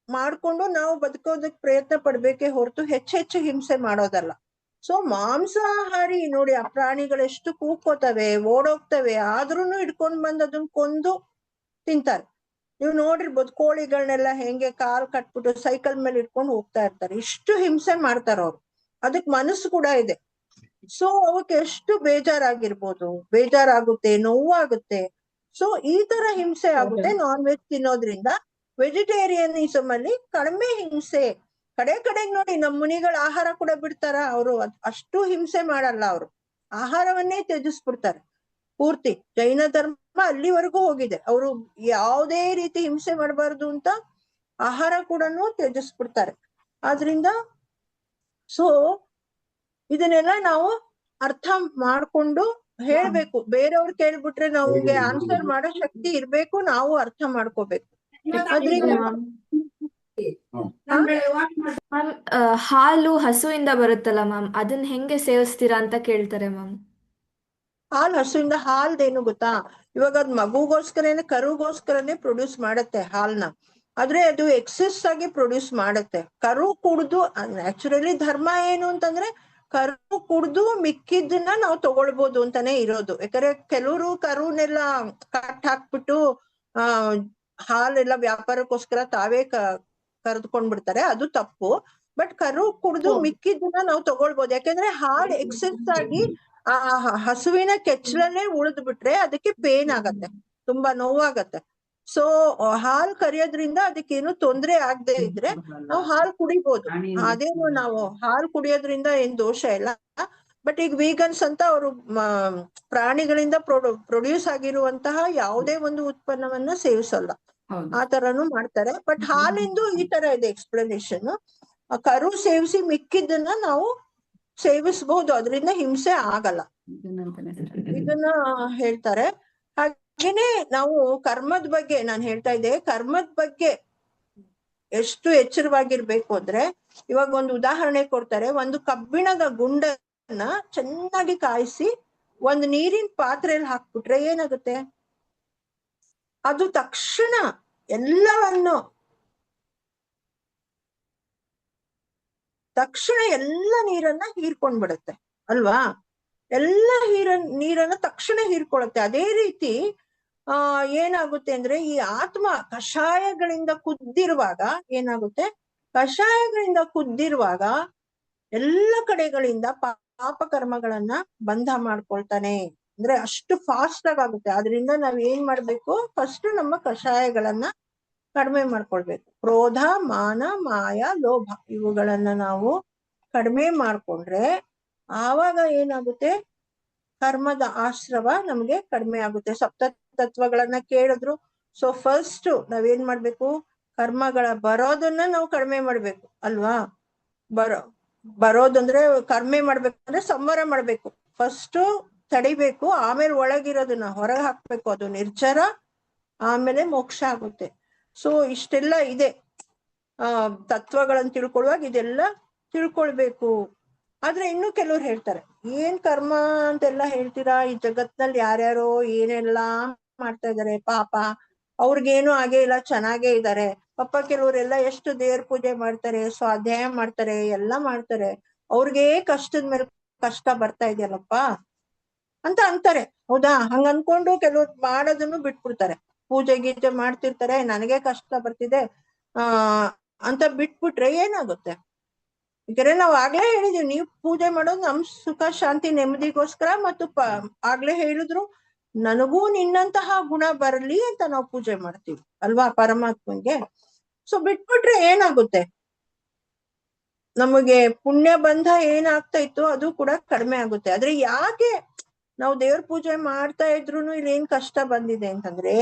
ಮಾಡ್ಕೊಂಡು ನಾವು ಬದುಕೋದಕ್ ಪ್ರಯತ್ನ ಪಡ್ಬೇಕೇ ಹೊರತು ಹೆಚ್ಚೆಚ್ಚು ಹಿಂಸೆ ಮಾಡೋದಲ್ಲ. ಸೊ ಮಾಂಸಾಹಾರಿ ನೋಡಿ, ಆ ಪ್ರಾಣಿಗಳೆಷ್ಟು ಕೂಗ್ಕೋತವೆ, ಓಡೋಗ್ತವೆ, ಆದ್ರೂನು ಹಿಡ್ಕೊಂಡ್ ಬಂದ್ ಅದನ್ನ ಕೊಂದು ತಿಂತಾರೆ. ನೀವು ನೋಡಿರ್ಬೋದು ಕೋಳಿಗಳನ್ನೆಲ್ಲ ಹೆಂಗೆ ಕಾಲ್ ಕಟ್ಬಿಟ್ಟು ಸೈಕಲ್ ಮೇಲೆ ಇಟ್ಕೊಂಡು ಹೋಗ್ತಾ ಇರ್ತಾರೆ. ಇಷ್ಟು ಹಿಂಸೆ ಮಾಡ್ತಾರ ಅವ್ರು. ಅದಕ್ ಮನಸ್ಸು ಕೂಡ ಇದೆ. ಸೊ ಅವಕ್ಕೆ ಎಷ್ಟು ಬೇಜಾರಾಗುತ್ತೆ, ನೋವಾಗುತ್ತೆ. ಸೊ ಈ ತರ ಹಿಂಸೆ ಆಗುತ್ತೆ ನಾನ್ ವೆಜ್ ತಿನ್ನೋದ್ರಿಂದ. ವೆಜಿಟೇರಿಯನಿಸಮ್ ಅಲ್ಲಿ ಕಡಿಮೆ ಹಿಂಸೆ. ಕಡೆಗ್ ನೋಡಿ ನಮ್ ಮುನಿಗಳ ಆಹಾರ ಕೂಡ ಬಿಡ್ತಾರ, ಅವರು ಅಷ್ಟು ಹಿಂಸೆ ಮಾಡಲ್ಲ. ಅವರು ಆಹಾರವನ್ನೇ ತ್ಯಜಿಸ್ಬಿಡ್ತಾರೆ ಪೂರ್ತಿ. ಜೈನ ಧರ್ಮ ಅಲ್ಲಿವರೆಗೂ ಹೋಗಿದೆ, ಅವರು ಯಾವುದೇ ರೀತಿ ಹಿಂಸೆ ಮಾಡಬಾರ್ದು ಅಂತ ಆಹಾರ ಕೂಡ ತ್ಯಜಿಸ್ಬಿಡ್ತಾರೆ. ಆದ್ರಿಂದ ಸೊ ಇದನ್ನೆಲ್ಲ ನಾವು ಅರ್ಥ ಮಾಡ್ಕೊಂಡು ಹೇಳ್ಬೇಕು. ಬೇರೆಯವ್ರು ಕೇಳ್ಬಿಟ್ರೆ ನಮ್ಗೆ ಆನ್ಸರ್ ಮಾಡೋ ಶಕ್ತಿ ಇರ್ಬೇಕು, ನಾವು ಅರ್ಥ ಮಾಡ್ಕೋಬೇಕು. ಅದ್ರಿಂದ ಮ್ಯಾಮ್ ಹಾಲು ಹಸುವಿಂದ ಬರುತ್ತಲ್ಲ ಮ್ಯಾಮ್, ಅದನ್ನ ಹೆಂಗೆ ಸೇವಿಸ್ತೀರಾ ಅಂತ ಕೇಳ್ತಾರೆ ಮ್ಯಾಮ್. ಹಾಲು ಹಸುವಿಂದ ಹಾಲ್ದೇನು ಗೊತ್ತಾ, ಇವಾಗ ಅದ್ ಮಗುಗೋಸ್ಕರನೇ ಕರುಗೋಸ್ಕರನೇ ಪ್ರೊಡ್ಯೂಸ್ ಮಾಡತ್ತೆ ಹಾಲ್ನ, ಆದ್ರೆ ಅದು ಎಕ್ಸೆಸ್ ಆಗಿ ಪ್ರೊಡ್ಯೂಸ್ ಮಾಡತ್ತೆ. ಕರು ಕುಡ್ದು ನ್ಯಾಚುರಲಿ ಧರ್ಮ ಏನು ಅಂತಂದ್ರೆ ಕರು ಕುಡ್ದು ಮಿಕ್ಕಿದ್ದನ್ನ ನಾವು ತಗೊಳ್ಬೋದು ಅಂತಾನೆ ಇರೋದು. ಯಾಕಂದ್ರೆ ಕೆಲವರು ಕರುನೆಲ್ಲ ಕಟ್ ಹಾಕ್ಬಿಟ್ಟು ಹಾಲೆಲ್ಲ ವ್ಯಾಪಾರಕ್ಕೋಸ್ಕರ ತಾವೇ ಕರೆದುಕೊಂಡ್ಬಿಡ್ತಾರೆ, ಅದು ತಪ್ಪು. ಬಟ್ ಕರು ಕುಡ್ದು ಮಿಕ್ಕಿದ್ದನ್ನ ನಾವು ತಗೊಳ್ಬೋದು. ಯಾಕಂದ್ರೆ ಹಾಲ್ ಎಕ್ಸೆಸ್ ಆಗಿ ಆ ಹಸುವಿನ ಕೆಚ್ಚಲಲ್ಲೇ ಉಳಿದ್ ಬಿಟ್ರೆ ಅದಕ್ಕೆ ಪೇನ್ ಆಗತ್ತೆ, ತುಂಬಾ ನೋವಾಗತ್ತೆ. ಸೊ ಹಾಲ್ ಕರಿಯೋದ್ರಿಂದ ಅದಕ್ಕೇನು ತೊಂದ್ರೆ ಆಗದೆ ಇದ್ರೆ ನಾವು ಹಾಲ್ ಕುಡಿಬೋದು. ಅದೇನು ನಾವು ಹಾಲ್ ಕುಡಿಯೋದ್ರಿಂದ ಏನ್ ದೋಷ ಇಲ್ಲ. ಬಟ್ ಈಗ ವೀಗನ್ಸ್ ಅಂತ ಅವರು ಪ್ರಾಣಿಗಳಿಂದ ಪ್ರೊಡ್ಯೂಸ್ ಆಗಿರುವಂತಹ ಯಾವುದೇ ಒಂದು ಉತ್ಪನ್ನವನ್ನ ಸೇವಿಸಲ್ಲ, ಆ ತರನು ಮಾಡ್ತಾರೆ. ಬಟ್ ಹಾಲಿಂದು ಈ ತರ ಇದೆ ಎಕ್ಸ್ಪ್ಲನೇಷನ್. ಕರು ಸೇವಿಸಿ ಮಿಕ್ಕಿದ್ದನ್ನ ನಾವು ಸೇವಿಸಬಹುದು, ಅದರಿಂದ ಹಿಂಸೆ ಆಗಲ್ಲ, ಇದನ್ನ ಹೇಳ್ತಾರೆ. ಹಾಗೇನೆ ನಾವು ಕರ್ಮದ ಬಗ್ಗೆ ನಾನು ಹೇಳ್ತಾ ಇದ್ದೆ, ಕರ್ಮದ ಬಗ್ಗೆ ಎಷ್ಟು ಎಚ್ಚರವಾಗಿರ್ಬೇಕು ಅಂದ್ರೆ, ಇವಾಗ ಒಂದು ಉದಾಹರಣೆ ಕೊಡ್ತಾರೆ. ಒಂದು ಕಬ್ಬಿಣದ ಗುಂಡನ್ನ ಚೆನ್ನಾಗಿ ಕಾಯಿಸಿ ಒಂದು ನೀರಿನ ಪಾತ್ರೆಯಲ್ಲಿ ಹಾಕ್ಬಿಟ್ರೆ ಏನಾಗುತ್ತೆ, ಅದು ತಕ್ಷಣ ಎಲ್ಲವನ್ನು ಎಲ್ಲ ನೀರನ್ನ ಹೀರ್ಕೊಂಡ್ಬಿಡುತ್ತೆ ಅಲ್ವಾ, ಎಲ್ಲ ನೀರನ್ನ ತಕ್ಷಣ ಹೀರ್ಕೊಳತ್ತೆ. ಅದೇ ರೀತಿ ಏನಾಗುತ್ತೆ ಅಂದ್ರೆ, ಈ ಆತ್ಮ ಕಷಾಯಗಳಿಂದ ಕುದ್ದಿರುವಾಗ ಏನಾಗುತ್ತೆ, ಕಷಾಯಗಳಿಂದ ಕುದ್ದಿರುವಾಗ ಎಲ್ಲ ಕಡೆಗಳಿಂದ ಪಾಪ ಕರ್ಮಗಳನ್ನ ಬಂಧ ಮಾಡ್ಕೊಳ್ತಾನೆ. ಅಂದ್ರೆ ಅಷ್ಟು ಫಾಸ್ಟ್ ಆಗುತ್ತೆ. ಆದ್ರಿಂದ ನಾವ್ ಏನ್ ಮಾಡ್ಬೇಕು, ಫಸ್ಟ್ ನಮ್ಮ ಕಷಾಯಗಳನ್ನ ಕಡಿಮೆ ಮಾಡ್ಕೊಳ್ಬೇಕು. ಕ್ರೋಧ, ಮಾನ, ಮಾಯ, ಲೋಭ ಇವುಗಳನ್ನ ನಾವು ಕಡಿಮೆ ಮಾಡ್ಕೊಂಡ್ರೆ ಆವಾಗ ಏನಾಗುತ್ತೆ, ಕರ್ಮದ ಆಶ್ರವ ನಮ್ಗೆ ಕಡಿಮೆ ಆಗುತ್ತೆ. ಸಪ್ತ ತತ್ವಗಳನ್ನ ಕೇಳಿದ್ರು. ಸೊ ಫಸ್ಟ್ ನಾವೇನ್ ಮಾಡ್ಬೇಕು, ಕರ್ಮಗಳ ಬರೋದನ್ನ ನಾವು ಕಡಿಮೆ ಮಾಡ್ಬೇಕು ಅಲ್ವಾ. ಬರೋದಂದ್ರೆ ಕಡಿಮೆ ಮಾಡ್ಬೇಕಂದ್ರೆ ಸಂವರ ಮಾಡ್ಬೇಕು. ಫಸ್ಟ್ ತಡಿಬೇಕು, ಆಮೇಲೆ ಒಳಗಿರೋದನ್ನ ಹೊರಗೆ ಹಾಕ್ಬೇಕು, ಅದು ನಿರ್ಜರ, ಆಮೇಲೆ ಮೋಕ್ಷ ಆಗುತ್ತೆ. ಸೊ ಇಷ್ಟೆಲ್ಲ ಇದೆ ತತ್ವಗಳನ್ನ ತಿಳ್ಕೊಳ್ಳುವಾಗ ಇದೆಲ್ಲ ತಿಳ್ಕೊಳ್ಬೇಕು. ಆದ್ರೆ ಇನ್ನು ಕೆಲವ್ರು ಹೇಳ್ತಾರೆ, ಏನ್ ಕರ್ಮ ಅಂತೆಲ್ಲ ಹೇಳ್ತೀರಾ, ಈ ಜಗತ್ನಲ್ಲಿ ಯಾರ್ಯಾರೋ ಏನೆಲ್ಲ ಮಾಡ್ತಾ ಇದಾರೆ, ಪಾಪ ಅವ್ರಿಗೇನು ಆಗೇ ಇಲ್ಲ, ಚೆನ್ನಾಗೇ ಇದ್ದಾರೆ. ಪಾಪ ಕೆಲವರೆಲ್ಲ ಎಷ್ಟು ದೇವ್ರ ಪೂಜೆ ಮಾಡ್ತಾರೆ, ಸ್ವಾಧ್ಯಾಯ ಮಾಡ್ತಾರೆ, ಎಲ್ಲ ಮಾಡ್ತಾರೆ, ಅವ್ರಿಗೆ ಕಷ್ಟದ ಮೇಲೆ ಕಷ್ಟ ಬರ್ತಾ ಇದೆಯಲ್ಲಪ್ಪ ಅಂತ ಅಂತಾರೆ. ಹೌದಾ, ಹಂಗ ಅನ್ಕೊಂಡು ಕೆಲವ್ರು ಮಾಡೋದನ್ನು ಬಿಟ್ಬಿಡ್ತಾರೆ. ಪೂಜೆ ಗೀಜೆ ಮಾಡ್ತಿರ್ತಾರೆ, ನನಗೆ ಕಷ್ಟ ಬರ್ತಿದೆ ಅಂತ ಬಿಟ್ಬಿಟ್ರೆ ಏನಾಗುತ್ತೆ. ಯಾಕಂದ್ರೆ ನಾವ್ ಆಗ್ಲೇ ಹೇಳಿದೀವಿ, ನೀವು ಪೂಜೆ ಮಾಡೋದು ನಮ್ ಸುಖ ಶಾಂತಿ ನೆಮ್ಮದಿಗೋಸ್ಕರ, ಮತ್ತು ಆಗ್ಲೇ ಹೇಳಿದ್ರು ನನಗೂ ನಿನ್ನಂತಹ ಗುಣ ಬರಲಿ ಅಂತ ನಾವು ಪೂಜೆ ಮಾಡ್ತೀವಿ ಅಲ್ವಾ ಪರಮಾತ್ಮನ್ಗೆ. ಸೊ ಬಿಟ್ಬಿಟ್ರೆ ಏನಾಗುತ್ತೆ, ನಮಗೆ ಪುಣ್ಯ ಬಂಧ ಏನಾಗ್ತಾ ಇತ್ತು ಅದು ಕೂಡ ಕಡಿಮೆ ಆಗುತ್ತೆ. ಆದ್ರೆ ಯಾಕೆ ನಾವು ದೇವ್ರ ಪೂಜೆ ಮಾಡ್ತಾ ಇದ್ರು ಇಲ್ಲಿ ಏನ್ ಕಷ್ಟ ಬಂದಿದೆ ಅಂತಂದ್ರೆ,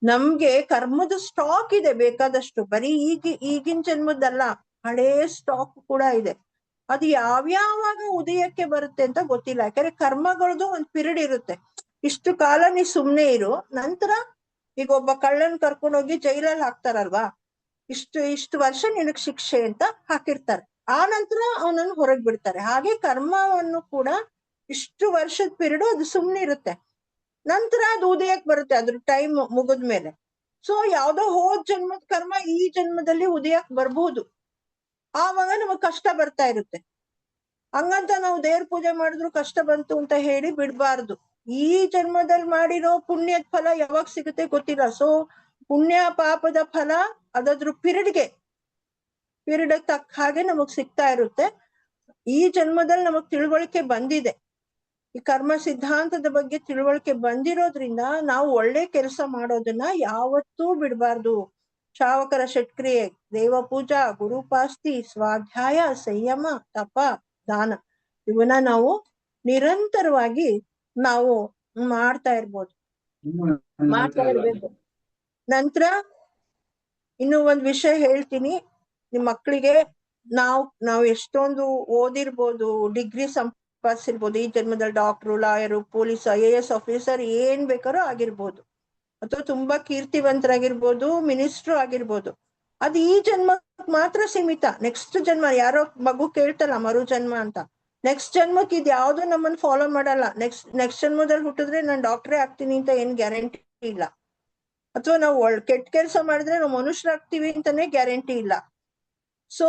ನಮ್ಗೆ ಕರ್ಮದ ಸ್ಟಾಕ್ ಇದೆ ಬೇಕಾದಷ್ಟು. ಬರೀ ಈಗಿನ ಜನ್ಮದ್ದಲ್ಲ, ಹಳೇ ಸ್ಟಾಕ್ ಕೂಡ ಇದೆ. ಅದು ಯಾವ್ಯಾವಾಗ ಉದಯಕ್ಕೆ ಬರುತ್ತೆ ಅಂತ ಗೊತ್ತಿಲ್ಲ. ಯಾಕಂದ್ರೆ ಕರ್ಮಗಳದು ಒಂದ್ ಪಿರಿಯಡ್ ಇರುತ್ತೆ, ಇಷ್ಟು ಕಾಲ ನೀ ಸುಮ್ನೆ ಇರು, ನಂತರ ಈಗ ಒಬ್ಬ ಕಳ್ಳನ್ ಕರ್ಕೊಂಡೋಗಿ ಜೈಲಲ್ಲಿ ಹಾಕ್ತಾರಲ್ವಾ, ಇಷ್ಟು ವರ್ಷ ನಿನಗ್ ಶಿಕ್ಷೆ ಅಂತ ಹಾಕಿರ್ತಾರೆ, ಆ ನಂತರ ಅವನನ್ನು ಹೊರಗ್ ಬಿಡ್ತಾರೆ. ಹಾಗೆ ಕರ್ಮವನ್ನು ಕೂಡ ಇಷ್ಟು ವರ್ಷದ ಪಿರಿಯಡ್ ಅದು ಸುಮ್ನೆ ಇರುತ್ತೆ, ನಂತರ ಅದು ಉದಯಕ್ ಬರುತ್ತೆ ಅದ್ರ ಟೈಮ್ ಮುಗಿದ್ಮೇಲೆ. ಸೊ ಯಾವ್ದೋ ಹೋದ್ ಜನ್ಮದ ಕರ್ಮ ಈ ಜನ್ಮದಲ್ಲಿ ಉದಯಕ್ ಬರ್ಬಹುದು, ಆವಾಗ ನಮಗ್ ಕಷ್ಟ ಬರ್ತಾ ಇರುತ್ತೆ. ಹಂಗಂತ ನಾವು ದೇವ್ರ ಪೂಜೆ ಮಾಡಿದ್ರು ಕಷ್ಟ ಬಂತು ಅಂತ ಹೇಳಿ ಬಿಡ್ಬಾರ್ದು. ಈ ಜನ್ಮದಲ್ಲಿ ಮಾಡಿರೋ ಪುಣ್ಯದ ಫಲ ಯಾವಾಗ ಸಿಗುತ್ತೆ ಗೊತ್ತಿಲ್ಲ. ಸೊ ಪುಣ್ಯ ಪಾಪದ ಫಲ ಅದಾದ್ರೂ ಪಿರಿಯಡ್ ತಕ್ಕ ಹಾಗೆ ನಮಗ್ ಸಿಗ್ತಾ ಇರುತ್ತೆ. ಈ ಜನ್ಮದಲ್ಲಿ ನಮಗ್ ತಿಳುವಳಿಕೆ ಬಂದಿದೆ, ಈ ಕರ್ಮ ಸಿದ್ಧಾಂತದ ಬಗ್ಗೆ ತಿಳುವಳಿಕೆ ಬಂದಿರೋದ್ರಿಂದ ನಾವು ಒಳ್ಳೆ ಕೆಲಸ ಮಾಡೋದನ್ನ ಯಾವತ್ತೂ ಬಿಡ್ಬಾರ್ದು. ಶ್ರಾವಕರ ಷಟ್ಕ್ರಿಯೆ, ದೇವ ಪೂಜಾ, ಗುರುಪಾಸ್ತಿ, ಸ್ವಾಧ್ಯಾಯ, ಸಂಯಮ, ತಪ, ದಾನ ಇವನ್ನ ನಾವು ನಿರಂತರವಾಗಿ ನಾವು ಮಾಡ್ತಾ ಇರ್ಬೋದು, ಮಾಡ್ತಾ ಇರ್ಬೇಕು. ನಂತರ ಇನ್ನು ಒಂದ್ ವಿಷಯ ಹೇಳ್ತೀನಿ, ನಿಮ್ ಮಕ್ಕಳಿಗೆ ನಾವು ಎಷ್ಟೊಂದು ಓದಿರ್ಬೋದು, ಡಿಗ್ರಿ ಸಂಪಾದಿಸಿರ್ಬೋದು, ಈ ಜನ್ಮದಲ್ಲಿ doctor, lawyer, police, IAS officer ಏನ್ ಬೇಕಾದ್ರೂ ಆಗಿರ್ಬೋದು, ಅಥವಾ ತುಂಬಾ ಕೀರ್ತಿವಂತರಾಗಿರ್ಬೋದು, ಮಿನಿಸ್ಟ್ರು ಆಗಿರ್ಬೋದು. ಅದು ಈ ಜನ್ಮಕ್ ಮಾತ್ರ ಸೀಮಿತ. ನೆಕ್ಸ್ಟ್ ಜನ್ಮ, ಯಾರೋ ಮಗು ಕೇಳ್ತಲ್ಲ ಮರು ಜನ್ಮ ಅಂತ, ನೆಕ್ಸ್ಟ್ ಜನ್ಮಕ್ ಇದ್ ಯಾವ್ದು ನಮ್ಮನ್ನ ಫಾಲೋ ಮಾಡಲ್ಲ. ನೆಕ್ಸ್ಟ್ ಜನ್ಮದಲ್ಲಿ ಹುಟ್ಟಿದ್ರೆ ನಾನು ಡಾಕ್ಟ್ರೇ ಆಗ್ತೀನಿ ಅಂತ ಏನ್ ಗ್ಯಾರಂಟಿ ಇಲ್ಲ. ಅಥವಾ ನಾವು ಕೆಟ್ಟ ಕೆಲಸ ಮಾಡಿದ್ರೆ ನಾವು ಮನುಷ್ಯರಾಗ್ತೀವಿ ಅಂತಾನೆ ಗ್ಯಾರಂಟಿ ಇಲ್ಲ. ಸೊ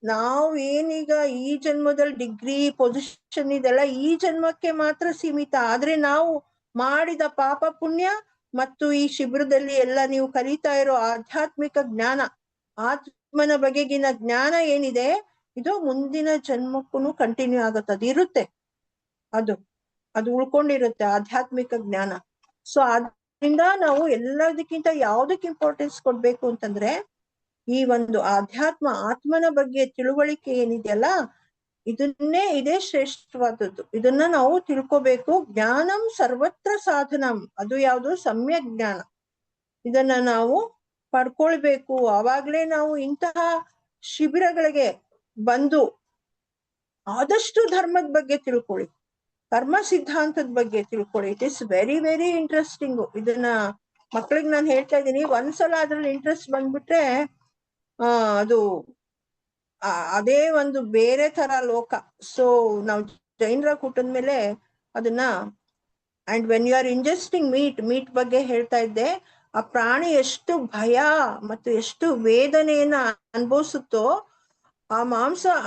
ನಾವ್ ಏನೀಗ ಈ ಜನ್ಮದಲ್ಲಿ ಡಿಗ್ರಿ ಪೊಸಿಷನ್ ಇದೆಲ್ಲ ಈ ಜನ್ಮಕ್ಕೆ ಮಾತ್ರ ಸೀಮಿತ. ಆದ್ರೆ ನಾವು ಮಾಡಿದ ಪಾಪ ಪುಣ್ಯ ಮತ್ತು ಈ ಶಿಬಿರದಲ್ಲಿ ಎಲ್ಲ ನೀವು ಕಲಿತಾ ಇರೋ ಆಧ್ಯಾತ್ಮಿಕ ಜ್ಞಾನ, ಆತ್ಮನ ಬಗೆಗಿನ ಜ್ಞಾನ ಏನಿದೆ, ಇದು ಮುಂದಿನ ಜನ್ಮಕ್ಕೂ ಕಂಟಿನ್ಯೂ ಆಗುತ್ತೆ. ಅದು ಇರುತ್ತೆ, ಅದು ಉಳ್ಕೊಂಡಿರುತ್ತೆ ಆಧ್ಯಾತ್ಮಿಕ ಜ್ಞಾನ. ಸೊ ಆದ್ರಿಂದ ನಾವು ಎಲ್ಲದಕ್ಕಿಂತ ಯಾವ್ದಕ್ ಇಂಪಾರ್ಟೆನ್ಸ್ ಕೊಡ್ಬೇಕು ಅಂತಂದ್ರೆ, ಈ ಒಂದು ಆತ್ಮನ ಬಗ್ಗೆ ತಿಳುವಳಿಕೆ ಏನಿದೆಯಲ್ಲ, ಇದೇ ಶ್ರೇಷ್ಠವಾದದ್ದು. ಇದನ್ನ ನಾವು ತಿಳ್ಕೋಬೇಕು. ಜ್ಞಾನಂ ಸರ್ವತ್ರ ಸಾಧನಂ, ಅದು ಯಾವುದು? ಸಮ್ಯಕ್ ಜ್ಞಾನ. ಇದನ್ನ ನಾವು ಪಡ್ಕೊಳ್ಬೇಕು. ಆವಾಗ್ಲೇ ನಾವು ಇಂತಹ ಶಿಬಿರಗಳಿಗೆ ಬಂದು ಆದಷ್ಟು ಧರ್ಮದ ಬಗ್ಗೆ ತಿಳ್ಕೊಳ್ಳಿ, ಕರ್ಮ ಸಿದ್ಧಾಂತದ ಬಗ್ಗೆ ತಿಳ್ಕೊಳ್ಳಿ. It is very very interesting. ಇದನ್ನ ಮಕ್ಳಿಗೆ ನಾನು ಹೇಳ್ತಾ ಇದ್ದೀನಿ, ಒಂದ್ಸಲ ಅದ್ರಲ್ಲಿ ಇಂಟ್ರೆಸ್ಟ್ ಬಂದ್ಬಿಟ್ರೆ ಅದು ಅದೇ ಒಂದು ಬೇರೆ ತರ ಲೋಕ. ಸೊ ನಾವು ಜೈನರ ಹುಟ್ಟಿದ್ಮೇಲೆ ಅದನ್ನ, and when you are ingesting meat ಬಗ್ಗೆ ಹೇಳ್ತಾ ಇದ್ದೆ, ಆ ಪ್ರಾಣಿ ಎಷ್ಟು ಭಯ ಮತ್ತು ಎಷ್ಟು ವೇದನೆಯನ್ನ ಅನುಭವಿಸುತ್ತೋ, ಆ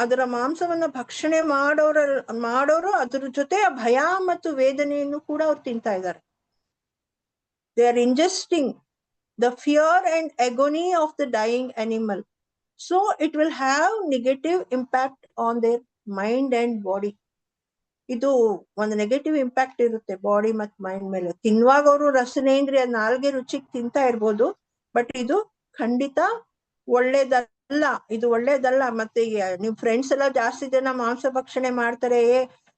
ಅದರ ಮಾಂಸವನ್ನ ಭಕ್ಷಣೆ ಮಾಡೋರು ಅದ್ರ ಜೊತೆ ಆ ಭಯ ಮತ್ತು ವೇದನೆಯನ್ನು ಕೂಡ ಅವ್ರು ತಿಂತಾ ಇದ್ದಾರೆ. They are ingesting the fear and agony of the dying animal. So it will have negative impact on their mind and body. ಇದು ಒಂದು ನೆಗೆಟಿವ್ ಇಂಪ್ಯಾಕ್ಟ್ ಇರುತ್ತೆ ಬಾಡಿ ಮತ್ತು ಮೈಂಡ್ ಮೇಲೆ. ತಿನ್ನುವಾಗ ಅವರು ರಸನೇಂದ್ರಿಯ ನಾಲ್ಗೆ ರುಚಿಗೆ ತಿಂತಾ ಇರ್ಬೋದು, ಬಟ್ ಇದು ಖಂಡಿತ ಒಳ್ಳೇದಲ್ಲ. ಇದು ಒಳ್ಳೇದಲ್ಲ. ಮತ್ತೆ ನಿಮ್ ಫ್ರೆಂಡ್ಸ್ ಎಲ್ಲ ಜಾಸ್ತಿ ಜನ ಮಾಂಸ ಭಕ್ಷಣೆ ಮಾಡ್ತಾರೆ,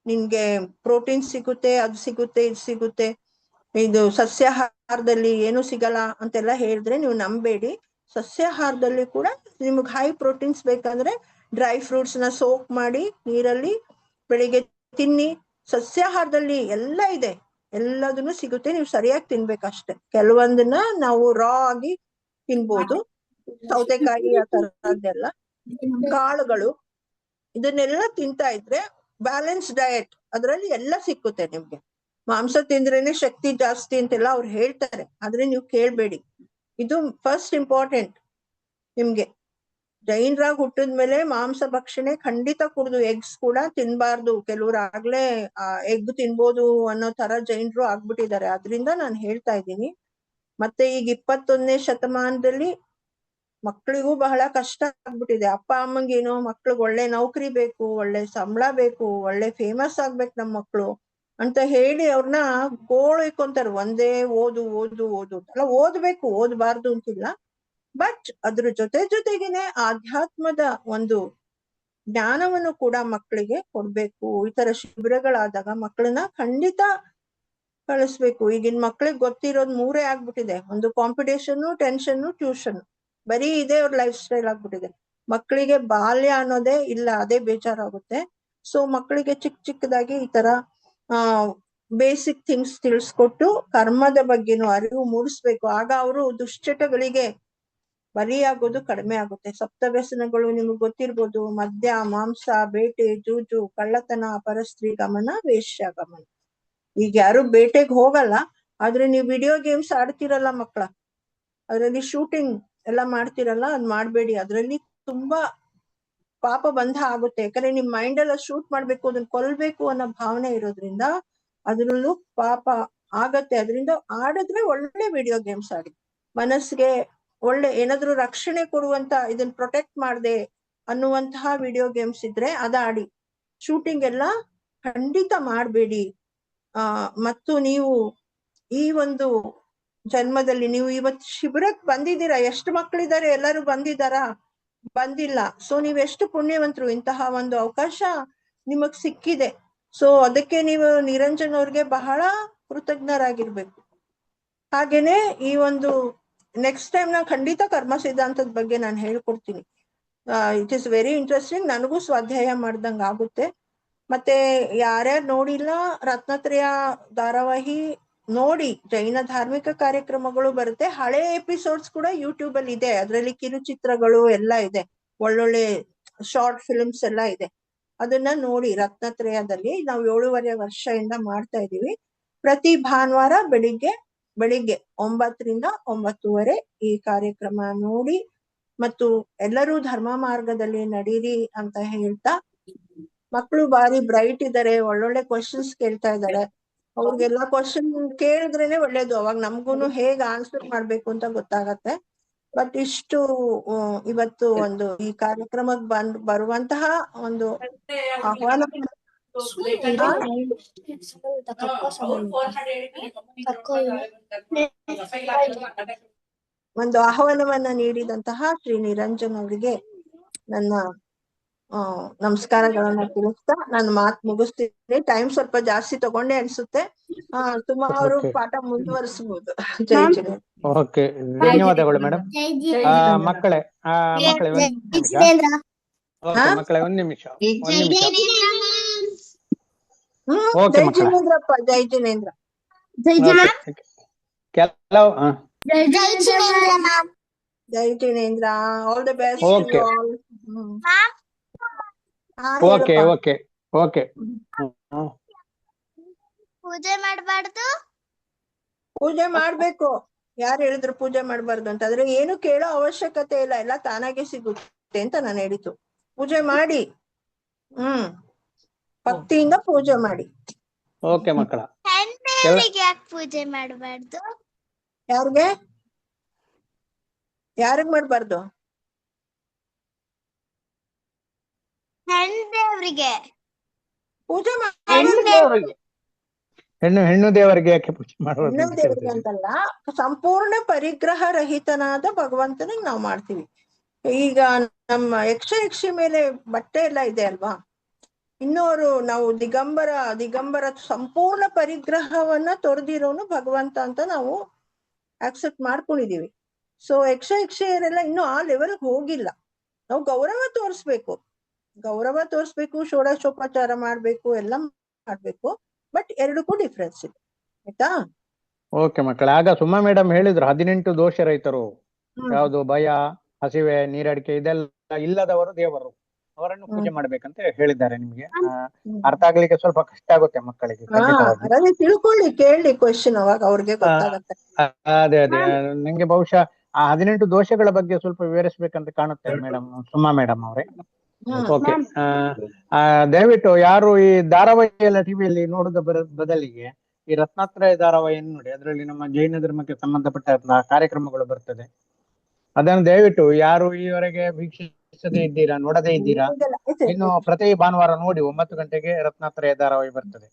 ನಿನ್ಗೆ ಪ್ರೋಟೀನ್ ಸಿಗುತ್ತೆ, ಅದು ಸಿಗುತ್ತೆ, ಇದು ಸಿಗುತ್ತೆ, ಇದು ಸಸ್ಯಾಹಾರದಲ್ಲಿ ಏನು ಸಿಗಲ್ಲ ಅಂತೆಲ್ಲ ಹೇಳಿದ್ರೆ ನೀವು ನಂಬೇಡಿ. ಸಸ್ಯಾಹಾರದಲ್ಲಿ ಕೂಡ ನಿಮ್ಗೆ ಹೈ ಪ್ರೋಟೀನ್ಸ್ ಬೇಕಂದ್ರೆ ಡ್ರೈ ಫ್ರೂಟ್ಸ್ ನ ಸೋಕ್ ಮಾಡಿ ನೀರಲ್ಲಿ ಬೆಳಿಗ್ಗೆ ತಿನ್ನಿ. ಸಸ್ಯಾಹಾರದಲ್ಲಿ ಎಲ್ಲ ಇದೆ, ಎಲ್ಲದನ್ನು ಸಿಗುತ್ತೆ, ನೀವು ಸರಿಯಾಗಿ ತಿನ್ಬೇಕಷ್ಟೆ. ಕೆಲವೊಂದನ್ನ ನಾವು ರಾ ಆಗಿ ತಿನ್ಬೋದು, ಸೌತೆಕಾಯಿ ಆ ತರದ್ದೆಲ್ಲ, ಕಾಳುಗಳು, ಇದನ್ನೆಲ್ಲ ತಿಂತಾ ಇದ್ರೆ ಬ್ಯಾಲೆನ್ಸ್ ಡಯಟ್, ಅದ್ರಲ್ಲಿ ಎಲ್ಲ ಸಿಕ್ಕುತ್ತೆ ನಿಮ್ಗೆ. ಮಾಂಸ ತಿಂದ್ರೇನೆ ಶಕ್ತಿ ಜಾಸ್ತಿ ಅಂತೆಲ್ಲ ಅವ್ರು ಹೇಳ್ತಾರೆ, ಆದ್ರೆ ನೀವು ಕೇಳ್ಬೇಡಿ. ಇದು ಫಸ್ಟ್ ಇಂಪಾರ್ಟೆಂಟ್ ನಿಮ್ಗೆ. ಜೈನರಾಗ್ ಹುಟ್ಟಿದ್ಮೇಲೆ ಮಾಂಸ ಭಕ್ಷಣೆ ಖಂಡಿತ ಕುಡ್ದು, ಎಗ್ಸ್ ಕೂಡ ತಿನ್ಬಾರ್ದು. ಕೆಲವ್ರು ಆಗ್ಲೇ ಎಗ್ ತಿನ್ಬೋದು ಅನ್ನೋ ತರ ಜೈನರು ಆಗ್ಬಿಟ್ಟಿದ್ದಾರೆ. ಅದ್ರಿಂದ ನಾನು ಹೇಳ್ತಾ ಇದ್ದೀನಿ. ಮತ್ತೆ ಈಗ 21ನೇ ಶತಮಾನದಲ್ಲಿ ಮಕ್ಳಿಗೂ ಬಹಳ ಕಷ್ಟ ಆಗ್ಬಿಟ್ಟಿದೆ. ಅಪ್ಪ ಅಮ್ಮಂಗೆ ಏನೋ ಮಕ್ಳಿಗೆ ಒಳ್ಳೆ ನೌಕರಿ ಬೇಕು, ಒಳ್ಳೆ ಸಂಬಳ ಬೇಕು, ಒಳ್ಳೆ ಫೇಮಸ್ ಆಗ್ಬೇಕು ನಮ್ ಮಕ್ಳು ಅಂತ ಹೇಳಿ ಅವ್ರನ್ನ ಗೋಳು ಇಕ್ಕೊಂತಾರೆ. ಒಂದೇ ಓದು ಓದು ಓದು ಅಲ್ಲ, ಓದ್ಬೇಕು, ಓದ್ಬಾರ್ದು ಅಂತಿಲ್ಲ, ಬಟ್ ಅದ್ರ ಜೊತೆಗೇನೆ ಆಧ್ಯಾತ್ಮದ ಒಂದು ಜ್ಞಾನವನ್ನು ಕೂಡ ಮಕ್ಕಳಿಗೆ ಕೊಡ್ಬೇಕು. ಈ ತರ ಶಿಬಿರಗಳಾದಾಗ ಮಕ್ಕಳನ್ನ ಖಂಡಿತ ಕಳಿಸ್ಬೇಕು. ಈಗಿನ ಮಕ್ಳಿಗೆ ಗೊತ್ತಿರೋದು 3 ಆಗ್ಬಿಟ್ಟಿದೆ, ಒಂದು ಕಾಂಪಿಟೇಷನ್, ಟೆನ್ಷನ್, ಟ್ಯೂಷನ್, ಬರೀ ಇದೇ ಅವ್ರ ಲೈಫ್ ಸ್ಟೈಲ್ ಆಗ್ಬಿಟ್ಟಿದೆ. ಮಕ್ಕಳಿಗೆ ಬಾಲ್ಯ ಅನ್ನೋದೇ ಇಲ್ಲ, ಅದೇ ಬೇಜಾರಾಗುತ್ತೆ. ಸೊ ಮಕ್ಕಳಿಗೆ ಚಿಕ್ಕದಾಗಿ ಈ ತರ ಬೇಸಿಕ್ ಥಿಂಗ್ಸ್ ತಿಳಿಸ್ಕೊಟ್ಟು ಕರ್ಮದ ಬಗ್ಗೆನೂ ಅರಿವು ಮೂಡಿಸ್ಬೇಕು. ಆಗ ಅವರು ದುಶ್ಚಟಗಳಿಗೆ ಬಲಿಯಾಗೋದು ಕಡಿಮೆ ಆಗುತ್ತೆ. ಸಪ್ತ ವ್ಯಸನಗಳು ನಿಮ್ಗೆ ಗೊತ್ತಿರ್ಬೋದು: ಮದ್ಯ, ಮಾಂಸ, ಬೇಟೆ, ಜೂಜು, ಕಳ್ಳತನ, ಪರಸ್ತ್ರೀ ಗಮನ, ವೇಶ್ಯ ಗಮನ. ಈಗ ಯಾರು ಬೇಟೆಗೆ ಹೋಗಲ್ಲ, ಆದ್ರೆ ನೀವು ವಿಡಿಯೋ ಗೇಮ್ಸ್ ಆಡ್ತಿರಲ್ಲ ಮಕ್ಕಳ, ಅದ್ರಲ್ಲಿ ಶೂಟಿಂಗ್ ಎಲ್ಲ ಮಾಡ್ತಿರಲ್ಲ, ಅದ್ ಮಾಡ್ಬೇಡಿ. ಅದ್ರಲ್ಲಿ ತುಂಬಾ ಪಾಪ ಬಂಧ ಆಗುತ್ತೆ. ಯಾಕಂದ್ರೆ ನಿಮ್ ಮೈಂಡ್ ಎಲ್ಲ ಶೂಟ್ ಮಾಡ್ಬೇಕು, ಅದನ್ನ ಕೊಲ್ಬೇಕು ಅನ್ನೋ ಭಾವನೆ ಇರೋದ್ರಿಂದ ಅದ್ರಲ್ಲೂ ಪಾಪ ಆಗತ್ತೆ. ಅದರಿಂದ ಆಡಿದ್ರೆ ಒಳ್ಳೆ ವಿಡಿಯೋ ಗೇಮ್ಸ್ ಆಡಿ, ಮನಸ್ಸಿಗೆ ಒಳ್ಳೆ ಏನಾದ್ರು ರಕ್ಷಣೆ ಕೊಡುವಂತ, ಇದನ್ನ ಪ್ರೊಟೆಕ್ಟ್ ಮಾಡ್ದೆ ಅನ್ನುವಂತಹ ವಿಡಿಯೋ ಗೇಮ್ಸ್ ಇದ್ರೆ ಅದಾಡಿ. ಶೂಟಿಂಗ್ ಎಲ್ಲ ಖಂಡಿತ ಮಾಡ್ಬೇಡಿ. ಮತ್ತು ನೀವು ಈ ಒಂದು ಜನ್ಮದಲ್ಲಿ ನೀವು ಇವತ್ತು ಶಿಬಿರಕ್ಕೆ ಬಂದಿದ್ದೀರಾ. ಎಷ್ಟು ಮಕ್ಕಳಿದ್ದಾರೆ? ಎಲ್ಲರೂ ಬಂದಿದ್ದಾರಾ? ಬಂದಿಲ್ಲ. ಸೊ ನೀವೆಷ್ಟು ಪುಣ್ಯವಂತರು, ಇಂತಹ ಒಂದು ಅವಕಾಶ ನಿಮಗ್ ಸಿಕ್ಕಿದೆ. ಸೊ ಅದಕ್ಕೆ ನೀವು ನಿರಂಜನ್ ಅವ್ರಿಗೆ ಬಹಳ ಕೃತಜ್ಞರಾಗಿರ್ಬೇಕು. ಹಾಗೇನೆ ಈ ಒಂದು ನೆಕ್ಸ್ಟ್ ಟೈಮ್ ನಾನು ಖಂಡಿತ ಕರ್ಮ ಸಿದ್ಧಾಂತದ ಬಗ್ಗೆ ನಾನು ಹೇಳ್ಕೊಡ್ತೀನಿ. It is very interesting. ನನಗೂ ಸ್ವಾಧ್ಯಾಯ ಮಾಡ್ದಂಗ ಆಗುತ್ತೆ. ಮತ್ತೆ ಯಾರ್ಯಾರು ನೋಡಿಲ್ಲ ರತ್ನತ್ರಯ ಧಾರಾವಾಹಿ ನೋಡಿ. ಜೈನ ಧಾರ್ಮಿಕ ಕಾರ್ಯಕ್ರಮಗಳು ಬರುತ್ತೆ, ಹಳೆ ಎಪಿಸೋಡ್ಸ್ ಕೂಡ ಯೂಟ್ಯೂಬ್ ಅಲ್ಲಿ ಇದೆ. ಅದರಲ್ಲಿ ಕಿರುಚಿತ್ರಗಳು ಎಲ್ಲ ಇದೆ, ಒಳ್ಳೊಳ್ಳೆ ಶಾರ್ಟ್ ಫಿಲ್ಮ್ಸ್ ಎಲ್ಲ ಇದೆ. ಅದನ್ನ ನೋಡಿ. ರತ್ನತ್ರಯದಲ್ಲಿ ನಾವು 7.5 ವರ್ಷದಿಂದ ಮಾಡ್ತಾ ಇದೀವಿ. ಪ್ರತಿ ಭಾನುವಾರ ಬೆಳಿಗ್ಗೆ 9ರಿಂದ 9:30 ಈ ಕಾರ್ಯಕ್ರಮ ನೋಡಿ. ಮತ್ತು ಎಲ್ಲರೂ ಧರ್ಮ ಮಾರ್ಗದಲ್ಲಿ ನಡೀರಿ ಅಂತ ಹೇಳ್ತಾ, ಮಕ್ಕಳು ಬಾರಿ ಬ್ರೈಟ್ ಇದ್ದಾರೆ, ಒಳ್ಳೊಳ್ಳೆ ಕ್ವಶನ್ಸ್ ಕೇಳ್ತಾ ಇದ್ದಾರೆ. ಅವ್ರಿಗೆಲ್ಲ ಕ್ವಶನ್ ಕೇಳಿದ್ರೇನೆ ಒಳ್ಳೇದು, ಅವಾಗ ನಮ್ಗೂನು ಹೇಗ್ ಆನ್ಸರ್ ಮಾಡ್ಬೇಕು ಅಂತ ಗೊತ್ತಾಗತ್ತೆ. ಬಟ್ ಇಷ್ಟು ಇವತ್ತು ಒಂದು ಈ ಕಾರ್ಯಕ್ರಮಕ್ಕೆ ಬರುವಂತಹ ಒಂದು ಆಹ್ವಾನ ಆಹ್ವಾನವನ್ನ ನೀಡಿದಂತಹ ಶ್ರೀ ನಿರಂಜನ್ ಅವರಿಗೆ ನನ್ನ ನಮಸ್ಕಾರಗಳನ್ನ ತಿಳಿಸ್ತಾ ನನ್ನ ಮಾತು ಮುಗಿಸ್ತೀನಿ. ಟೈಮ್ ಸ್ವಲ್ಪ ಜಾಸ್ತಿ ತಗೊಂಡೆ ಅನ್ಸುತ್ತೆ. ಸುಮಾರು ಪಾಠ ಮುಂದುವರಿಸಬಹುದು. ಜೈ ಜೈ. ಓಕೆ, ಧನ್ಯವಾದಗಳು ಮೇಡಮ್. ಮಕ್ಕಳೇ ಮಕ್ಕಳೇ ಒಂದ್ ನಿಮಿಷ. ಜೈ ಜಿನೇಂದ್ರಪ್ಪ. ಜೈ ಜಿನೇಂದ್ರ. ಕೆಲವು Jai Jinendra. All the best. Okay okay okay okay. ಪೂಜೆ ಮಾಡಬಾರ್ದು? ಪೂಜೆ ಮಾಡ್ಬೇಕು. ಯಾರು ಹೇಳಿದ್ರು ಪೂಜೆ ಮಾಡ್ಬಾರ್ದು ಅಂತ? ಆದ್ರೆ ಏನು ಕೇಳೋ ಅವಶ್ಯಕತೆ ಇಲ್ಲ, ಎಲ್ಲ ತಾನಾಗೆ ಸಿಗುತ್ತೆ ಅಂತ ನಾನು ಹೇಳಿದ್ದು. ಪೂಜೆ ಮಾಡಿ, ಭಕ್ತಿಯಿಂದ ಪೂಜೆ ಮಾಡಿ. ಓಕೆ ಮಕ್ಕಳ. ಹೆಣ್ದೇವ್ರಿಗೆ ಯಾಕೆ ಪೂಜೆ ಮಾಡಬಾರ್ದು? ಯಾರಿಗ್ ಮಾಡ್ಬಾರ್ದು? ಹೆಣ್ದೇವ್ರಿಗೆ ಪೂಜೆ ಹೆಣ್ಣು ದೇವರಿಗೆ ಯಾಕೆ ಪೂಜೆ ಮಾಡೋದು? ದೇವರಿಗೆ ಅಂತಲ್ಲ, ಸಂಪೂರ್ಣ ಪರಿಗ್ರಹ ರಹಿತನಾದ ಭಗವಂತನಿಗೆ ನಾವು ಮಾಡ್ತೀವಿ. ಈಗ ನಮ್ಮ ಯಕ್ಷಿ ಮೇಲೆ ಬಟ್ಟೆ ಎಲ್ಲ ಇದೆ ಅಲ್ವಾ, ಇನ್ನೋರು ನಾವು ದಿಗಂಬರ ಸಂಪೂರ್ಣ ಪರಿಗ್ರಹವನ್ನ ತೊರೆದಿರೋನು ಭಗವಂತ ಅಂತ ನಾವು ಆಕ್ಸೆಪ್ಟ್ ಮಾಡ್ಕೊಂಡಿದೀವಿ. ಸೊ ಯಕ್ಷಿಯರೆಲ್ಲ ಇನ್ನೂ ಆ ಲೆವೆಲ್ಗೆ ಹೋಗಿಲ್ಲ. ನಾವು ಗೌರವ ತೋರಿಸ್ಬೇಕು, ಷೋಡಶೋಪಚಾರ ಮಾಡ್ಬೇಕು, ಎಲ್ಲ ಮಾಡ್ಬೇಕು. ಬಟ್ ಎರಡಕ್ಕೂ ಡಿಫ್ರೆನ್ಸ್ ಇದೆ, ಆಯ್ತಾ? ಓಕೆ ಮಕ್ಕಳೇ. ಆಗ ಸುಮಾ ಮೇಡಮ್ ಹೇಳಿದ್ರು 18 ದೋಷ ರಹಿತರು, ಯಾವುದು ಭಯ, ಹಸಿವೆ, ನೀರಡಿಕೆ ಇದೆಲ್ಲ ಇಲ್ಲದವರು ದೇವರು, ಅವರನ್ನು ಪೂಜೆ ಮಾಡ್ಬೇಕಂತ ಹೇಳಿದ್ದಾರೆ. ನಿಮ್ಗೆ ಅರ್ಥ ಆಗ್ಲಿಕ್ಕೆ ಸ್ವಲ್ಪ ಕಷ್ಟ ಆಗುತ್ತೆ ಮಕ್ಕಳಿಗೆ. ತಿಳ್ಕೊಳ್ಳಿ, ಕೇಳಿ ಕ್ವೆಶ್ಚನ್, ಅವಾಗ ಅವ್ರಿಗೆ ಗೊತ್ತಾಗತ್ತೆ. ಅದೇ ನಂಗೆ ಬಹುಶಃ ಆ 18 ದೋಷಗಳ ಬಗ್ಗೆ ಸ್ವಲ್ಪ ವಿವರಿಸ್ಬೇಕಂತ ಕಾಣುತ್ತೆ ಮೇಡಮ್, ಸುಮಾ ಮೇಡಮ್ ಅವರೇ. ಓಕೆ, ದಯವಿಟ್ಟು ಯಾರು ಈ ಧಾರಾವಾಹಿ ಎಲ್ಲ ಟಿವಿಯಲ್ಲಿ ನೋಡುದ ಬದಲಿಗೆ ಈ ರತ್ನಾತ್ರಯ ಧಾರಾವಾಹಿಯನ್ನು ನೋಡಿ. ಅದರಲ್ಲಿ ನಮ್ಮ ಜೈನ ಧರ್ಮಕ್ಕೆ ಸಂಬಂಧಪಟ್ಟ ಕಾರ್ಯಕ್ರಮಗಳು ಬರ್ತದೆ. ಅದನ್ನು ದಯವಿಟ್ಟು ಯಾರು ಈವರೆಗೆ ವೀಕ್ಷಿಸದೇ ಇದ್ದೀರಾ, ನೋಡದೇ ಇದ್ದೀರಾ, ಇನ್ನು ಪ್ರತಿ ಭಾನುವಾರ ನೋಡಿ. 9 ಗಂಟೆಗೆ ರತ್ನಾತ್ರಯ ಧಾರಾವಾಹಿ ಬರ್ತದೆ.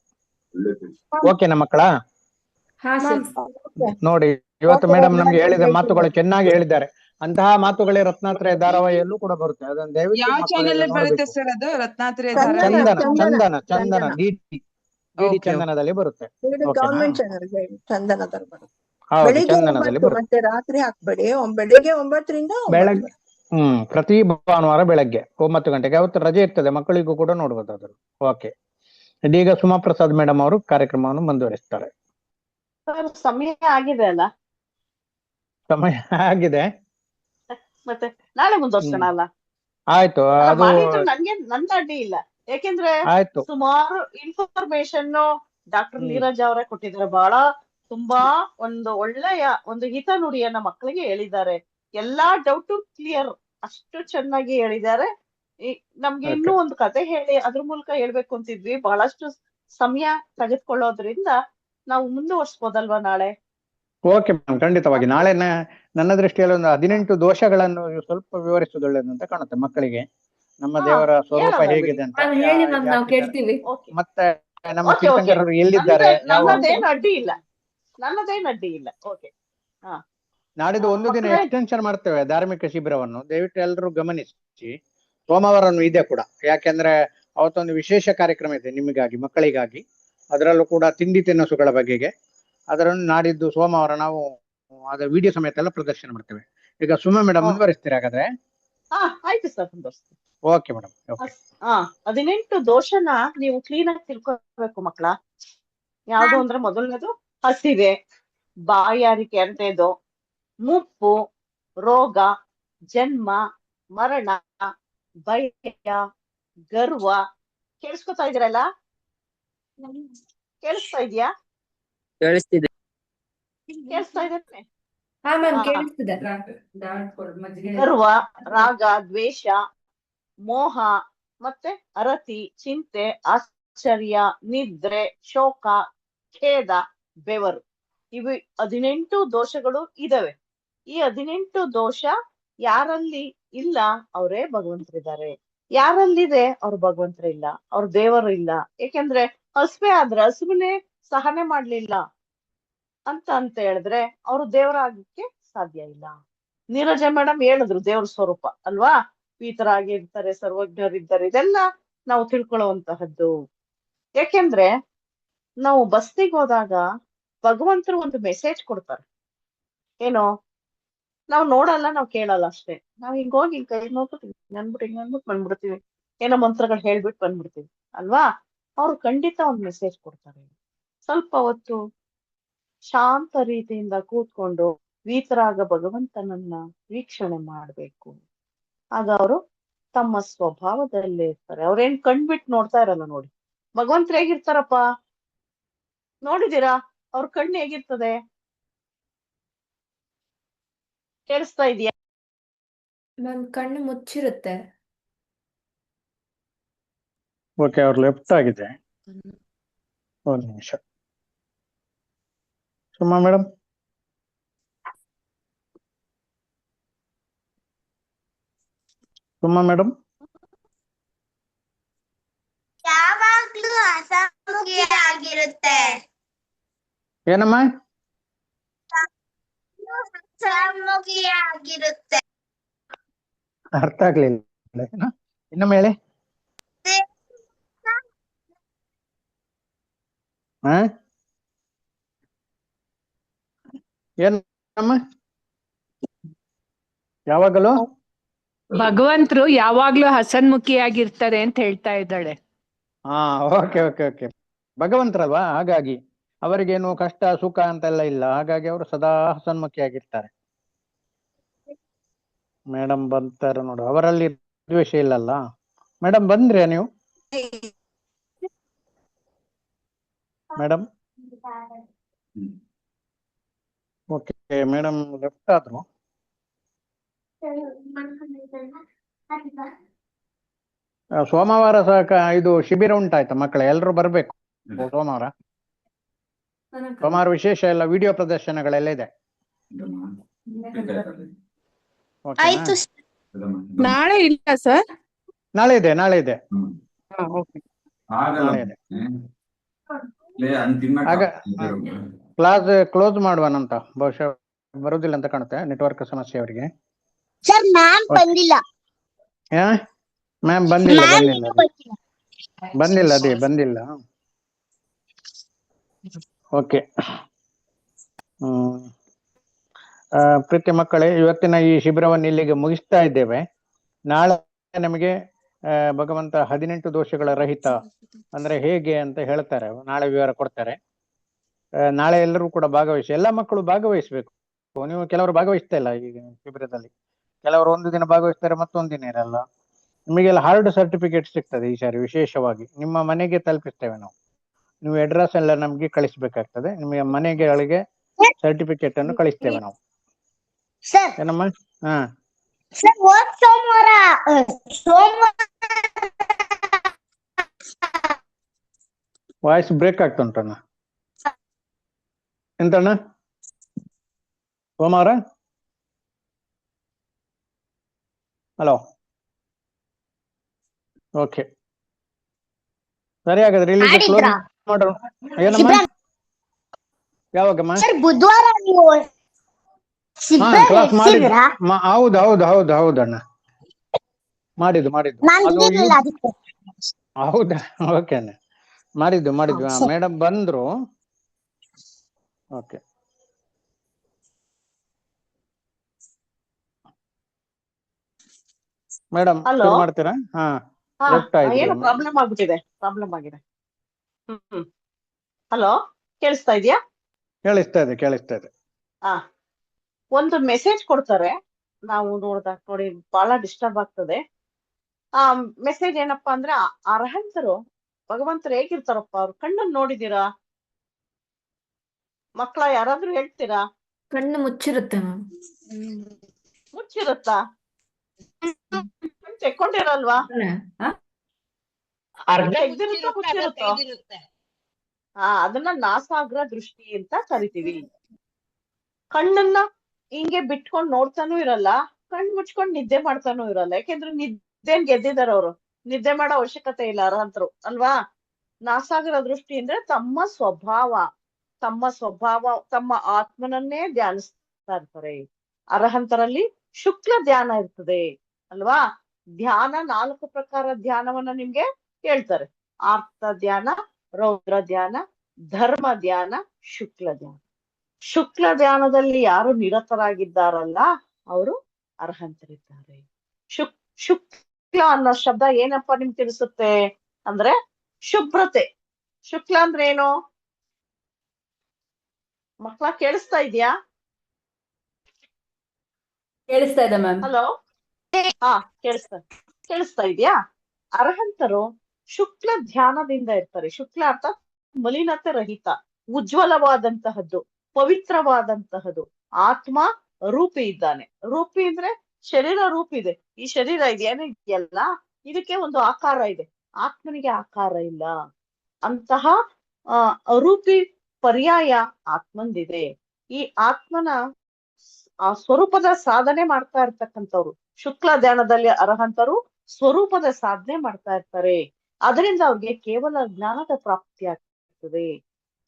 ಓಕೆನಾ ಮಕ್ಕಳ? ನೋಡಿ, ಇವತ್ತು ಮೇಡಮ್ ನಮ್ಗೆ ಹೇಳಿದ ಮಾತುಗಳು ಚೆನ್ನಾಗಿ ಹೇಳಿದ್ದಾರೆ. ಅಂತಹ ಮಾತುಗಳೇ ರತ್ನಾತ್ರಯ ಧಾರಾವಾಹಿಯಲ್ಲೂ ಕೂಡ ಬರುತ್ತೆ. ಅದನ್ನು ದಯವಿಟ್ಟು ಚಂದನ ಡಿಡಿ ಚಂದನದಲ್ಲಿ ಬರುತ್ತೆ. ಚಂದನದಲ್ಲಿ ಬರುತ್ತೆ. ಮತ್ತೆ ರಾತ್ರಿ ಹಾಕ್ಬೇಡಿ, ಬೆಳಿಗ್ಗೆ 9ರಿಂದ ಬೆಳಗ್ಗೆ ಪ್ರತಿ ಭಾನುವಾರ ಬೆಳಗ್ಗೆ 9 ಗಂಟೆಗೆ. ಅವತ್ತು ರಜೆ ಇರ್ತದೆ, ಮಕ್ಕಳಿಗೂ ಕೂಡ ನೋಡ್ಬೋದು ಅದನ್ನು. ಓಕೆ, ಇದೀಗ ಸುಮಾ ಪ್ರಸಾದ್ ಮೇಡಮ್ ಅವರು ಕಾರ್ಯಕ್ರಮವನ್ನು ಮುಂದುವರಿಸ್ತಾರೆ. ಸಮಯ ಆಗಿದೆ ಅಲ್ಲ? ಸಮಯ ಆಗಿದೆ, ಮತ್ತೆ ನಾಳೆ ಮುಂದುವರ್ಸೋಣ ಅಲ್ಲ? ಆಯ್ತು, ಅದು ನಂಗೆ ನನ್ನ ಅಡ್ಡಿ ಇಲ್ಲ. ಯಾಕೆಂದ್ರೆ ಆಯ್ತು, ಸುಮಾರು ಇನ್ಫಾರ್ಮೇಶನ್ ಡಾಕ್ಟರ್ ನೀರಜ್ ಅವರೇ ಕೊಟ್ಟಿದ್ದಾರೆ. ಬಹಳ ತುಂಬಾ ಒಂದು ಒಳ್ಳೆಯ ಒಂದು ಹಿತ ನುಡಿಯನ್ನ ಮಕ್ಕಳಿಗೆ ಹೇಳಿದ್ದಾರೆ. ಎಲ್ಲಾ ಡೌಟ್ ಕ್ಲಿಯರ್, ಅಷ್ಟು ಚೆನ್ನಾಗಿ ಹೇಳಿದ್ದಾರೆ. ನಮ್ಗೆ ಇನ್ನೂ ಒಂದು ಕತೆ ಹೇಳಿ ಅದ್ರ ಮೂಲಕ ಹೇಳ್ಬೇಕು ಅಂತಿದ್ವಿ. ಬಹಳಷ್ಟು ಸಮಯ ತೆಗೆದುಕೊಳ್ಳೋದ್ರಿಂದ ನಾವು ಮುಂದುವರ್ಸ್ಬೋದಲ್ವಾ ನಾಳೆ? ಓಕೆ ಮ್ಯಾಮ್, ಖಂಡಿತವಾಗಿ. ನಾಳೆ ನನ್ನ ದೃಷ್ಟಿಯಲ್ಲಿ ಒಂದು 18 ದೋಷಗಳನ್ನು ಸ್ವಲ್ಪ ವಿವರಿಸುವುದು ಒಳ್ಳೇದು ಅಂತ ಕಾಣುತ್ತೆ ಮಕ್ಕಳಿಗೆ. ನಮ್ಮ ದೇವರ ಸ್ವರೂಪ ಹೇಗಿದೆ ಅಂತ, ಮತ್ತೆ ನಮ್ಮ ತೀರ್ಥಂಕರರು ಎಲ್ಲಿದ್ದಾರೆ. ನನ್ನದೇನು ಅಡ್ಡಿ ಇಲ್ಲ. ಓಕೆ, ನಾಡಿದ್ದು ಒಂದು ದಿನ ಎಕ್ಸ್ಟೆನ್ಷನ್ ಮಾಡ್ತೇವೆ ಧಾರ್ಮಿಕ ಶಿಬಿರವನ್ನು. ದಯವಿಟ್ಟು ಎಲ್ಲರೂ ಗಮನಿಸಿ. ಸೋಮವಾರನು ಇದೆ ಕೂಡ, ಯಾಕೆಂದ್ರೆ ಅವತ್ತೊಂದು ವಿಶೇಷ ಕಾರ್ಯಕ್ರಮ ಇದೆ ನಿಮಗಾಗಿ, ಮಕ್ಕಳಿಗಾಗಿ. ಅದರಲ್ಲೂ ಕೂಡ ತಿಂಡಿ ತಿನಿಸುಗಳ ಬಗೆಗೆ. ಅದರನ್ನು ನಾಡಿದ್ದು ಸೋಮವಾರ ನಾವು ಅದ ವಿಡಿಯೋ ಸಮೇತ ಎಲ್ಲ ಪ್ರದರ್ಶನ ಮಾಡ್ತೇವೆ. ಈಗ ಸುಮಾ ಮೇಡಮ್ ಮುಂದುವರಿಸ್ತೀರಾ ಹಾಗಾದ್ರೆ? ಆಯ್ತು ಸರ್, ಮುಂದುವರಿಸ್ತೀನಿ. Okay madam. ಓಕೆ. 18 ದೋಷನ ನೀವು ಕ್ಲೀನ್ ಆಗಿ ತಿಳ್ಕೊಬೇಕು ಮಕ್ಕಳ. ಯಾವ್ದು ಅಂದ್ರೆ ಮೊದಲನೇದು ಹಸಿವೆ, ಬಾಯಾರಿಕೆ ಎರಡನೇದು, ಮುಪ್ಪು, ರೋಗ, ಜನ್ಮ, ಮರಣ, ಭಯ, ಗರ್ವ. ಕೇಳಿಸ್ಕೊತಾ ಇದ್ದೀರಲ್ಲ? ಕೇಳಿಸ್ತಾ ಇದೆಯಾ? ಕೇಳಿಸ್ತಿದೆ. ಕೇಳಿಸ್ತಾ ಇದೆ? ಹಾ ಮ್ಯಾಮ್, ಹಾ. ಕೇಳಿಸ್ತಿದೆ. ಗರ್ವ, ರಾಗ, ದ್ವೇಷ, ಮೋಹ, ಮತ್ತೆ ಅರತಿ, ಚಿಂತೆ, ಆಶ್ಚರ್ಯ, ನಿದ್ರೆ, ಶೋಕ, ಖೇದ, ಬೆವರು. ಇವು 18 ದೋಷಗಳು ಇದಾವೆ. ಈ 18 ದೋಷ ಯಾರಲ್ಲಿ ಇಲ್ಲ ಅವರೇ ಭಗವಂತರಿದ್ದಾರೆ, ಯಾರಲ್ಲಿದೆ ಅವ್ರು ಭಗವಂತರು ಇಲ್ಲ, ಅವ್ರ ದೇವರು ಇಲ್ಲ. ಏಕೆಂದ್ರೆ ಹಸುವೆ ಆದ್ರೆ ಹಸುವಿನೇ ಸಹನೆ ಮಾಡ್ಲಿಲ್ಲ ಅಂತ ಹೇಳಿದ್ರೆ ಅವರು ದೇವರಾಗಕ್ಕೆ ಸಾಧ್ಯ ಇಲ್ಲ. ನೀರಜ ಮೇಡಮ್ ಹೇಳಿದ್ರು ದೇವ್ರ ಸ್ವರೂಪ ಅಲ್ವಾ, ಪೀತರಾಗಿರ್ತಾರೆ, ಸರ್ವಜ್ಞರಿದ್ದಾರೆ, ಇದೆಲ್ಲ ನಾವು ತಿಳ್ಕೊಳ್ಳುವಂತಹದ್ದು. ಯಾಕೆಂದ್ರೆ ನಾವು ಬಸ್ತಿಗೆ ಹೋದಾಗ ಭಗವಂತರು ಒಂದು ಮೆಸೇಜ್ ಕೊಡ್ತಾರೆ. ಏನು, ನಾವು ನೋಡಲ್ಲ, ನಾವು ಕೇಳಲ್ಲ ಅಷ್ಟೇ. ನಾವ್ ಹಿಂಗೋಗಿ ಹಿಂಗ್ ಕೈ ನೋಡ್ಬಿಟ್ಟು ಹಿಂಗ್ ಬಂದ್ಬಿಡ್ತೀವಿ, ಏನೋ ಮಂತ್ರಗಳು ಹೇಳ್ಬಿಟ್ಟು ಬಂದ್ಬಿಡ್ತೀವಿ ಅಲ್ವಾ. ಅವ್ರು ಖಂಡಿತ ಒಂದು ಮೆಸೇಜ್ ಕೊಡ್ತಾರೆ. ಸ್ವಲ್ಪ ಹೊತ್ತು ಶಾಂತ ರೀತಿಯಿಂದ ಕೂತ್ಕೊಂಡು ವೀತರಾಗ ಭಗವಂತನನ್ನ ವೀಕ್ಷಣೆ ಮಾಡ್ಬೇಕು. ಆಗ ಅವರು ತಮ್ಮ ಸ್ವಭಾವದಲ್ಲೇ ಇರ್ತಾರೆ. ಅವ್ರೇನ್ ಕಣ್ಬಿಟ್ಟು ನೋಡ್ತಾ ಇರಲ್ಲ. ನೋಡಿ ಭಗವಂತರು ಹೇಗಿರ್ತಾರಪ್ಪ, ನೋಡಿದೀರಾ? ಅವ್ರ ಕಣ್ಣು ಹೇಗಿರ್ತದೆ? ಕೇಳಿಸ್ತಾ ಇದೆಯಾ? ಮ್ಯಾಮ್, ಕಣ್ಣು ಮುಚ್ಚಿರುತ್ತೆ. ಓಕೆ, ಅವ್ರು ಲೆಫ್ಟ್ ಆಗಿದೆ. ಒಂದು ನಿಮಿಷ. ಸುಮಾ ಮೇಡಮ್. ಸುಮಾ ಮೇಡಮ್. ಯಾವಾಗ್ಲೂ ಹಸಮುಖಿಯಾಗಿರುತ್ತೆ. ಏನಮ್ಮ? ಹಸಮುಖಿಯಾಗಿರುತ್ತೆ. ಅರ್ಥ ಆಗ್ಲಿಲ್ಲ. ಇನ್ನೊಮ್ಮೆ ಹೇಳಿ. ಹ ಏನಮ್ಮ? ಯಾವಾಗಲೂ ಭಗವಂತರು ಯಾವಾಗ್ಲೂ ಹಸನ್ಮುಖಿಯಾಗಿರ್ತಾರೆ ಅಂತ ಹೇಳ್ತಾ ಇದ್ದಾಳೆ. ಹಾ, ಓಕೆ ಓಕೆ ಓಕೆ. ಭಗವಂತರಲ್ವಾ, ಹಾಗಾಗಿ ಅವರಿಗೇನು ಕಷ್ಟ ಸುಖ ಅಂತೆಲ್ಲ ಇಲ್ಲ. ಹಾಗಾಗಿ ಅವರು ಸದಾ ಹಸನ್ಮುಖಿಯಾಗಿರ್ತಾರೆ. ಮೇಡಮ್ ಬಂತಾರ ನೋಡು, ಅವರಲ್ಲಿ ದ್ವೇಷ ಇಲ್ಲಲ್ಲ. ಮೇಡಮ್ ಬಂದ್ರೆ ನೀವು? ಮೇಡಮ್ ಓಕೆ, ಮೇಡಮ್ ಲೆಫ್ಟ್ ಆದ್ರು. ಸೋಮವಾರ ಇದು ಶಿಬಿರ ಉಂಟಾಯ್ತಾ ಮಕ್ಕಳ? ಎಲ್ರು ಬರ್ಬೇಕು ಸೋಮವಾರ. ಸೋಮವಾರ ವಿಶೇಷ ಎಲ್ಲ ವಿಡಿಯೋ ಪ್ರದರ್ಶನಗಳೆಲ್ಲ ಇದೆ. ಆಯ್ತು. ನಾಳೆ ಇಲ್ಲ ಸರ್? ನಾಳೆ ಇದೆ, ನಾಳೆ ಇದೆ, ನಾಳೆ ಇದೆ. ಆಗ ಕ್ಲಾಸ್ ಕ್ಲೋಸ್ ಮಾಡುವನಂತ, ಬಹುಶಃ ಬರುದಿಲ್ಲ ಅಂತ ಕಾಣುತ್ತೆ, ನೆಟ್ವರ್ಕ್ ಸಮಸ್ಯೆ ಅವರಿಗೆ. ಸರ್ ಮ್ಯಾಮ್ ಬಂದಿಲ್ಲ. ಮ್ಯಾಮ್ ಬಂದಿಲ್ಲ, ಅದೇ ಬಂದಿಲ್ಲ. ಓಕೆ. ಪ್ರೀತಿ ಮಕ್ಕಳೇ, ಇವತ್ತಿನ ಈ ಶಿಬಿರವನ್ನು ಇಲ್ಲಿಗೆ ಮುಗಿಸ್ತಾ ಇದ್ದೇವೆ. ನಾಳೆ ನಮಗೆ ಭಗವಂತ 18 ದೋಷಗಳ ರಹಿತ ಅಂದ್ರೆ ಹೇಗೆ ಅಂತ ಹೇಳ್ತಾರೆ, ನಾಳೆ ವಿವರ ಕೊಡ್ತಾರೆ. ನಾಳೆ ಎಲ್ಲರೂ ಕೂಡ ಭಾಗವಹಿಸಿ, ಎಲ್ಲ ಮಕ್ಕಳು ಭಾಗವಹಿಸ್ಬೇಕು. ನೀವು ಕೆಲವರು ಭಾಗವಹಿಸ್ತಾ ಇಲ್ಲ ಈಗ ಶಿಬಿರದಲ್ಲಿ, ಕೆಲವರು ಒಂದು ದಿನ ಭಾಗವಹಿಸ್ತಾರೆ, ಮತ್ತೊಂದು ದಿನ ಇರಲ್ಲ. ನಿಮಗೆಲ್ಲ ಹಾರ್ಡ್ ಸರ್ಟಿಫಿಕೇಟ್ ಸಿಗ್ತದೆ ಈ ಸಾರಿ ವಿಶೇಷವಾಗಿ. ನಿಮ್ಮ ಮನೆಗೆ ತಲುಪಿಸ್ತೇವೆ ನಾವು. ನೀವು ಅಡ್ರೆಸ್ ಎಲ್ಲ ನಮ್ಗೆ ಕಳಿಸ್ಬೇಕಾಗ್ತದೆ. ನಿಮಗೆ ಮನೆಗಳಿಗೆ ಸರ್ಟಿಫಿಕೇಟ್ ಅನ್ನು ಕಳಿಸ್ತೇವೆ ನಾವು. ಸರ್ ಏನಮ್ಮ? ಹಾ ಸರ್, ಹೋದ್ ಸೋಮವಾರ ವಾಯ್ಸ್ ಬ್ರೇಕ್ ಆಗ್ತುಂಟಣ್ಣ. ಎಂತಣ್ಣ? ಸೋಮವಾರ? ಹಲೋ, ಓಕೆ, ಸರಿ. ಹಾಗಾದ್ರೆ ಇಲ್ಲಿಗೆ ಕ್ಲೋಸ್ ಮಾಡೋಣ. ಏನಮ್ಮ? ಯಾವಾಗಮ್ಮ? ಸರ್ ಬುಧವಾರ ನೀವು ಕ್ಲಾಸ್ ಮಾಡಿದ್ದು? ಹೌದಣ್ಣ, ಮಾಡಿದ್ದು ಅದು. ಹೌದಾ? ಓಕೆ ಅಣ್ಣ, ಮಾಡಿದ್ದು. ಮೇಡಮ್ ಬಂದ್ರು. ಓಕೆ. ಮೇಡಮ್ ಹಲೋ ಶುರು ಮಾಡ್ತೀರಾ? ಹಾ, ಹಾ ಲೆಫ್ಟ್ ಆಯ್ತು ಏನೋ ಮೇಡಮ್. ಪ್ರಾಬ್ಲಮ್ ಆಗ್ಬಿಟ್ಟಿದೆ, ಪ್ರಾಬ್ಲಮ್ ಆಗಿದೆ. ಹಲೋ, ಕೇಳಿಸ್ತಾ ಇದೆಯಾ? ಕೇಳಿಸ್ತಾ ಇದೆ. ಹಾ, ಒಂದು ಮೆಸೇಜ್ ಕೊಡ್ತಾರೆ, ನಾವು ನೋಡ್ದಾಗ ನೋಡಿ ಬಹಳ ಡಿಸ್ಟರ್ಬ್ ಆಗ್ತದೆ. ಆ ಮೆಸೇಜ್ ಏನಪ್ಪಾ ಅಂದ್ರೆ, ಅರ್ಹಂತರು ಭಗವಂತರು ಹೇಗಿರ್ತಾರಪ್ಪ, ಅವ್ರ ಕಣ್ಣನ್ನು ನೋಡಿದೀರಾ? ಮಕ್ಕಳ ಯಾರಾದ್ರೂ ಹೇಳ್ತೀರಾ? ಕಣ್ಣು ಮುಚ್ಚಿರುತ್ತೆ ಮ್ಯಾಮ್. ಮುಚ್ಚಿರುತ್ತಾ? ಕಣ್ ತೆಕ್ಕೊಂಡಿರಲ್ವಾ? ತೆಗ್ದಿರುತ್ತೋ ಮುಚ್ಚಿರುತ್ತೋ? ಅದನ್ನ ನಾಸಾಗ್ರ ದೃಷ್ಟಿ ಅಂತ ಕರಿತೀವಿ. ಕಣ್ಣನ್ನ ಹಿಂಗೆ ಬಿಟ್ಕೊಂಡ್ ನೋಡ್ತಾನೂ ಇರಲ್ಲ, ಕಣ್ ಮುಚ್ಕೊಂಡ್ ನಿದ್ದೆ ಮಾಡ್ತಾನೂ ಇರಲ್ಲ. ಯಾಕೆಂದ್ರೆ ನಿದ್ದೆ ಗೆದ್ದಿದಾರ ಅವರು, ನಿದ್ದೆ ಮಾಡೋ ಅವಶ್ಯಕತೆ ಇಲ್ಲ ಅರ್ಹಂತರು ಅಲ್ವಾ. ನಾಸಾಗ್ರ ದೃಷ್ಟಿ ಅಂದ್ರೆ ತಮ್ಮ ಸ್ವಭಾವ, ತಮ್ಮ ಆತ್ಮನನ್ನೇ ಧ್ಯಾನಿಸ್ತಾ ಇರ್ತಾರೆ. ಅರ್ಹಂತರಲ್ಲಿ ಶುಕ್ಲ ಧ್ಯಾನ ಇರ್ತದೆ ಅಲ್ವಾ. ಧ್ಯಾನ 4 ಪ್ರಕಾರ ಧ್ಯಾನವನ್ನ ನಿಮ್ಗೆ ಹೇಳ್ತಾರೆ: ಆರ್ತ ಧ್ಯಾನ, ರೌದ್ರ ಧ್ಯಾನ, ಧರ್ಮ ಧ್ಯಾನ, ಶುಕ್ಲ ಧ್ಯಾನ. ಶುಕ್ಲ ಧ್ಯಾನದಲ್ಲಿ ಯಾರು ನಿರತರಾಗಿದ್ದಾರಲ್ಲ ಅವರು ಅರ್ಹಂತರಿದ್ದಾರೆ. ಶುಕ್ಲ ಅನ್ನೋ ಶಬ್ದ ಏನಪ್ಪಾ ನಿಮ್ಗೆ ತಿಳಿಸುತ್ತೆ ಅಂದ್ರೆ ಶುಭ್ರತೆ. ಶುಕ್ಲ ಅಂದ್ರೆ ಏನು? ಮಕ್ಕಳ ಕೇಳಿಸ್ತಾ ಇದೆಯಾ? ಕೇಳಿಸ್ತಾ ಇದೆ ಮ್ಯಾಮ್. ಹಲೋ, ಹಾ ಕೇಳಿಸ್ತಾ ಇದೆಯಾ? ಅರ್ಹಂತರು ಶುಕ್ಲ ಧ್ಯಾನದಿಂದ ಇರ್ತಾರೆ. ಶುಕ್ಲ ಅರ್ಥ ಮಲಿನತೆ ರಹಿತ, ಉಜ್ವಲವಾದಂತಹದ್ದು, ಪವಿತ್ರವಾದಂತಹದ್ದು. ಆತ್ಮ ರೂಪಿ ಇದ್ದಾನೆ. ರೂಪಿ ಅಂದ್ರೆ ಶರೀರ ರೂಪಿ ಇದೆ. ಈ ಶರೀರ ಇದೆಯೇನು ಇದೆಯಲ್ಲ, ಇದಕ್ಕೆ ಒಂದು ಆಕಾರ ಇದೆ. ಆತ್ಮನಿಗೆ ಆಕಾರ ಇಲ್ಲ. ಅಂತಹ ರೂಪಿ ಪರ್ಯಾಯ ಆತ್ಮಂದಿದೆ. ಈ ಆತ್ಮನ ಆ ಸ್ವರೂಪದ ಸಾಧನೆ ಮಾಡ್ತಾ ಇರ್ತಕ್ಕಂಥವ್ರು ಶುಕ್ಲ ಧ್ಯಾನದಲ್ಲಿ ಅರ್ಹಂತರು ಸ್ವರೂಪದ ಸಾಧನೆ ಮಾಡ್ತಾ ಇರ್ತಾರೆ. ಅದರಿಂದ ಅವ್ರಿಗೆ ಕೇವಲ ಜ್ಞಾನದ ಪ್ರಾಪ್ತಿ ಆಗ್ತದೆ.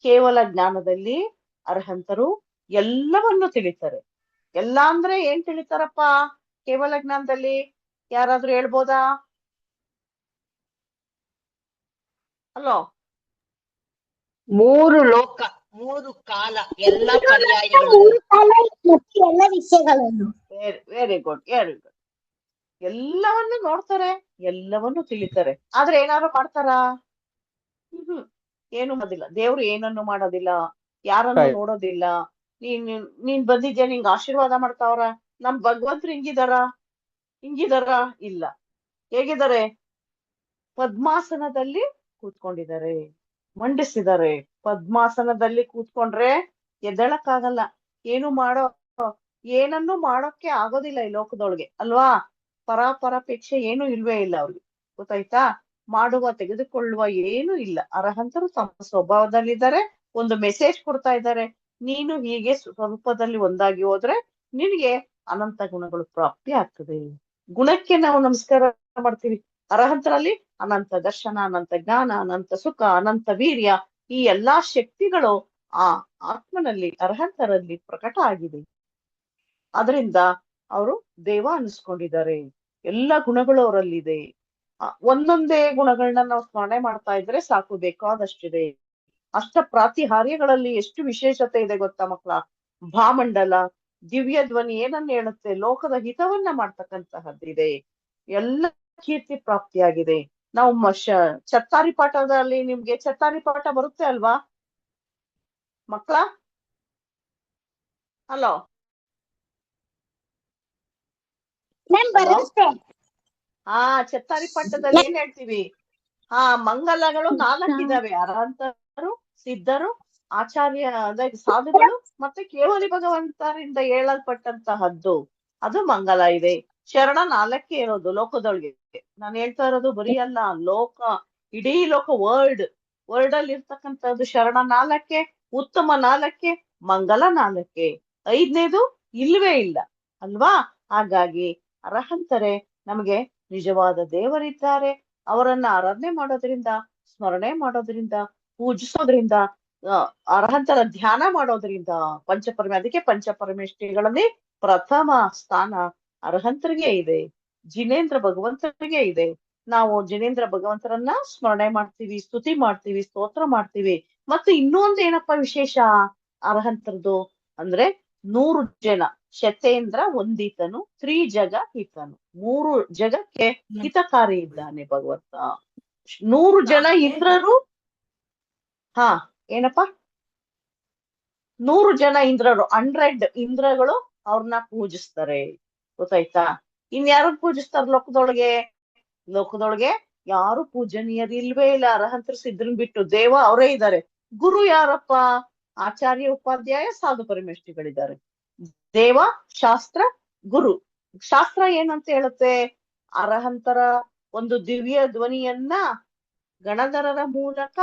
ಕೇವಲ ಜ್ಞಾನದಲ್ಲಿ ಅರ್ಹಂತರು ಎಲ್ಲವನ್ನು ತಿಳಿತಾರೆ. ಎಲ್ಲ ಅಂದ್ರೆ ಏನ್ ತಿಳಿತಾರಪ್ಪ ಕೇವಲ ಜ್ಞಾನದಲ್ಲಿ? ಯಾರಾದ್ರೂ ಹೇಳ್ಬೋದಾ? ಹಲೋ, 3 ಲೋಕ, 3 ಕಾಲ, ಎಲ್ಲ ಪರ್ಯಾಯಗಳು. 3 ಕಾಲ ಮತ್ತು ಎಲ್ಲ ವಿಷಯಗಳನ್ನು. Very good. ಎಲ್ಲವನ್ನು ನೋಡ್ತಾರೆ, ಎಲ್ಲವನ್ನು ತಿಳಿತಾರೆ. ಆದ್ರೆ ಏನಾದ್ರು ಮಾಡ್ತಾರಾ? ಏನು ಮಾಡೋದಿಲ್ಲ. ದೇವ್ರು ಏನನ್ನು ಮಾಡೋದಿಲ್ಲ, ಯಾರನ್ನು ನೋಡೋದಿಲ್ಲ. ನೀನ್ ಬಂದಿದ್ಯಾ, ನಿಂಗೆ ಆಶೀರ್ವಾದ ಮಾಡ್ತಾವ್ರ? ನಮ್ ಭಗವಂತರು ಹಿಂಗಿದಾರ? ಇಲ್ಲ. ಹೇಗಿದ್ದಾರೆ? ಪದ್ಮಾಸನದಲ್ಲಿ ಕೂತ್ಕೊಂಡಿದ್ದಾರೆ, ಮಂಡಿಸಿದ್ದಾರೆ. ಪದ್ಮಾಸನದಲ್ಲಿ ಕೂತ್ಕೊಂಡ್ರೆ ಎದ್ದೇಳಕ್ಕಾಗಲ್ಲ. ಏನನ್ನು ಮಾಡೋಕ್ಕೆ ಆಗೋದಿಲ್ಲ ಈ ಲೋಕದೊಳಗೆ ಅಲ್ವಾ. ಪರಾಪರಪೇಕ್ಷೆ ಏನು ಇಲ್ವೇ ಇಲ್ಲ ಅವ್ರಿಗೆ, ಗೊತ್ತಾಯ್ತಾ? ತೆಗೆದುಕೊಳ್ಳುವ ಏನು ಇಲ್ಲ. ಅರ್ಹಂತರು ತಮ್ಮ ಸ್ವಭಾವದಲ್ಲಿದ್ದಾರೆ. ಒಂದು ಮೆಸೇಜ್ ಕೊಡ್ತಾ ಇದ್ದಾರೆ, ನೀನು ಹೀಗೆ ಸ್ವರೂಪದಲ್ಲಿ ಒಂದಾಗಿ ಹೋದ್ರೆ ನಿನಗೆ ಅನಂತ ಗುಣಗಳು ಪ್ರಾಪ್ತಿ ಆಗ್ತದೆ. ಗುಣಕ್ಕೆ ನಾವು ನಮಸ್ಕಾರ ಮಾಡ್ತೀವಿ. ಅರ್ಹಂತರಲ್ಲಿ ಅನಂತ ದರ್ಶನ, ಅನಂತ ಜ್ಞಾನ, ಅನಂತ ಸುಖ, ಅನಂತ ವೀರ್ಯ, ಈ ಎಲ್ಲಾ ಶಕ್ತಿಗಳು ಆ ಆತ್ಮನಲ್ಲಿ ಅರ್ಹಂತರಲ್ಲಿ ಪ್ರಕಟ ಆಗಿದೆ. ಅದರಿಂದ ಅವರು ದೇವ ಅನಿಸ್ಕೊಂಡಿದ್ದಾರೆ. ಎಲ್ಲ ಗುಣಗಳು ಅವರಲ್ಲಿದೆ. ಒಂದೊಂದೇ ಗುಣಗಳನ್ನ ನಾವು ಸ್ಮರಣೆ ಮಾಡ್ತಾ ಇದ್ರೆ ಸಾಕು, ಬೇಕಾದಷ್ಟಿದೆ. ಅಷ್ಟ ಪ್ರಾತಿಹಾರ್ಯಗಳಲ್ಲಿ ಎಷ್ಟು ವಿಶೇಷತೆ ಇದೆ ಗೊತ್ತಾ ಮಕ್ಕಳ? ಭಾಮಂಡಲ, ದಿವ್ಯ ಧ್ವನಿ ಏನನ್ನ ಹೇಳುತ್ತೆ? ಲೋಕದ ಹಿತವನ್ನ ಮಾಡ್ತಕ್ಕಂತಹದ್ದಿದೆ. ಎಲ್ಲ ಕೀರ್ತಿ ಪ್ರಾಪ್ತಿಯಾಗಿದೆ. ನಾವು ಚತ್ತಾರಿ ಪಾಠದಲ್ಲಿ ನಿಮ್ಗೆ ಚತ್ತಾರಿ ಪಾಠ ಬರುತ್ತೆ ಅಲ್ವಾ ಮಕ್ಕಳ? ಹಲೋ, ಬರುತ್ತೆ. ಚತ್ತಾರಿ ಪಾಠದಲ್ಲಿ ಏನ್ ಹೇಳ್ತೀವಿ? ಮಂಗಲಗಳು 4 ಇದಾವೆ: ಅರ್ಹಂತರು, ಸಿದ್ಧರು, ಆಚಾರ್ಯ ಸಾಧುಗಳು, ಮತ್ತೆ ಕೇವಲಿ ಭಗವಂತರಿಂದ ಹೇಳಲ್ಪಟ್ಟಂತಹದ್ದು, ಅದು ಮಂಗಲ ಇದೆ. ಶರಣ 4 ಇರೋದು ಲೋಕದೊಳಗೆ. ನಾನು ಹೇಳ್ತಾ ಇರೋದು ಬರೀ ಅಲ್ಲ, ಇಡೀ ಲೋಕ, ವರ್ಲ್ಡ್ ಅಲ್ಲಿ ಇರ್ತಕ್ಕಂಥದ್ದು ಶರಣ 4, ಉತ್ತಮ 4, ಮಂಗಲ 4. 5ನೇದು ಇಲ್ವೇ ಇಲ್ಲ ಅಲ್ವಾ. ಹಾಗಾಗಿ ಅರ್ಹಂತರೇ ನಮಗೆ ನಿಜವಾದ ದೇವರಿದ್ದಾರೆ. ಅವರನ್ನ ಆರಾಧನೆ ಮಾಡೋದ್ರಿಂದ, ಸ್ಮರಣೆ ಮಾಡೋದ್ರಿಂದ, ಪೂಜಿಸೋದ್ರಿಂದ, ಅರ್ಹಂತರ ಧ್ಯಾನ ಮಾಡೋದ್ರಿಂದ ಅದಕ್ಕೆ ಪಂಚಪರಮೇಷ್ಠಿಗಳಲ್ಲಿ ಪ್ರಥಮ ಸ್ಥಾನ ಅರ್ಹಂತರಿಗೆ ಇದೆ. ಜಿನೇಂದ್ರ ಭಗವಂತರಿಗೆ ಇದೆ. ನಾವು ಜಿನೇಂದ್ರ ಭಗವಂತರನ್ನ ಸ್ಮರಣೆ ಮಾಡ್ತೀವಿ, ಸ್ತುತಿ ಮಾಡ್ತೀವಿ, ಸ್ತೋತ್ರ ಮಾಡ್ತೀವಿ. ಮತ್ತೆ ಇನ್ನೊಂದು ಏನಪ್ಪಾ ವಿಶೇಷ ಅರ್ಹಂತರದು ಅಂದ್ರೆ 100 ಜನ ಶತೇಂದ್ರ ಒಂದಿತನು ತ್ರಿಜಗ ಹಿತನು. 3 ಜಗಕ್ಕೆ ಹಿತಕಾರಿ ಇದ್ದಾನೆ ಭಗವಂತ. 100 ಜನ ಇಂದ್ರರು ಹಾ ಏನಪ್ಪಾ 100 ಜನ ಇಂದ್ರರು 100 ಇಂದ್ರಗಳು ಅವ್ರನ್ನ ಪೂಜಿಸ್ತಾರೆ. ಗೊತ್ತಾಯ್ತಾ? ಇನ್ಯಾರು ಪೂಜಿಸ್ತಾರ ಲೋಕದೊಳಗೆ ಯಾರು ಪೂಜನೀಯರು ಇಲ್ವೇ ಇಲ್ಲ. ಅರಹಂತರು ಸಿದ್ರನ್ ಬಿಟ್ಟು ದೇವ ಅವರೇ ಇದ್ದಾರೆ. ಗುರು ಯಾರಪ್ಪ? ಆಚಾರ್ಯ ಉಪಾಧ್ಯಾಯ ಸಾಧು ಪರಮೇಷ್ಠಿಗಳಿದ್ದಾರೆ. ದೇವ ಶಾಸ್ತ್ರ ಗುರು. ಶಾಸ್ತ್ರ ಏನಂತ ಹೇಳುತ್ತೆ? ಅರಹಂತರ ಒಂದು ದಿವ್ಯ ಧ್ವನಿಯನ್ನ ಗಣಧರರ ಮೂಲಕ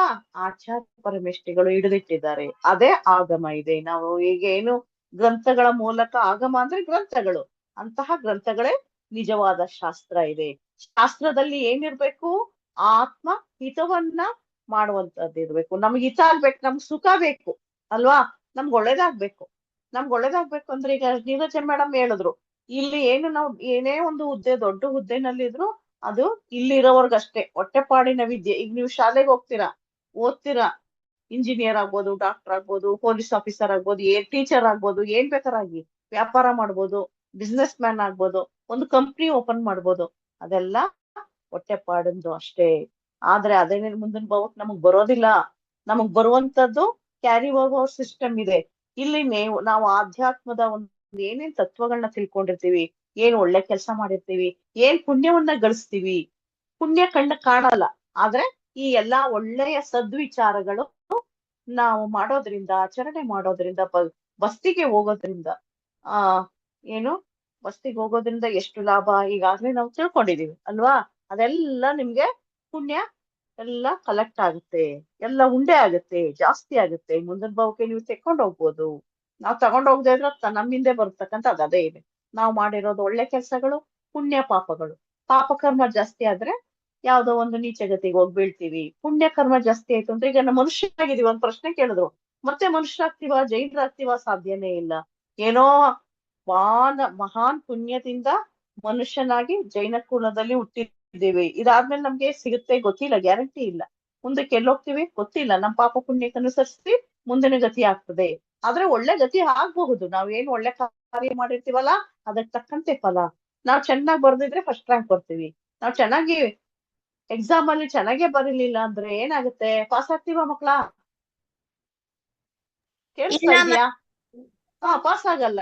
ಆಚಾರ್ಯ ಪರಮೇಷ್ಠಿಗಳು ಹಿಡಿದಿಟ್ಟಿದ್ದಾರೆ. ಅದೇ ಆಗಮ ಇದೆ. ನಾವು ಈಗ ಏನು ಗ್ರಂಥಗಳ ಮೂಲಕ, ಆಗಮ ಅಂದ್ರೆ ಗ್ರಂಥಗಳು, ಅಂತಹ ಗ್ರಂಥಗಳೇ ನಿಜವಾದ ಶಾಸ್ತ್ರ ಇದೆ. ಶಾಸ್ತ್ರದಲ್ಲಿ ಏನಿರ್ಬೇಕು? ಆತ್ಮ ಹಿತವನ್ನ ಮಾಡುವಂತದ್ದು ಇರ್ಬೇಕು. ನಮ್ಗೆ ಹಿತ ಆಗ್ಬೇಕು, ನಮ್ಗೆ ಸುಖ ಬೇಕು ಅಲ್ವಾ? ನಮ್ಗೆ ಒಳ್ಳೇದಾಗ್ಬೇಕು. ಅಂದ್ರೆ ಈಗ ನೀರಜ ಮೇಡಮ್ ಹೇಳಿದ್ರು, ಇಲ್ಲಿ ಏನು ನಾವು ಏನೇ ಒಂದು ಹುದ್ದೆ, ದೊಡ್ಡ ಹುದ್ದೆನಲ್ಲಿದ್ರು ಅದು ಇಲ್ಲಿರೋವರ್ಗಷ್ಟೇ. ಹೊಟ್ಟೆಪಾಡಿನ ವಿದ್ಯೆ. ಈಗ ನೀವು ಶಾಲೆಗೆ ಹೋಗ್ತೀರಾ, ಓದ್ತೀರಾ, ಇಂಜಿನಿಯರ್ ಆಗ್ಬೋದು, ಡಾಕ್ಟರ್ ಆಗ್ಬೋದು, ಪೊಲೀಸ್ ಆಫೀಸರ್ ಆಗ್ಬೋದು, ಟೀಚರ್ ಆಗ್ಬೋದು, ಏನ್ ಬೇಕಾರಾಗಿ, ವ್ಯಾಪಾರ ಮಾಡ್ಬೋದು, ಬಿಸ್ನೆಸ್ ಮ್ಯಾನ್ ಆಗ್ಬೋದು, ಒಂದು ಕಂಪ್ನಿ ಓಪನ್ ಮಾಡ್ಬೋದು. ಅದೆಲ್ಲ ಹೊಟ್ಟೆಪಾಡಂದು ಅಷ್ಟೇ. ಆದ್ರೆ ಅದೇನೇ ಮುಂದಿನ ಭವಕ್ ನಮಗ್ ಬರೋದಿಲ್ಲ. ನಮಗ್ ಬರುವಂತದ್ದು ಕ್ಯಾರಿ ಓವರ್ ಸಿಸ್ಟಮ್ ಇದೆ. ಇಲ್ಲಿ ನಾವು ಆಧ್ಯಾತ್ಮದ ಒಂದು ಏನೇನ್ ತತ್ವಗಳನ್ನ ತಿಳ್ಕೊಂಡಿರ್ತೀವಿ, ಏನ್ ಒಳ್ಳೆ ಕೆಲಸ ಮಾಡಿರ್ತೀವಿ, ಏನ್ ಪುಣ್ಯವನ್ನ ಗಳಿಸ್ತೀವಿ. ಪುಣ್ಯ ಕಾಣಲ್ಲ, ಆದ್ರೆ ಈ ಎಲ್ಲಾ ಒಳ್ಳೆಯ ಸದ್ವಿಚಾರಗಳು ನಾವು ಮಾಡೋದ್ರಿಂದ, ಆಚರಣೆ ಮಾಡೋದ್ರಿಂದ, ಬಸ್ತಿಗೆ ಹೋಗೋದ್ರಿಂದ ಬಸ್ತಿಗೆ ಹೋಗೋದ್ರಿಂದ ಎಷ್ಟು ಲಾಭ ಈಗಾಗ್ಲೇ ನಾವು ತಿಳ್ಕೊಂಡಿದೀವಿ ಅಲ್ವಾ? ಅದೆಲ್ಲ ನಿಮ್ಗೆ ಪುಣ್ಯ ಎಲ್ಲ ಕಲೆಕ್ಟ್ ಆಗುತ್ತೆ, ಎಲ್ಲ ಉಂಡೆ ಆಗುತ್ತೆ, ಜಾಸ್ತಿ ಆಗುತ್ತೆ. ಮುಂದಿನ ಭಾವಕ್ಕೆ ನೀವು ತೆಕ್ಕೊಂಡು ಹೋಗ್ಬೋದು. ನಾವು ತಗೊಂಡ್ ಹೋಗದೆ ಇದ್ರೆ ನಮ್ಮಿಂದೆ ಬರ್ತಕ್ಕಂಥ ಅದೇ ಇದೆ. ನಾವು ಮಾಡಿರೋದು ಒಳ್ಳೆ ಕೆಲಸಗಳು, ಪುಣ್ಯ ಪಾಪಗಳು. ಪಾಪ ಕರ್ಮ ಜಾಸ್ತಿ ಆದ್ರೆ ಯಾವ್ದೋ ಒಂದು ನೀಚ ಗತಿಗೆ ಹೋಗಿ ಬೀಳ್ತೀವಿ. ಪುಣ್ಯ ಕರ್ಮ ಜಾಸ್ತಿ ಆಯ್ತು ಅಂದ್ರೆ, ಈಗ ನಾವು ಮನುಷ್ಯ ಆಗಿದೀವಿ, ಒಂದ್ ಪ್ರಶ್ನೆ ಕೇಳಿದ್ರು, ಮತ್ತೆ ಮನುಷ್ಯರಾಗ್ತೀವ, ಜೈನರಾಗ್ತೀವ? ಸಾಧ್ಯನೇ ಇಲ್ಲ. ಏನೋ ಮಹಾನ್ ಪುಣ್ಯದಿಂದ ಮನುಷ್ಯನಾಗಿ ಜೈನ ಕುಲದಲ್ಲಿ ಹುಟ್ಟಿದ್ದೀವಿ. ಇದಾದ್ಮೇಲೆ ನಮ್ಗೆ ಸಿಗುತ್ತೆ ಗೊತ್ತಿಲ್ಲ, ಗ್ಯಾರಂಟಿ ಇಲ್ಲ. ಮುಂದಕ್ಕೆ ಎಲ್ಲೋಗ್ತೀವಿ ಗೊತ್ತಿಲ್ಲ. ನಮ್ ಪಾಪ ಪುಣ್ಯಕ್ಕೆ ಅನುಸರಿಸಿ ಮುಂದಿನ ಗತಿ ಆಗ್ತದೆ. ಆದ್ರೆ ಒಳ್ಳೆ ಗತಿ ಆಗ್ಬಹುದು. ನಾವೇನು ಒಳ್ಳೆ ಕಾರ್ಯ ಮಾಡಿರ್ತೀವಲ್ಲ ಅದಕ್ಕೆ ತಕ್ಕಂತೆ ಫಲ. ನಾವ್ ಚೆನ್ನಾಗಿ ಬರ್ದಿದ್ರೆ ಫಸ್ಟ್ ರ್ಯಾಂಕ್ ಬರ್ತೀವಿ. ನಾವ್ ಚೆನ್ನಾಗಿ ಎಕ್ಸಾಮ್ ಅಲ್ಲಿ ಚೆನ್ನಾಗೇ ಬರೀಲಿಲ್ಲ ಅಂದ್ರೆ ಏನಾಗುತ್ತೆ? ಪಾಸ್ ಆಗ್ತೀವ ಮಕ್ಳ? ಕೇಳಿಸ್ತಾ ಇದ್ಯಾ? ಪಾಸ್ ಆಗಲ್ಲ.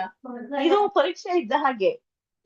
ಇದು ಪರೀಕ್ಷೆ ಇದ್ದ ಹಾಗೆ.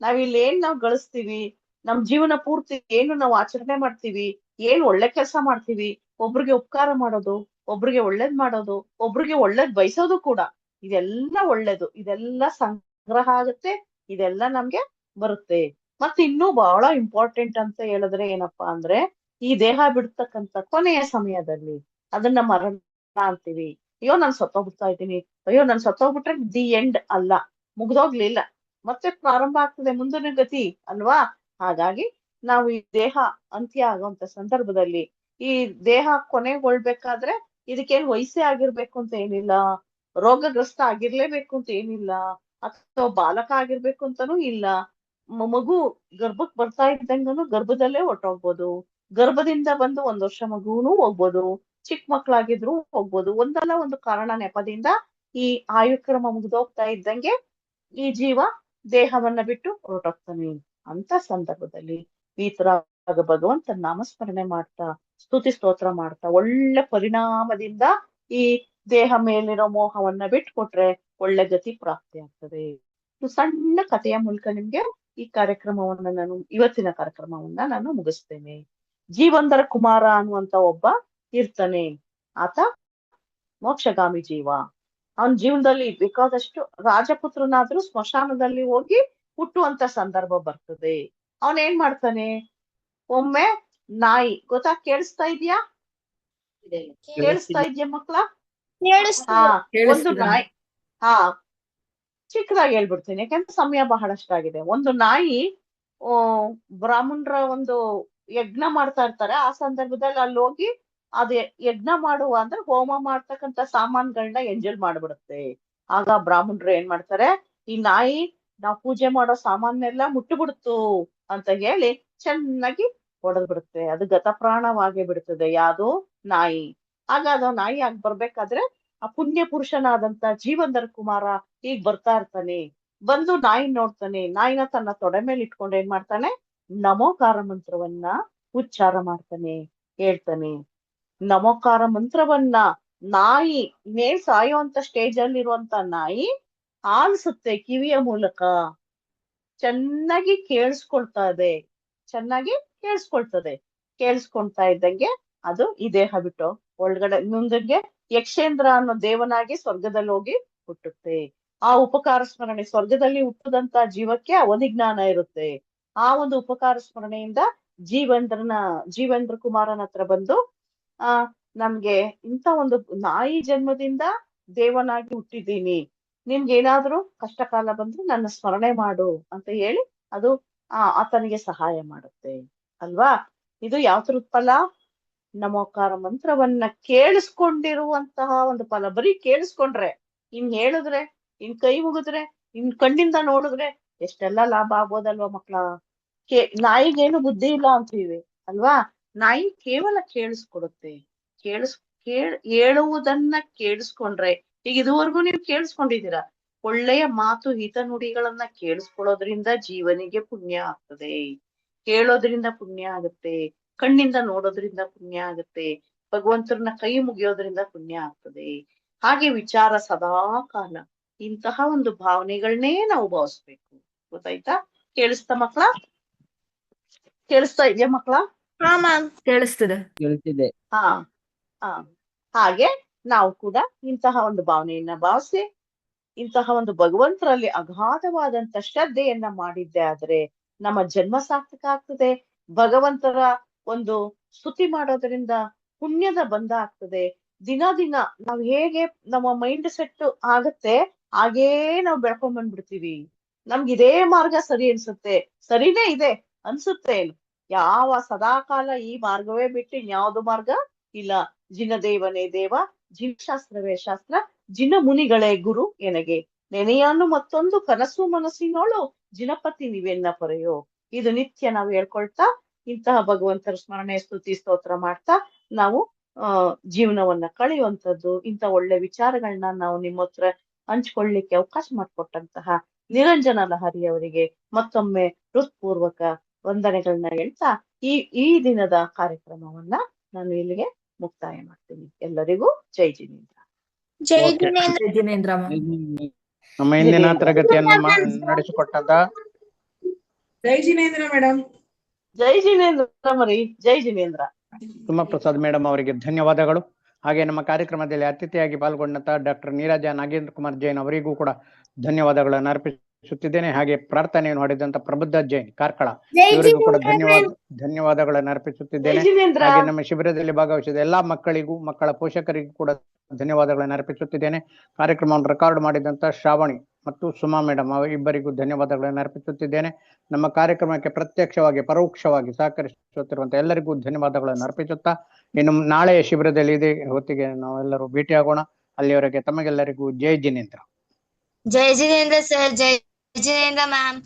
ನಾವಿಲ್ಲಿ ನಾವು ಗಳಿಸ್ತೀವಿ, ನಮ್ ಜೀವನ ಪೂರ್ತಿ ಏನು ನಾವು ಆಚರಣೆ ಮಾಡ್ತೀವಿ, ಏನ್ ಒಳ್ಳೆ ಕೆಲಸ ಮಾಡ್ತೀವಿ, ಒಬ್ರಿಗೆ ಉಪಕಾರ ಮಾಡೋದು, ಒಬ್ರಿಗೆ ಒಳ್ಳೇದ್ ಮಾಡೋದು, ಒಬ್ರಿಗೆ ಒಳ್ಳೇದ್ ಬಯಸೋದು ಕೂಡ, ಇದೆಲ್ಲ ಒಳ್ಳೇದು. ಇದೆಲ್ಲ ಸಂಗ್ರಹ ಆಗುತ್ತೆ, ಇದೆಲ್ಲ ನಮ್ಗೆ ಬರುತ್ತೆ. ಮತ್ತೆ ಇನ್ನೂ ಬಹಳ ಇಂಪಾರ್ಟೆಂಟ್ ಅಂತ ಹೇಳಿದ್ರೆ ಏನಪ್ಪಾ ಅಂದ್ರೆ, ಈ ದೇಹ ಬಿಡ್ತಕ್ಕಂಥ ಕೊನೆಯ ಸಮಯದಲ್ಲಿ ಅದನ್ನ ಮರಣ ಅಂತೀವಿ. ಅಯ್ಯೋ ನಾನ್ ಸತ್ತೋಗ್ಬಿಡ್ತಾ ಇದ್ದೀನಿ, ಅಯ್ಯೋ ನಾನ್ ಸತ್ತೋಗ್ಬಿಟ್ರೆ ದಿ ಎಂಡ್ ಅಲ್ಲ, ಮುಗ್ದೋಗ್ಲಿಲ್ಲ, ಮತ್ತೆ ಪ್ರಾರಂಭ ಆಗ್ತದೆ ಮುಂದಿನ ಗತಿ ಅಲ್ವಾ? ಹಾಗಾಗಿ ನಾವು ಈ ದೇಹ ಅಂತ್ಯ ಆಗುವಂತ ಸಂದರ್ಭದಲ್ಲಿ, ಈ ದೇಹ ಕೊನೆಗೊಳ್ಬೇಕಾದ್ರೆ ಇದಕ್ಕೇನ್ ವಯಸ್ಸೇ ಆಗಿರ್ಬೇಕು ಅಂತ ಏನಿಲ್ಲ, ರೋಗಗ್ರಸ್ತ ಆಗಿರ್ಲೇಬೇಕು ಅಂತ ಏನಿಲ್ಲ, ಅಥವಾ ಬಾಲಕ ಆಗಿರ್ಬೇಕು ಅಂತಾನೂ ಇಲ್ಲ. ಮಗು ಗರ್ಭಕ್ ಬರ್ತಾ ಇದ್ದಂಗನು ಗರ್ಭದಲ್ಲೇ ಹೊರ್ಟೋಗ್ಬೋದು. ಗರ್ಭದಿಂದ ಬಂದು 1 ವರ್ಷ ಮಗುನು ಹೋಗ್ಬೋದು, ಚಿಕ್ಕ ಮಕ್ಳಾಗಿದ್ರು ಹೋಗ್ಬೋದು. ಒಂದಲ್ಲ ಒಂದು ಕಾರಣ ನೆಪದಿಂದ ಈ ಆಯುಕ್ರಮ ಮುಗ್ದೋಗ್ತಾ ಇದ್ದಂಗೆ ಈ ಜೀವ ದೇಹವನ್ನ ಬಿಟ್ಟು ಹೊರಟೋಗ್ತಾನೆ. ಅಂತ ಸಂದರ್ಭದಲ್ಲಿ ಈ ತರ ಭಗವಂತ ನಾಮಸ್ಮರಣೆ ಮಾಡ್ತಾ, ಸ್ತುತಿ ಸ್ತೋತ್ರ ಮಾಡ್ತಾ, ಒಳ್ಳೆ ಪರಿಣಾಮದಿಂದ ಈ ದೇಹ ಮೇಲಿರೋ ಮೋಹವನ್ನ ಬಿಟ್ಕೊಟ್ರೆ ಒಳ್ಳೆ ಗತಿ ಪ್ರಾಪ್ತಿ ಆಗ್ತದೆ. ಸಣ್ಣ ಕಥೆಯ ಮೂಲಕ ನಿಮ್ಗೆ ಈ ಇವತ್ತಿನ ಕಾರ್ಯಕ್ರಮವನ್ನ ನಾನು ಮುಗಿಸ್ತೇನೆ. ಜೀವಂಧರ ಕುಮಾರ ಅನ್ನುವಂತ ಒಬ್ಬ ಇರ್ತಾನೆ. ಆತ ಮೋಕ್ಷಗಾಮಿ ಜೀವ. ಅವನ ಜೀವನದಲ್ಲಿ ಬೇಕಾದಷ್ಟು ರಾಜಪುತ್ರನಾದ್ರೂ ಸ್ಮಶಾನದಲ್ಲಿ ಹೋಗಿ ಹುಟ್ಟುವಂತ ಸಂದರ್ಭ ಬರ್ತದೆ. ಅವನ್ ಏನ್ ಮಾಡ್ತಾನೆ? ಒಮ್ಮೆ ನಾಯಿ ಕೇಳಿಸ್ತಾ ಇದ್ಯಾ? ಕೇಳಿಸ್ತಾ ಇದ್ಯಾ ಮಕ್ಳ? ಒಂದು ನಾಯಿ, ಚಿಕ್ಕದಾಗಿ ಹೇಳ್ಬಿಡ್ತೀನಿ ಯಾಕಂದ್ರೆ ಸಮಯ ಬಹಳಷ್ಟಾಗಿದೆ. ಒಂದು ನಾಯಿ ಬ್ರಾಹ್ಮಣರ ಒಂದು ಯಜ್ಞ ಮಾಡ್ತಾ ಇರ್ತಾರೆ. ಆ ಸಂದರ್ಭದಲ್ಲಿ ಅಲ್ಲಿ ಹೋಗಿ ಅದೇ ಯಜ್ಞ ಮಾಡುವ ಅಂದ್ರೆ ಹೋಮ ಮಾಡ್ತಕ್ಕಂಥ ಸಾಮಾನ್ಗಳನ್ನ ಎಂಜಲ್ ಮಾಡ್ಬಿಡುತ್ತೆ. ಆಗ ಬ್ರಾಹ್ಮಣರು ಏನ್ ಮಾಡ್ತಾರೆ, ಈ ನಾಯಿ ನಾವು ಪೂಜೆ ಮಾಡೋ ಸಾಮಾನೆಲ್ಲ ಮುಟ್ಟುಬಿಡ್ತು ಅಂತ ಹೇಳಿ ಚೆನ್ನಾಗಿ ಹೊಡೆದ್ ಬಿಡುತ್ತೆ. ಅದು ಗತಪ್ರಾಣವಾಗಿ ಬಿಡ್ತದೆ. ಯಾವುದು? ನಾಯಿ. ಆಗ ಅದು ನಾಯಿ ಆಗಿ ಬರ್ಬೇಕಾದ್ರೆ ಆ ಪುಣ್ಯ ಪುರುಷನಾದಂತ ಜೀವಂಧರ ಕುಮಾರ ಈಗ ಬರ್ತಾ ಇರ್ತಾನೆ. ಬಂದು ನಾಯಿ ನೋಡ್ತಾನೆ, ನಾಯಿನ ತನ್ನ ತೊಡೆ ಮೇಲೆ ಇಟ್ಕೊಂಡು ಏನ್ ಮಾಡ್ತಾನೆ, ನಮೋಕಾರ ಮಂತ್ರವನ್ನ ಉಚ್ಚಾರ ಮಾಡ್ತಾನೆ, ಹೇಳ್ತಾನೆ. ನಮೋಕಾರ ಮಂತ್ರವನ್ನ ನಾಯಿ ನೇಣ್ ಸಾಯುವಂತ ಸ್ಟೇಜ್ ಅಲ್ಲಿ ಇರುವಂತ ನಾಯಿ ಆಲಿಸುತ್ತೆ ಕಿವಿಯ ಮೂಲಕ, ಚೆನ್ನಾಗಿ ಕೇಳಿಸ್ಕೊಳ್ತಾ ಕೇಳಿಸ್ಕೊಳ್ತಾ ಇದ್ದಂಗೆ ಅದು ಈ ದೇಹ ಬಿಟ್ಟು ಒಳಗಡೆ ಮುಂದಕ್ಕೆ ಯಕ್ಷೇಂದ್ರ ಅನ್ನೋ ದೇವನಾಗಿ ಸ್ವರ್ಗದಲ್ಲಿ ಹೋಗಿ ಹುಟ್ಟುತ್ತೆ. ಆ ಉಪಕಾರ ಸ್ಮರಣೆ, ಸ್ವರ್ಗದಲ್ಲಿ ಹುಟ್ಟದಂತ ಜೀವಕ್ಕೆ ಅವಧಿಜ್ಞಾನ ಇರುತ್ತೆ. ಆ ಒಂದು ಉಪಕಾರ ಸ್ಮರಣೆಯಿಂದ ಜೀವೇಂದ್ರ ಕುಮಾರನ ಹತ್ರ ಬಂದು ನಮ್ಗೆ ಇಂಥ ಒಂದು ನಾಯಿ ಜನ್ಮದಿಂದ ದೇವನಾಗಿ ಹುಟ್ಟಿದ್ದೀನಿ, ನಿಮ್ಗೆ ಏನಾದ್ರೂ ಕಷ್ಟ ಕಾಲ ಬಂದ್ರೆ ನನ್ನ ಸ್ಮರಣೆ ಮಾಡು ಅಂತ ಹೇಳಿ ಅದು ಆತನಿಗೆ ಸಹಾಯ ಮಾಡುತ್ತೆ ಅಲ್ವಾ. ಇದು ಯಾವ ತರದ ಫಲ? ನಮೋಕಾರ ಮಂತ್ರವನ್ನ ಕೇಳಿಸ್ಕೊಂಡಿರುವಂತಹ ಒಂದು ಫಲ. ಬರೀ ಕೇಳಿಸ್ಕೊಂಡ್ರೆ, ಇನ್ ಹೇಳಿದ್ರೆ, ಇನ್ ಕೈ ಮುಗಿದ್ರೆ, ಇನ್ ಕಣ್ಣಿಂದ ನೋಡಿದ್ರೆ ಎಷ್ಟೆಲ್ಲಾ ಲಾಭ ಆಗ್ಬೋದಲ್ವಾ ಮಕ್ಳ? ನಾಯಿಗೇನು ಬುದ್ಧಿ ಇಲ್ಲ ಅಂತೀವಿ ಅಲ್ವಾ? ನಾಯಿ ಕೇವಲ ಕೇಳಿಸ್ಕೊಡುತ್ತೆ. ಹೇಳುವುದನ್ನ ಕೇಳಿಸ್ಕೊಂಡ್ರೆ, ಈಗ ಇದುವರೆಗೂ ನೀವು ಕೇಳಿಸ್ಕೊಂಡಿದ್ದೀರಾ, ಒಳ್ಳೆಯ ಮಾತು ಹಿತ ನುಡಿಗಳನ್ನ ಕೇಳಿಸ್ಕೊಳ್ಳೋದ್ರಿಂದ ಜೀವನಿಗೆ ಪುಣ್ಯ ಆಗ್ತದೆ, ಕೇಳೋದ್ರಿಂದ ಪುಣ್ಯ ಆಗುತ್ತೆ, ಕಣ್ಣಿಂದ ನೋಡೋದ್ರಿಂದ ಪುಣ್ಯ ಆಗುತ್ತೆ, ಭಗವಂತರನ್ನ ಕೈ ಮುಗಿಯೋದ್ರಿಂದ ಪುಣ್ಯ ಆಗ್ತದೆ. ಹಾಗೆ ವಿಚಾರ ಸದಾ ಕಾಲ ಇಂತಹ ಒಂದು ಭಾವನೆಗಳನ್ನೇ ನಾವು ಭಾವಿಸ್ಬೇಕು. ಗೊತ್ತಾಯ್ತಾ? ಕೇಳಿಸ್ತಾ ಮಕ್ಳ? ಕೇಳಿಸ್ತಾ ಇದೆಯಾ ಮಕ್ಳ? ಕೇಳಿಸ್ತದೆ. ಕೇಳ್ತಿದೆ. ಹಾಗೆ ನಾವು ಕೂಡ ಇಂತಹ ಒಂದು ಭಾವನೆಯನ್ನ ಭಾವಿಸಿ ಇಂತಹ ಒಂದು ಭಗವಂತರಲ್ಲಿ ಅಗಾಧವಾದಂತ ಶ್ರದ್ಧೆಯನ್ನ ಮಾಡಿದ್ದೆ ಆದ್ರೆ ನಮ್ಮ ಜನ್ಮ ಸಾರ್ಥಕ ಆಗ್ತದೆ. ಭಗವಂತರ ಒಂದು ಸ್ತುತಿ ಮಾಡೋದ್ರಿಂದ ಪುಣ್ಯದ ಬಂಧ ಆಗ್ತದೆ. ದಿನ ನಾವ್ ಹೇಗೆ ನಮ್ಮ ಮೈಂಡ್ ಸೆಟ್ ಆಗತ್ತೆ ಹಾಗೇ ನಾವು ಬೆಳ್ಕೊಂಡ್ ಬಂದ್ಬಿಡ್ತೀವಿ. ನಮ್ಗೆ ಇದೇ ಮಾರ್ಗ ಸರಿ ಅನ್ಸುತ್ತೆ, ಸರಿನೇ ಇದೆ ಅನ್ಸುತ್ತೆ. ಯಾವ ಸದಾಕಾಲ ಈ ಮಾರ್ಗವೇ ಬಿಟ್ಟು ಇನ್ಯಾವುದು ಮಾರ್ಗ ಇಲ್ಲ. ಜಿನದೇವನೇ ದೇವ, ಜಿನಶಾಸ್ತ್ರವೇ ಶಾಸ್ತ್ರ, ಜಿನ ಮುನಿಗಳೇ ಗುರು ಎನಗೆ, ನೆನೆಯನ್ನು ಮತ್ತೊಂದು ಕನಸು ಮನಸ್ಸಿನೋಳು ಜಿನಪತಿ ನೀವೆನ್ನ ಪೊರೆಯೋ. ಇದು ನಿತ್ಯ ನಾವು ಹೇಳ್ಕೊಳ್ತಾ ಇಂತಹ ಭಗವಂತರ ಸ್ಮರಣೆ ಸ್ತುತಿ ಸ್ತೋತ್ರ ಮಾಡ್ತಾ ನಾವು ಜೀವನವನ್ನ ಕಳೆಯುವಂಥದ್ದು. ಇಂಥ ಒಳ್ಳೆ ವಿಚಾರಗಳನ್ನ ನಾವು ನಿಮ್ಮ ಹತ್ರ ಹಂಚ್ಕೊಳ್ಳಿಕ್ಕೆ ಅವಕಾಶ ಮಾಡಿಕೊಟ್ಟಂತಹ ನಿರಂಜನ ಲಹರಿ ಅವರಿಗೆ ಮತ್ತೊಮ್ಮೆ ಹೃತ್ಪೂರ್ವಕ ವಂದನೆಗಳನ್ನ ಹೇಳ್ತಾ ಈ ದಿನದ ಕಾರ್ಯಕ್ರಮವನ್ನ ನಾನು ಇಲ್ಲಿಗೆ ಮುಕ್ತಾಯ ಮಾಡ್ತೀನಿ. ಎಲ್ಲರಿಗೂ ಜೈ ಜಿನೇಂದ್ರ. ಜೈ Okay. ಜಿನೇಂದ್ರ. ಜೈ ಜಿನೇಂದ್ರ ಮ್ಯಾಮ್. ನಮ್ಮ ಇಂದಿನ ತರಗತಿಯನ್ನು ನಡೆಸಿಕೊಟ್ಟಂತ ಜೈ ಜಿನೇಂದ್ರ ಮೇಡಮ್. ಜೈ ಜಿನೇಂದ್ರ ಮರಿ, ಜೈ ಜಿನೇಂದ್ರ. ಸುಮಾ ಪ್ರಸಾದ್ ಮೇಡಮ್ ಅವರಿಗೆ ಧನ್ಯವಾದಗಳು. ಹಾಗೆ ನಮ್ಮ ಕಾರ್ಯಕ್ರಮದಲ್ಲಿ ಅತಿಥಿಯಾಗಿ ಪಾಲ್ಗೊಂಡಂತ ಡಾಕ್ಟರ್ ನೀರಜ ನಾಗೇಂದ್ರ ಕುಮಾರ್ ಜೈನ್ ಅವರಿಗೂ ಕೂಡ ಧನ್ಯವಾದಗಳನ್ನು ಅರ್ಪಿಸುತ್ತಿದ್ದೇನೆ. ಹಾಗೆ ಪ್ರಾರ್ಥನೆಯನ್ನು ಮಾಡಿದಂತ ಪ್ರಬುದ್ಧ ಜೈನ್ ಕಾರ್ಕಳ ಇವರಿಗೂ ಕೂಡ ಧನ್ಯವಾದಗಳನ್ನು ಅರ್ಪಿಸುತ್ತಿದ್ದೇನೆ. ಹಾಗೆ ನಮ್ಮ ಶಿಬಿರದಲ್ಲಿ ಭಾಗವಹಿಸಿದ ಎಲ್ಲಾ ಮಕ್ಕಳಿಗೂ ಮಕ್ಕಳ ಪೋಷಕರಿಗೂ ಕೂಡ ಧನ್ಯವಾದಗಳನ್ನು ಅರ್ಪಿಸುತ್ತಿದ್ದೇನೆ. ಕಾರ್ಯಕ್ರಮವನ್ನು ರೆಕಾರ್ಡ್ ಮಾಡಿದಂತ ಶ್ರಾವಣಿ ಮತ್ತು ಸುಮಾ ಮೇಡಮ್ ಇಬ್ಬರಿಗೂ ಧನ್ಯವಾದಗಳನ್ನು ಅರ್ಪಿಸುತ್ತಿದ್ದೇನೆ. ನಮ್ಮ ಕಾರ್ಯಕ್ರಮಕ್ಕೆ ಪ್ರತ್ಯಕ್ಷವಾಗಿ ಪರೋಕ್ಷವಾಗಿ ಸಹಕರಿಸುತ್ತಿರುವಂತಹ ಎಲ್ಲರಿಗೂ ಧನ್ಯವಾದಗಳನ್ನು ಅರ್ಪಿಸುತ್ತಾ ಇನ್ನು ನಾಳೆಯ ಶಿಬಿರದಲ್ಲಿ ಇದೇ ಹೊತ್ತಿಗೆ ನಾವೆಲ್ಲರೂ ಭೇಟಿಯಾಗೋಣ. ಅಲ್ಲಿಯವರೆಗೆ ತಮಗೆಲ್ಲರಿಗೂ ಜೈ ಜಿನೇಂದ್ರ. ಜೈ ಜಿನೇಂದ್ರ ಸರ್, ಜೈ ಜಿನೇಂದ್ರ ಮ್ಯಾಮ್.